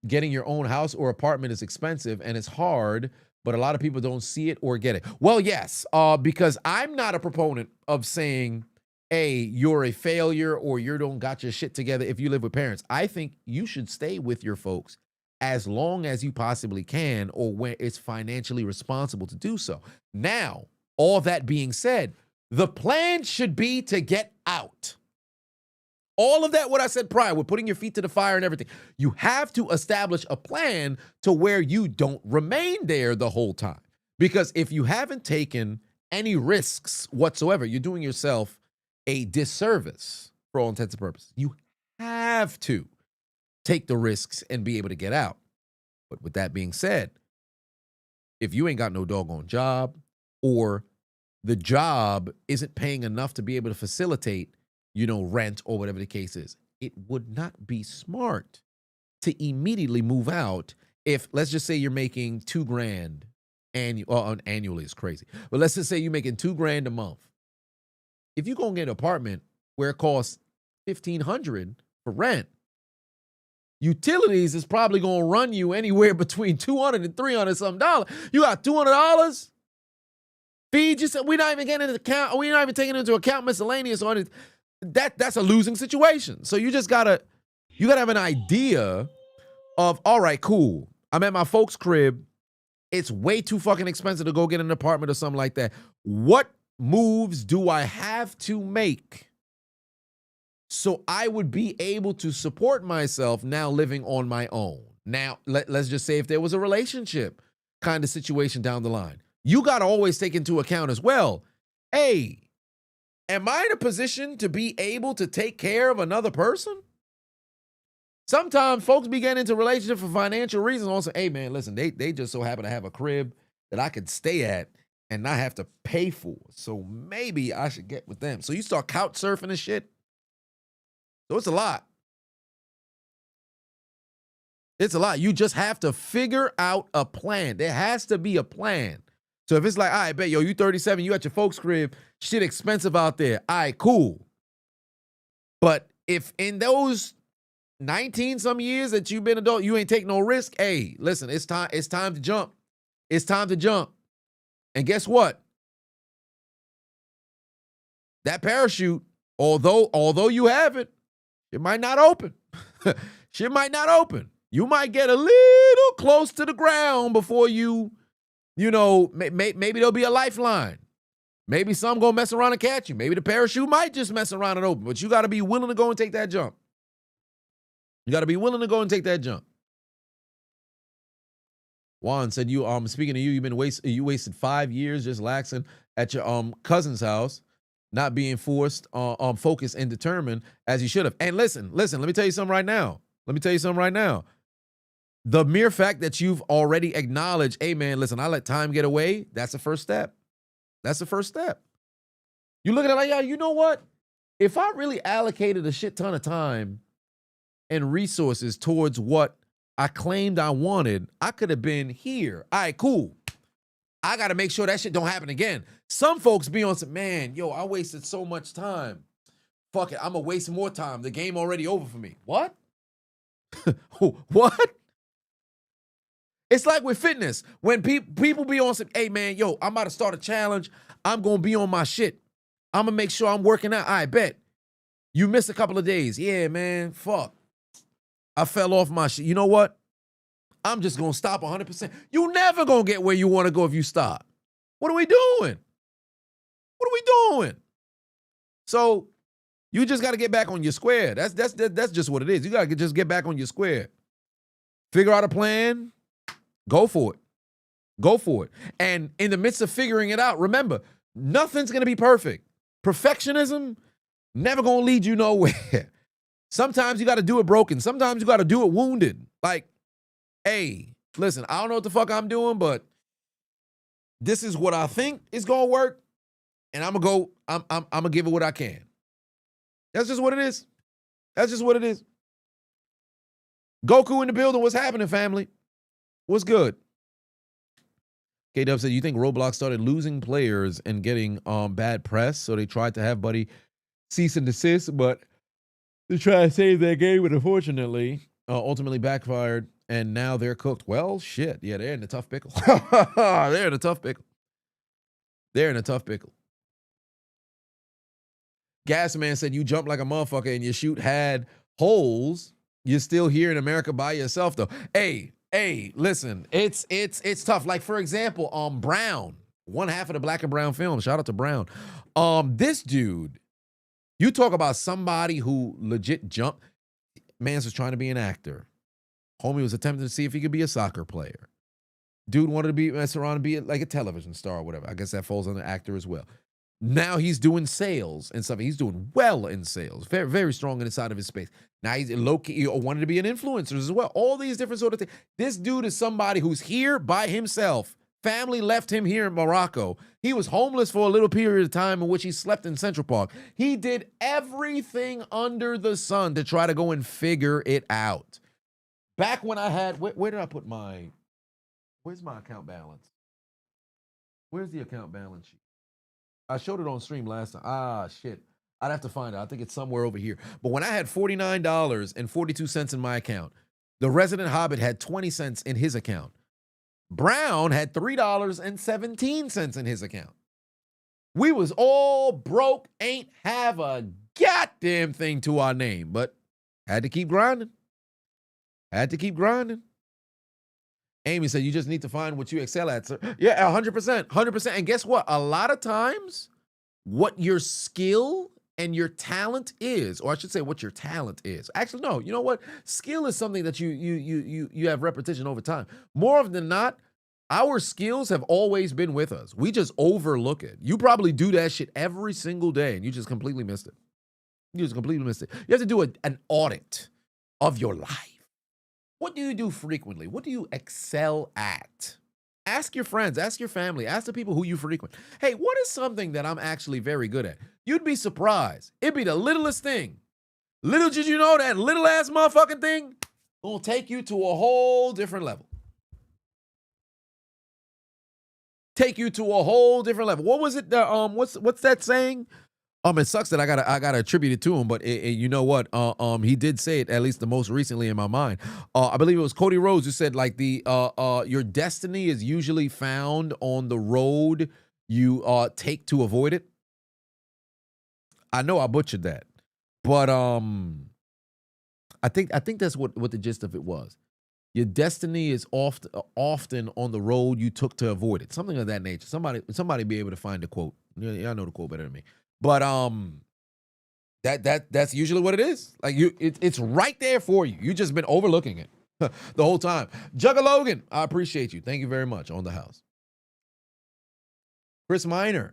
Speaker 1: getting your own house or apartment is expensive and it's hard, but a lot of people don't see it or get it. Well, yes, because I'm not a proponent of saying, hey, you're a failure or you don't got your shit together if you live with parents. I think you should stay with your folks as long as you possibly can, or when it's financially responsible to do so. Now, all that being said, the plan should be to get out. All of that, what I said prior, we're putting your feet to the fire and everything. You have to establish a plan to where you don't remain there the whole time. Because if you haven't taken any risks whatsoever, you're doing yourself a disservice for all intents and purposes. You have to take the risks and be able to get out. But with that being said, if you ain't got no doggone job, or the job isn't paying enough to be able to facilitate, rent or whatever the case is, it would not be smart to immediately move out. If, let's just say you're making $2,000 annually is crazy, but let's just say you're making $2,000 a month. If you're going to get an apartment where it costs $1,500 for rent, utilities is probably going to run you anywhere between $200 and $300 something dollars. You got $200. Feed yourself. We're not even getting into account. We're not even taking into account miscellaneous or anything. That's a losing situation. So you gotta have an idea of, all right, cool, I'm at my folks' crib. It's way too fucking expensive to go get an apartment or something like that. What moves do I have to make so I would be able to support myself now living on my own? Now, let's just say if there was a relationship kind of situation down the line, you got to always take into account as well, hey, am I in a position to be able to take care of another person? Sometimes folks be getting into relationships for financial reasons. Also, hey, man, listen, they just so happen to have a crib that I could stay at and not have to pay for. So maybe I should get with them. So you start couch surfing and shit. So it's a lot. It's a lot. You just have to figure out a plan. There has to be a plan. So if it's like, all right, bet, yo, you 37, you at your folks' crib, shit expensive out there. All right, cool. But if in those 19 some years that you've been adult, you ain't take no risk, hey, listen, it's time to jump. It's time to jump. And guess what? That parachute, although you have it, it might not open. Shit might not open. You might get a little close to the ground before maybe there'll be a lifeline. Maybe some gonna mess around and catch you. Maybe the parachute might just mess around and open, but you got to be willing to go and take that jump. You got to be willing to go and take that jump. Juan said, speaking of you wasted 5 years just laxing at your cousin's house, not being forced, focused and determined as you should have. And listen, let me tell you something right now. The mere fact that you've already acknowledged, hey, man, listen, I let time get away, that's the first step. That's the first step. You look at it like, yeah, you know what? If I really allocated a shit ton of time and resources towards what I claimed I wanted, I could have been here. All right, cool. I got to make sure that shit don't happen again. Some folks be on some, man, yo, I wasted so much time. Fuck it, I'm going to waste more time. The game already over for me. What? What? It's like with fitness. When people be on some, hey, man, yo, I'm about to start a challenge. I'm going to be on my shit. I'm going to make sure I'm working out. I bet. You miss a couple of days. Yeah, man, fuck. I fell off my shit. You know what? I'm just going to stop 100%. You never going to get where you want to go if you stop. What are we doing? So you just got to get back on your square. That's just what it is. You got to just get back on your square. Figure out a plan. Go for it. And in the midst of figuring it out, remember, nothing's going to be perfect. Perfectionism never going to lead you nowhere. Sometimes you got to do it broken. Sometimes you got to do it wounded. Like, hey, listen, I don't know what the fuck I'm doing, but this is what I think is going to work. and I'm gonna give it what I can. That's just what it is. That's just what it is. Goku in the building. What's happening, family? What's good? K-Dub said, you think Roblox started losing players and getting bad press, so they tried to have Buddy cease and desist, but they tried to save their game, but unfortunately, ultimately backfired, and now they're cooked. Well, shit. Yeah, they're in a tough pickle. They're in a tough pickle. They're in a tough pickle. Gasman said, you jump like a motherfucker and your chute had holes. You're still here in America by yourself, though. Hey, listen, it's tough. Like, for example, Brown, one half of the Black and Brown film. Shout out to Brown. This dude, you talk about somebody who legit jumped. Mans was trying to be an actor. Homie was attempting to see if he could be a soccer player. Dude wanted to mess around and be like a television star or whatever. I guess that falls under actor as well. Now he's doing sales and stuff. He's doing well in sales. Very, very strong inside of his space. Now he's low-key, wanted to be an influencer as well. All these different sort of things. This dude is somebody who's here by himself. Family left him here in Morocco. He was homeless for a little period of time in which he slept in Central Park. He did everything under the sun to try to go and figure it out. Back when I had, where did I put where's my account balance? Where's the account balance sheet? I showed it on stream last time. Ah, shit. I'd have to find it. I think it's somewhere over here. But when I had $49.42 in my account, the resident Hobbit had 20 cents in his account. Brown had $3.17 in his account. We was all broke, ain't have a goddamn thing to our name, but had to keep grinding. Had to keep grinding. Amy said, you just need to find what you excel at, sir. Yeah, 100%, 100%. And guess what? A lot of times, what your skill and your talent is, or I should say what your talent is. Actually, no, you know what? Skill is something that you have repetition over time. More often than not, our skills have always been with us. We just overlook it. You probably do that shit every single day, and you just completely missed it. You just completely missed it. You have to do an audit of your life. What do you do frequently? What do you excel at? Ask your friends, ask your family, ask the people who you frequent. Hey, what is something that I'm actually very good at? You'd be surprised. It'd be the littlest thing. Little did you know that little ass motherfucking thing will take you to a whole different level. Take you to a whole different level. What was it? What's that saying? It sucks that I gotta attribute it to him, but you know what? He did say it, at least the most recently in my mind. I believe it was Cody Rhodes who said, like, your destiny is usually found on the road you take to avoid it. I know I butchered that, but I think that's what the gist of it was. Your destiny is often on the road you took to avoid it. Something of that nature. Somebody be able to find the quote. Yeah, I know the quote better than me. But that's usually what it is. Like, it's right there for you. You just been overlooking it the whole time. Jugga Logan, I appreciate you. Thank you very much on the house. Chris Miner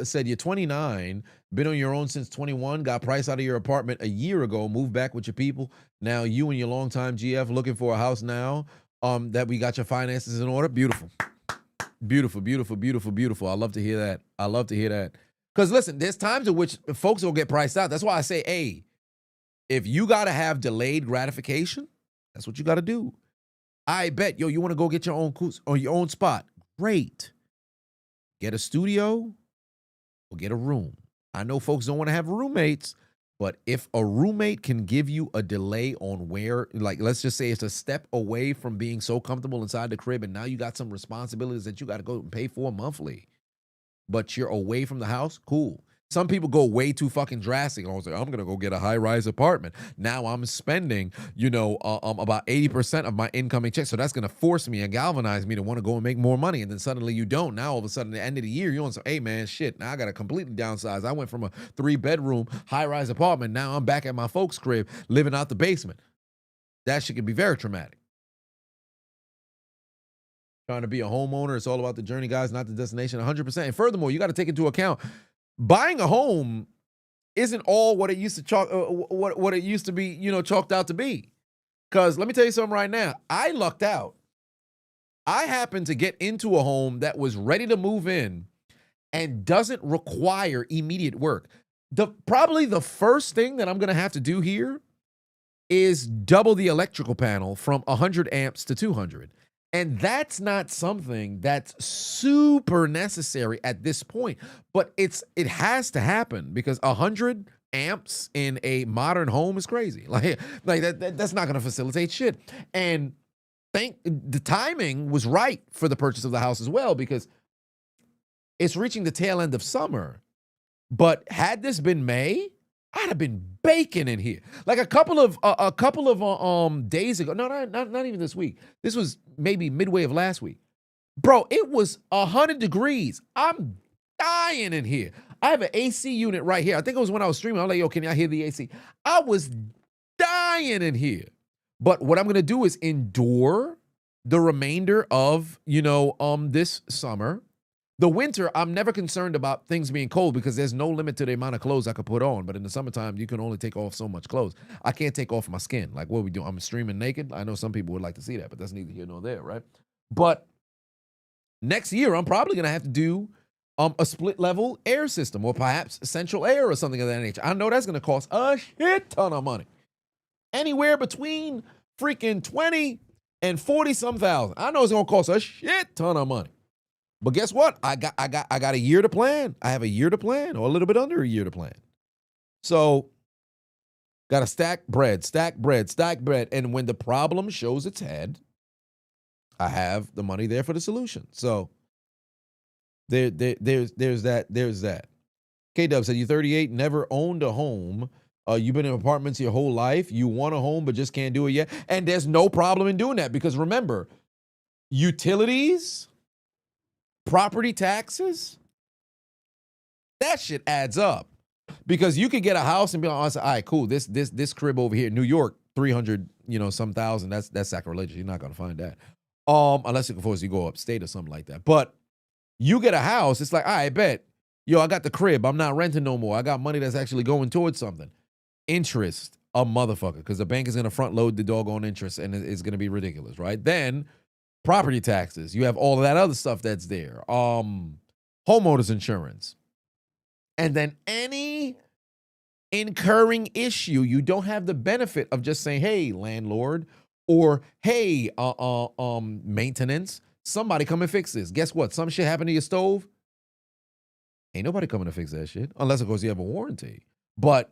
Speaker 1: said, you're 29, been on your own since 21, got priced out of your apartment a year ago, moved back with your people. Now you and your longtime GF looking for a house now that we got your finances in order. Beautiful. Beautiful, beautiful, beautiful, beautiful. I love to hear that. I love to hear that. Because listen, there's times in which folks will get priced out. That's why I say, hey, if you got to have delayed gratification, that's what you got to do. I bet, you want to go get your own or your own spot. Great. Get a studio or get a room. I know folks don't want to have roommates, but if a roommate can give you a delay on where, like, let's just say it's a step away from being so comfortable inside the crib, and now you got some responsibilities that you got to go and pay for monthly, but you're away from the house, cool. Some people go way too fucking drastic. I was like, I'm going to go get a high-rise apartment. Now I'm spending, about 80% of my incoming check. So that's going to force me and galvanize me to want to go and make more money. And then suddenly you don't. Now all of a sudden at the end of the year, you're on some, hey man, shit, now I got to completely downsize. I went from a 3-bedroom high-rise apartment. Now I'm back at my folks' crib living out the basement. That shit can be very traumatic. Trying to be a homeowner, it's all about the journey, guys, not the destination, 100%. And furthermore, you got to take into account, buying a home isn't all what it used to what it used to be, chalked out to be. Because let me tell you something right now. I lucked out. I happened to get into a home that was ready to move in and doesn't require immediate work. Probably the first thing that I'm going to have to do here is double the electrical panel from 100 amps to 200. And that's not something that's super necessary at this point, but it has to happen because 100 amps in a modern home is crazy. Like that's not going to facilitate shit. And the timing was right for the purchase of the house as well, because it's reaching the tail end of summer. But had this been May, I'd have been baking in here. Like a couple of days ago. No, not even this week. This was maybe midway of last week. Bro, it was 100 degrees. I'm dying in here. I have an AC unit right here. I think it was when I was streaming. I was like, yo, can y'all hear the AC? I was dying in here. But what I'm going to do is endure the remainder of, this summer. The winter, I'm never concerned about things being cold because there's no limit to the amount of clothes I could put on. But in the summertime, you can only take off so much clothes. I can't take off my skin. Like, what are we doing? I'm streaming naked. I know some people would like to see that, but that's neither here nor there, right? But next year, I'm probably going to have to do a split level air system or perhaps central air or something of that nature. I know that's going to cost a shit ton of money. Anywhere between freaking 20 and 40 some thousand. I know it's going to cost a shit ton of money. But guess what? I got a year to plan. I have a year to plan, or a little bit under a year to plan. So got to stack bread. And when the problem shows its head, I have the money there for the solution. So there's that. K-Dub said, you're 38, never owned a home. You've been in apartments your whole life. You want a home, but just can't do it yet. And there's no problem in doing that because remember, utilities, property taxes, that shit adds up. Because you could get a house and be like, all right, cool. This crib over here in New York, 300, some thousand. That's sacrilegious. You're not gonna find that. Unless of course you go upstate or something like that. But you get a house, it's like, I bet, I got the crib. I'm not renting no more. I got money that's actually going towards something. Interest, a motherfucker, because the bank is gonna front load the doggone interest and it's gonna be ridiculous, right? Then property taxes. You have all of that other stuff that's there. Homeowners insurance. And then any incurring issue, you don't have the benefit of just saying, hey, landlord, or hey, maintenance, somebody come and fix this. Guess what? Some shit happened to your stove. Ain't nobody coming to fix that shit. Unless, of course, you have a warranty. But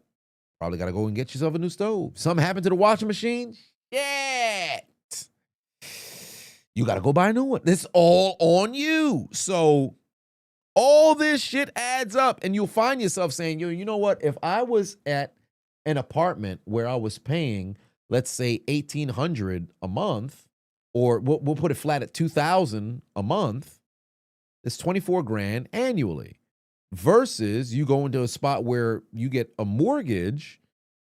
Speaker 1: probably got to go and get yourself a new stove. Something happened to the washing machine? Yeah. You got to go buy a new one. It's all on you. So all this shit adds up and you'll find yourself saying, you know what? If I was at an apartment where I was paying, let's say $1,800 a month, or we'll put it flat at $2,000 a month, it's $24,000 annually versus you go into a spot where you get a mortgage.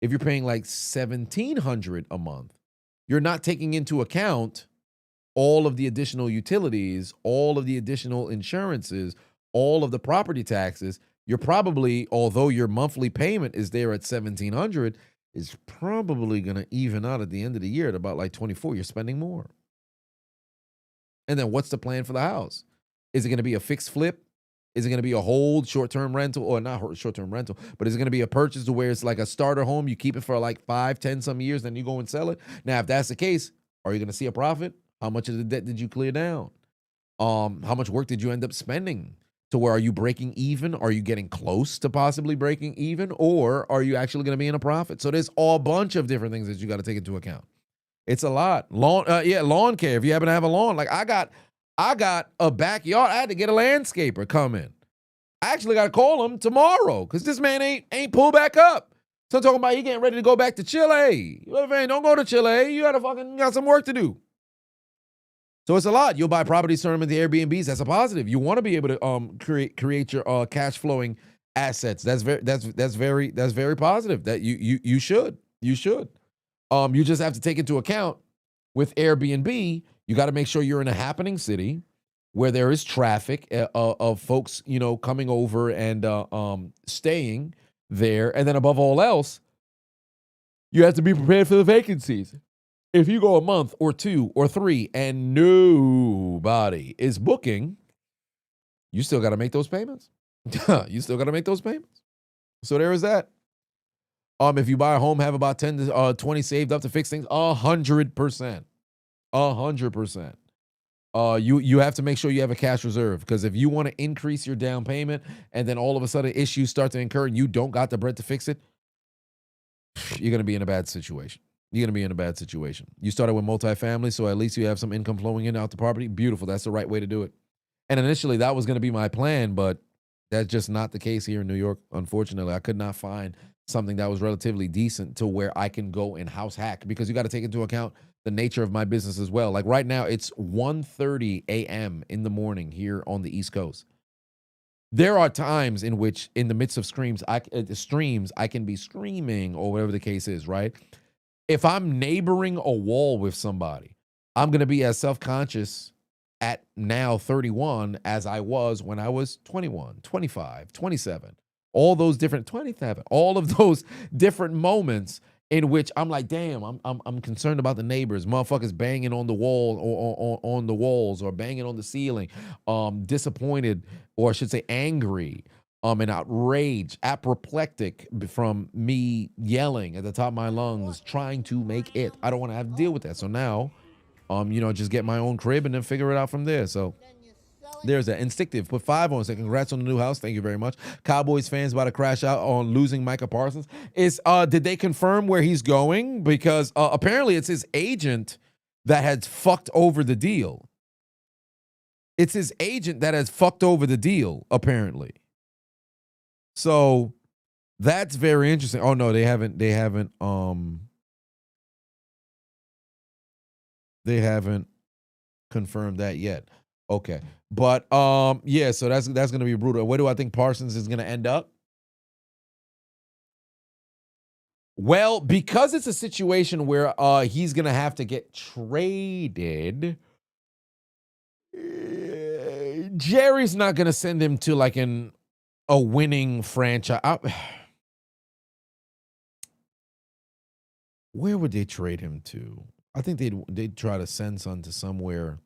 Speaker 1: If you're paying like $1,700 a month, you're not taking into account all of the additional utilities, all of the additional insurances, all of the property taxes. You're probably, although your monthly payment is there at $1,700, is probably going to even out at the end of the year at about like $24,000. You're spending more. And then what's the plan for the house? Is it going to be a fixed flip? Is it going to be a hold short-term rental, or not short-term rental, but is it going to be a purchase to where it's like a starter home? You keep it for like 5, 10 some years, then you go and sell it. Now, if that's the case, are you going to see a profit? How much of the debt did you clear down? How much work did you end up spending? To where are you breaking even? Are you getting close to possibly breaking even? Or are you actually going to be in a profit? So there's a bunch of different things that you got to take into account. It's a lot. Lawn care. If you happen to have a lawn, like I got a backyard. I had to get a landscaper come in. I actually got to call him tomorrow because this man ain't pulled back up. So I'm talking about he getting ready to go back to Chile. Don't go to Chile. You got some work to do. So it's a lot. You'll buy properties, turn them into Airbnbs. That's a positive. You want to be able to create your cash flowing assets. That's very positive. That you should. You just have to take into account with Airbnb. You got to make sure you're in a happening city where there is traffic of folks coming over and staying there. And then above all else, you have to be prepared for the vacancies. If you go a month or 2 or 3 and nobody is booking, you still got to make those payments. You still got to make those payments. So there is that. If you buy a home, have about 10 to 20 saved up to fix things. 100%. 100%. You have to make sure you have a cash reserve, because if you want to increase your down payment and then all of a sudden issues start to incur and you don't got the bread to fix it, you're going to be in a bad situation. You're going to be in a bad situation. You started with multifamily, so at least you have some income flowing in and out the property. Beautiful. That's the right way to do it. And initially that was going to be my plan, but that's just not the case here in New York. Unfortunately, I could not find something that was relatively decent to where I can go and house hack, because you got to take into account the nature of my business as well. Like right now, it's 1:30 a.m. in the morning here on the East Coast. There are times in which, in the midst of streams, I can be screaming or whatever the case is, right? If I'm neighboring a wall with somebody, I'm going to be as self-conscious at now 31 as I was when I was 21, 25, 27. All those different 27, all of those different moments in which I'm like, damn, I'm concerned about the neighbors, motherfuckers banging on the wall or on the walls or banging on the ceiling, disappointed, or I should say angry, and outraged, apoplectic from me yelling at the top of my lungs, trying to make it. I don't want to have to deal with that. So now, just get my own crib and then figure it out from there. So there's that. Instinctive put 5 on. Say congrats on the new house. Thank you very much. Cowboys fans about to crash out on losing Micah Parsons. Did they confirm where he's going? Because apparently it's his agent that has fucked over the deal. It's his agent that has fucked over the deal, apparently. So that's very interesting. Oh no, they haven't confirmed that yet. Okay. But yeah, so that's going to be brutal. Where do I think Parsons is going to end up? Well, because it's a situation where he's going to have to get traded, Jerry's not going to send him to like a winning franchise. Where would they trade him to? I think they'd try to send son to somewhere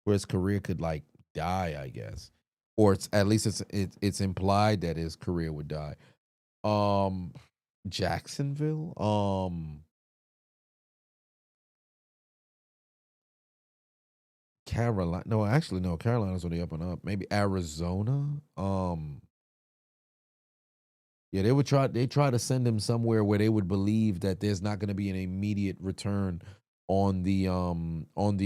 Speaker 1: where his career could like die, I guess, or it's at least it's implied that his career would die. Jacksonville, Carolina. No, actually, no. Carolina's on the up and up. Maybe Arizona. Yeah, they try to send him somewhere where they would believe that there's not going to be an immediate return on the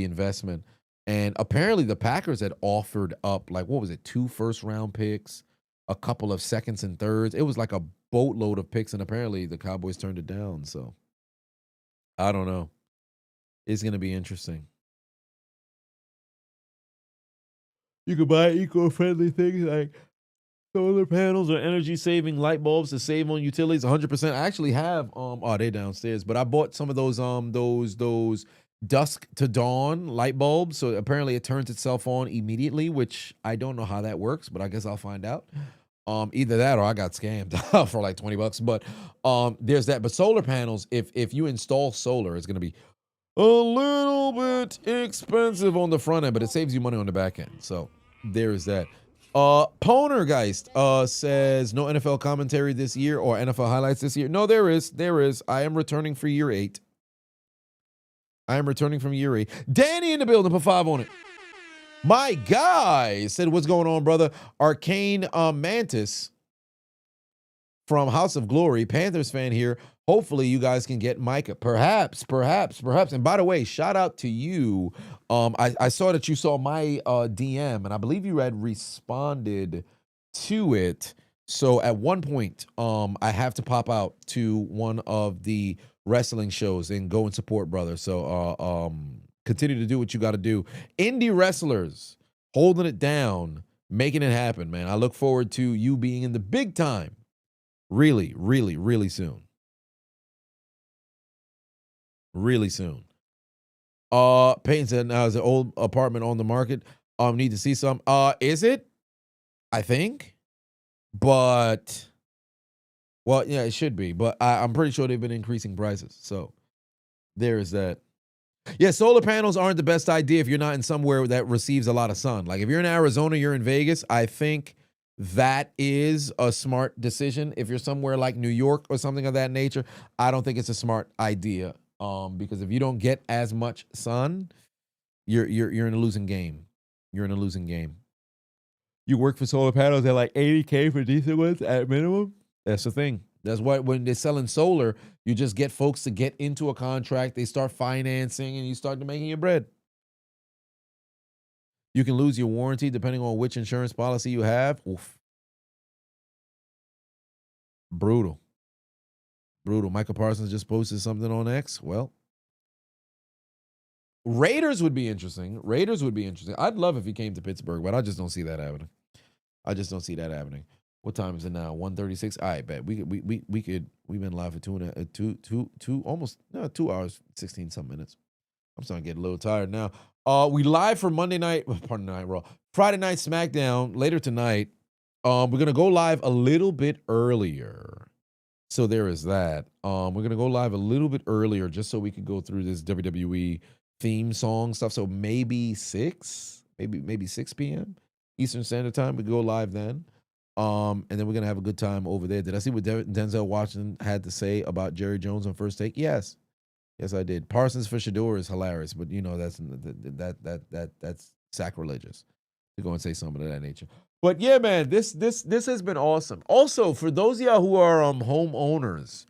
Speaker 1: investment. And apparently the Packers had offered up, like, what was it, 2 first-round picks, a couple of seconds and thirds. It was like a boatload of picks, and apparently the Cowboys turned it down. So I don't know. It's going to be interesting. You could buy eco-friendly things like solar panels or energy-saving light bulbs to save on utilities 100%. I actually have, they're downstairs, but I bought some of those dusk to dawn light bulbs. So apparently it turns itself on immediately, which I don't know how that works, but I guess I'll find out. Either that or I got scammed for like $20. But there's that. But solar panels, if you install solar, it's going to be a little bit expensive on the front end, but it saves you money on the back end. So there is that. Ponergeist says no NFL commentary this year or NFL highlights this year. No, there is. I am returning for year 8. Danny in the building, put 5 on it. My guy said, what's going on, brother? Arcane Mantis from House of Glory, Panthers fan here. Hopefully you guys can get Micah. Perhaps. And by the way, shout out to you. I saw that you saw my DM, and I believe you had responded to it. So at one point, I have to pop out to one of the wrestling shows and go and support brother. So continue to do what you got to do. Indie wrestlers holding it down, making it happen, man. I look forward to you being in the big time really, really, really soon. Really soon. Peyton said now is an old apartment on the market. Need to see some. Is it? I think. But well, yeah, it should be. But I'm pretty sure they've been increasing prices. So there is that. Yeah, solar panels aren't the best idea if you're not in somewhere that receives a lot of sun. Like if you're in Arizona, you're in Vegas, I think that is a smart decision. If you're somewhere like New York or something of that nature, I don't think it's a smart idea. Because if you don't get as much sun, you're in a losing game. You're in a losing game. You work for solar panels at like $80K for decent ones at minimum. That's the thing. That's why when they're selling solar, you just get folks to get into a contract. They start financing, and you start making your bread. You can lose your warranty depending on which insurance policy you have. Oof. Brutal. Brutal. Michael Parsons just posted something on X. Well, Raiders would be interesting. I'd love if he came to Pittsburgh, but I just don't see that happening. What time is it now? 1:36. I bet we could. We've been live for 2 hours 16 some minutes. I'm starting to get a little tired now. We live for Friday Night SmackDown later tonight. We're gonna go live a little bit earlier, so there is that. We're gonna go live a little bit earlier just so we could go through this WWE theme song stuff. So maybe 6 p.m. Eastern Standard Time. We go live then. And then we're gonna have a good time over there. Did I see what Denzel Washington had to say about Jerry Jones on First Take? Yes, I did. Parsons for Shador is hilarious, but you know that's sacrilegious to go and say something of that nature. But yeah, man, this has been awesome. Also, for those of y'all who are homeowners,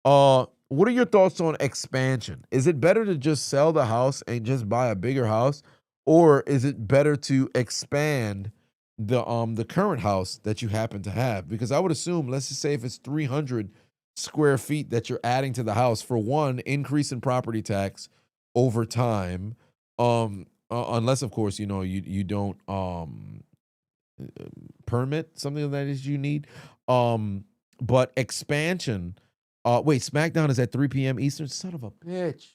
Speaker 1: what are your thoughts on expansion? Is it better to just sell the house and just buy a bigger house, or is it better to expand the current house that you happen to have? Because I would assume, let's just say if it's 300 square feet that you're adding to the house, for one, increase in property tax over time, unless of course you don't permit something that is you need. But expansion. Wait, SmackDown is at 3 p.m. Eastern. Son of a bitch.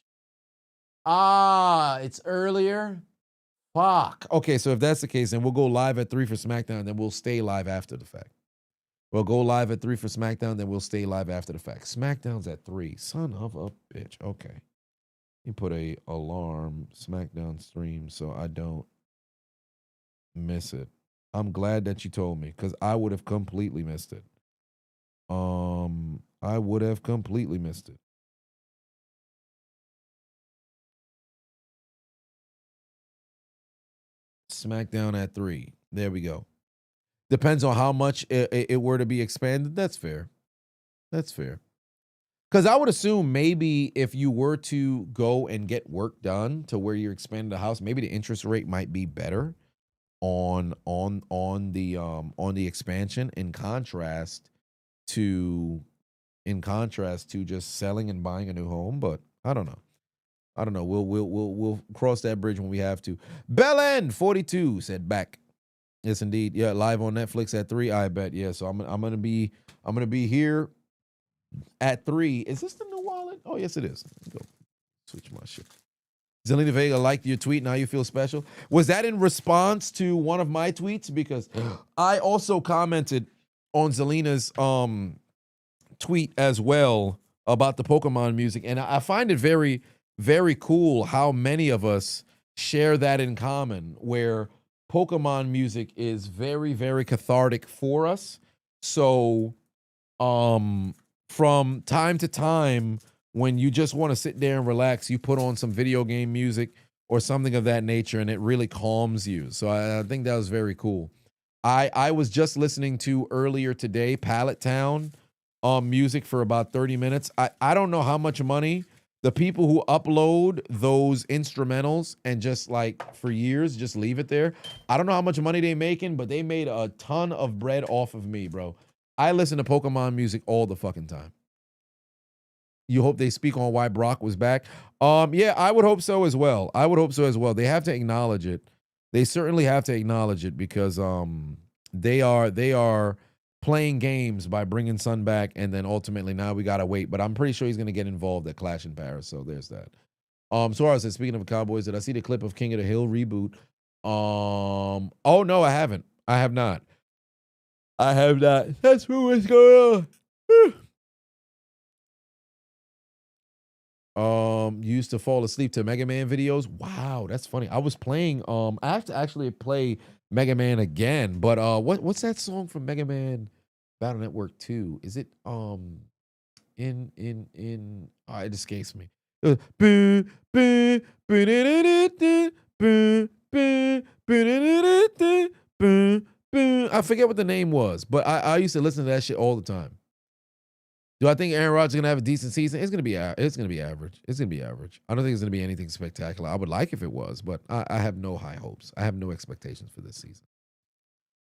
Speaker 1: It's earlier. Fuck. Okay, so if that's the case, then we'll go live at 3 for SmackDown, then we'll stay live after the fact. We'll go live at 3 for SmackDown, then we'll stay live after the fact. SmackDown's at 3. Son of a bitch. Okay. You put a alarm SmackDown stream so I don't miss it. I'm glad that you told me, because I would have completely missed it. SmackDown at 3. There we go. Depends on how much it were to be expanded. That's fair. Because I would assume maybe if you were to go and get work done to where you're expanding the house, maybe the interest rate might be better on the expansion in contrast to just selling and buying a new home. But I don't know. We'll cross that bridge when we have to. Belen 42 said back. Yes, indeed. Yeah, live on Netflix at 3. I bet. Yeah, so I'm gonna be here at 3. Is this the new wallet? Oh, yes, it is. Let me go switch my shit. Zelina Vega liked your tweet. Now you feel special. Was that in response to one of my tweets? Because I also commented on Zelina's tweet as well about the Pokemon music, and I find it very, very cool how many of us share that in common, where Pokemon music is very, very cathartic for us. So from time to time, when you just want to sit there and relax, you put on some video game music or something of that nature, and it really calms you. So I think that was very cool. I was just listening to earlier today Pallet Town music for about 30 minutes. I don't know how much money the people who upload those instrumentals and just like for years just leave it there, I don't know how much money they making, but they made a ton of bread off of me, bro. I listen to Pokemon music all the fucking time. You hope they speak on why Brock was back? Yeah, I would hope so as well. They have to acknowledge it. They certainly have to acknowledge it, because they are playing games by bringing Sun back, and then ultimately now we gotta wait. But I'm pretty sure he's gonna get involved at Clash in Paris. So there's that. Suarez said, speaking of Cowboys, did I see the clip of King of the Hill reboot? Oh no, I haven't. I have not. That's what's going on. used to fall asleep to Mega Man videos. Wow, that's funny. I was playing. I have to actually play Mega Man again. But what's that song from Mega Man Battle Network 2? Is it it escapes me. I forget what the name was, but I used to listen to that shit all the time. Do I think Aaron Rodgers is gonna have a decent season? It's gonna be average. It's gonna be average. I don't think it's gonna be anything spectacular. I would like if it was, but I have no high hopes. I have no expectations for this season.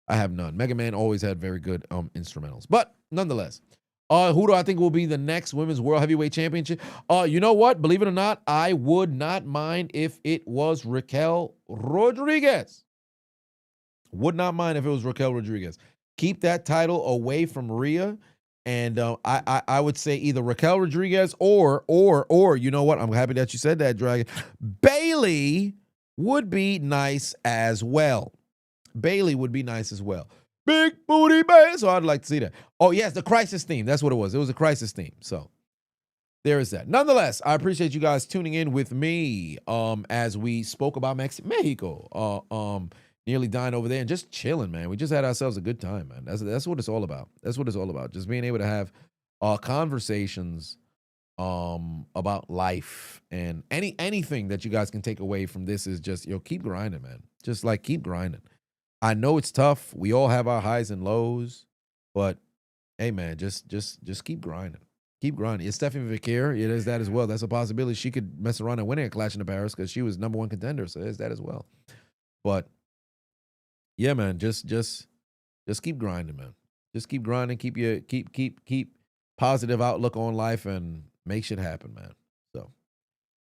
Speaker 1: I have none. Mega Man always had very good instrumentals, but nonetheless, who do I think will be the next Women's World Heavyweight Championship? You know what? Believe it or not, I would not mind if it was Raquel Rodriguez. Would not mind if it was Raquel Rodriguez. Keep that title away from Rhea. And I would say either Raquel Rodriguez or you know what? I'm happy that you said that, Dragon. Bailey would be nice as well. Bailey would be nice as well. Big booty Bailey. So I'd like to see that. Oh, yes, the Crisis theme. That's what it was. It was a Crisis theme. So there is that. Nonetheless, I appreciate you guys tuning in with me as we spoke about Mexico. Nearly dying over there and just chilling, man. We just had ourselves a good time, man. That's what it's all about. That's what it's all about. Just being able to have conversations about life and anything that you guys can take away from this is just, keep grinding, man. Just like keep grinding. I know it's tough. We all have our highs and lows, but hey, man, just keep grinding. Keep grinding. It's Stephanie Vicaire. It is that as well. That's a possibility. She could mess around and win a Clash in Paris because she was #1 contender. So there's that as well. But yeah, man, just keep grinding, man. Just keep grinding. Keep positive outlook on life and make shit happen, man. So,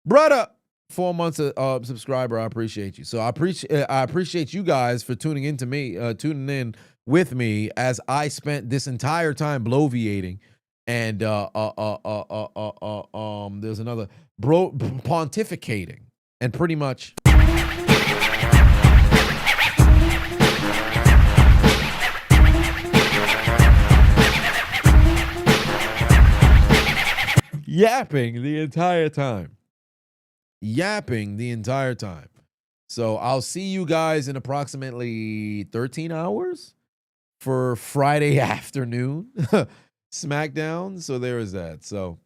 Speaker 1: brother, 4 months subscriber, I appreciate you. So I appreciate you guys for tuning in with me as I spent this entire time bloviating, and there's another pontificating, and pretty much. Yapping the entire time. So I'll see you guys in approximately 13 hours for Friday afternoon SmackDown. So there is that. So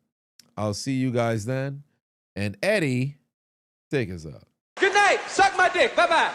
Speaker 1: I'll see you guys then. And Eddie, take us out.
Speaker 6: Good night. Suck my dick. Bye-bye.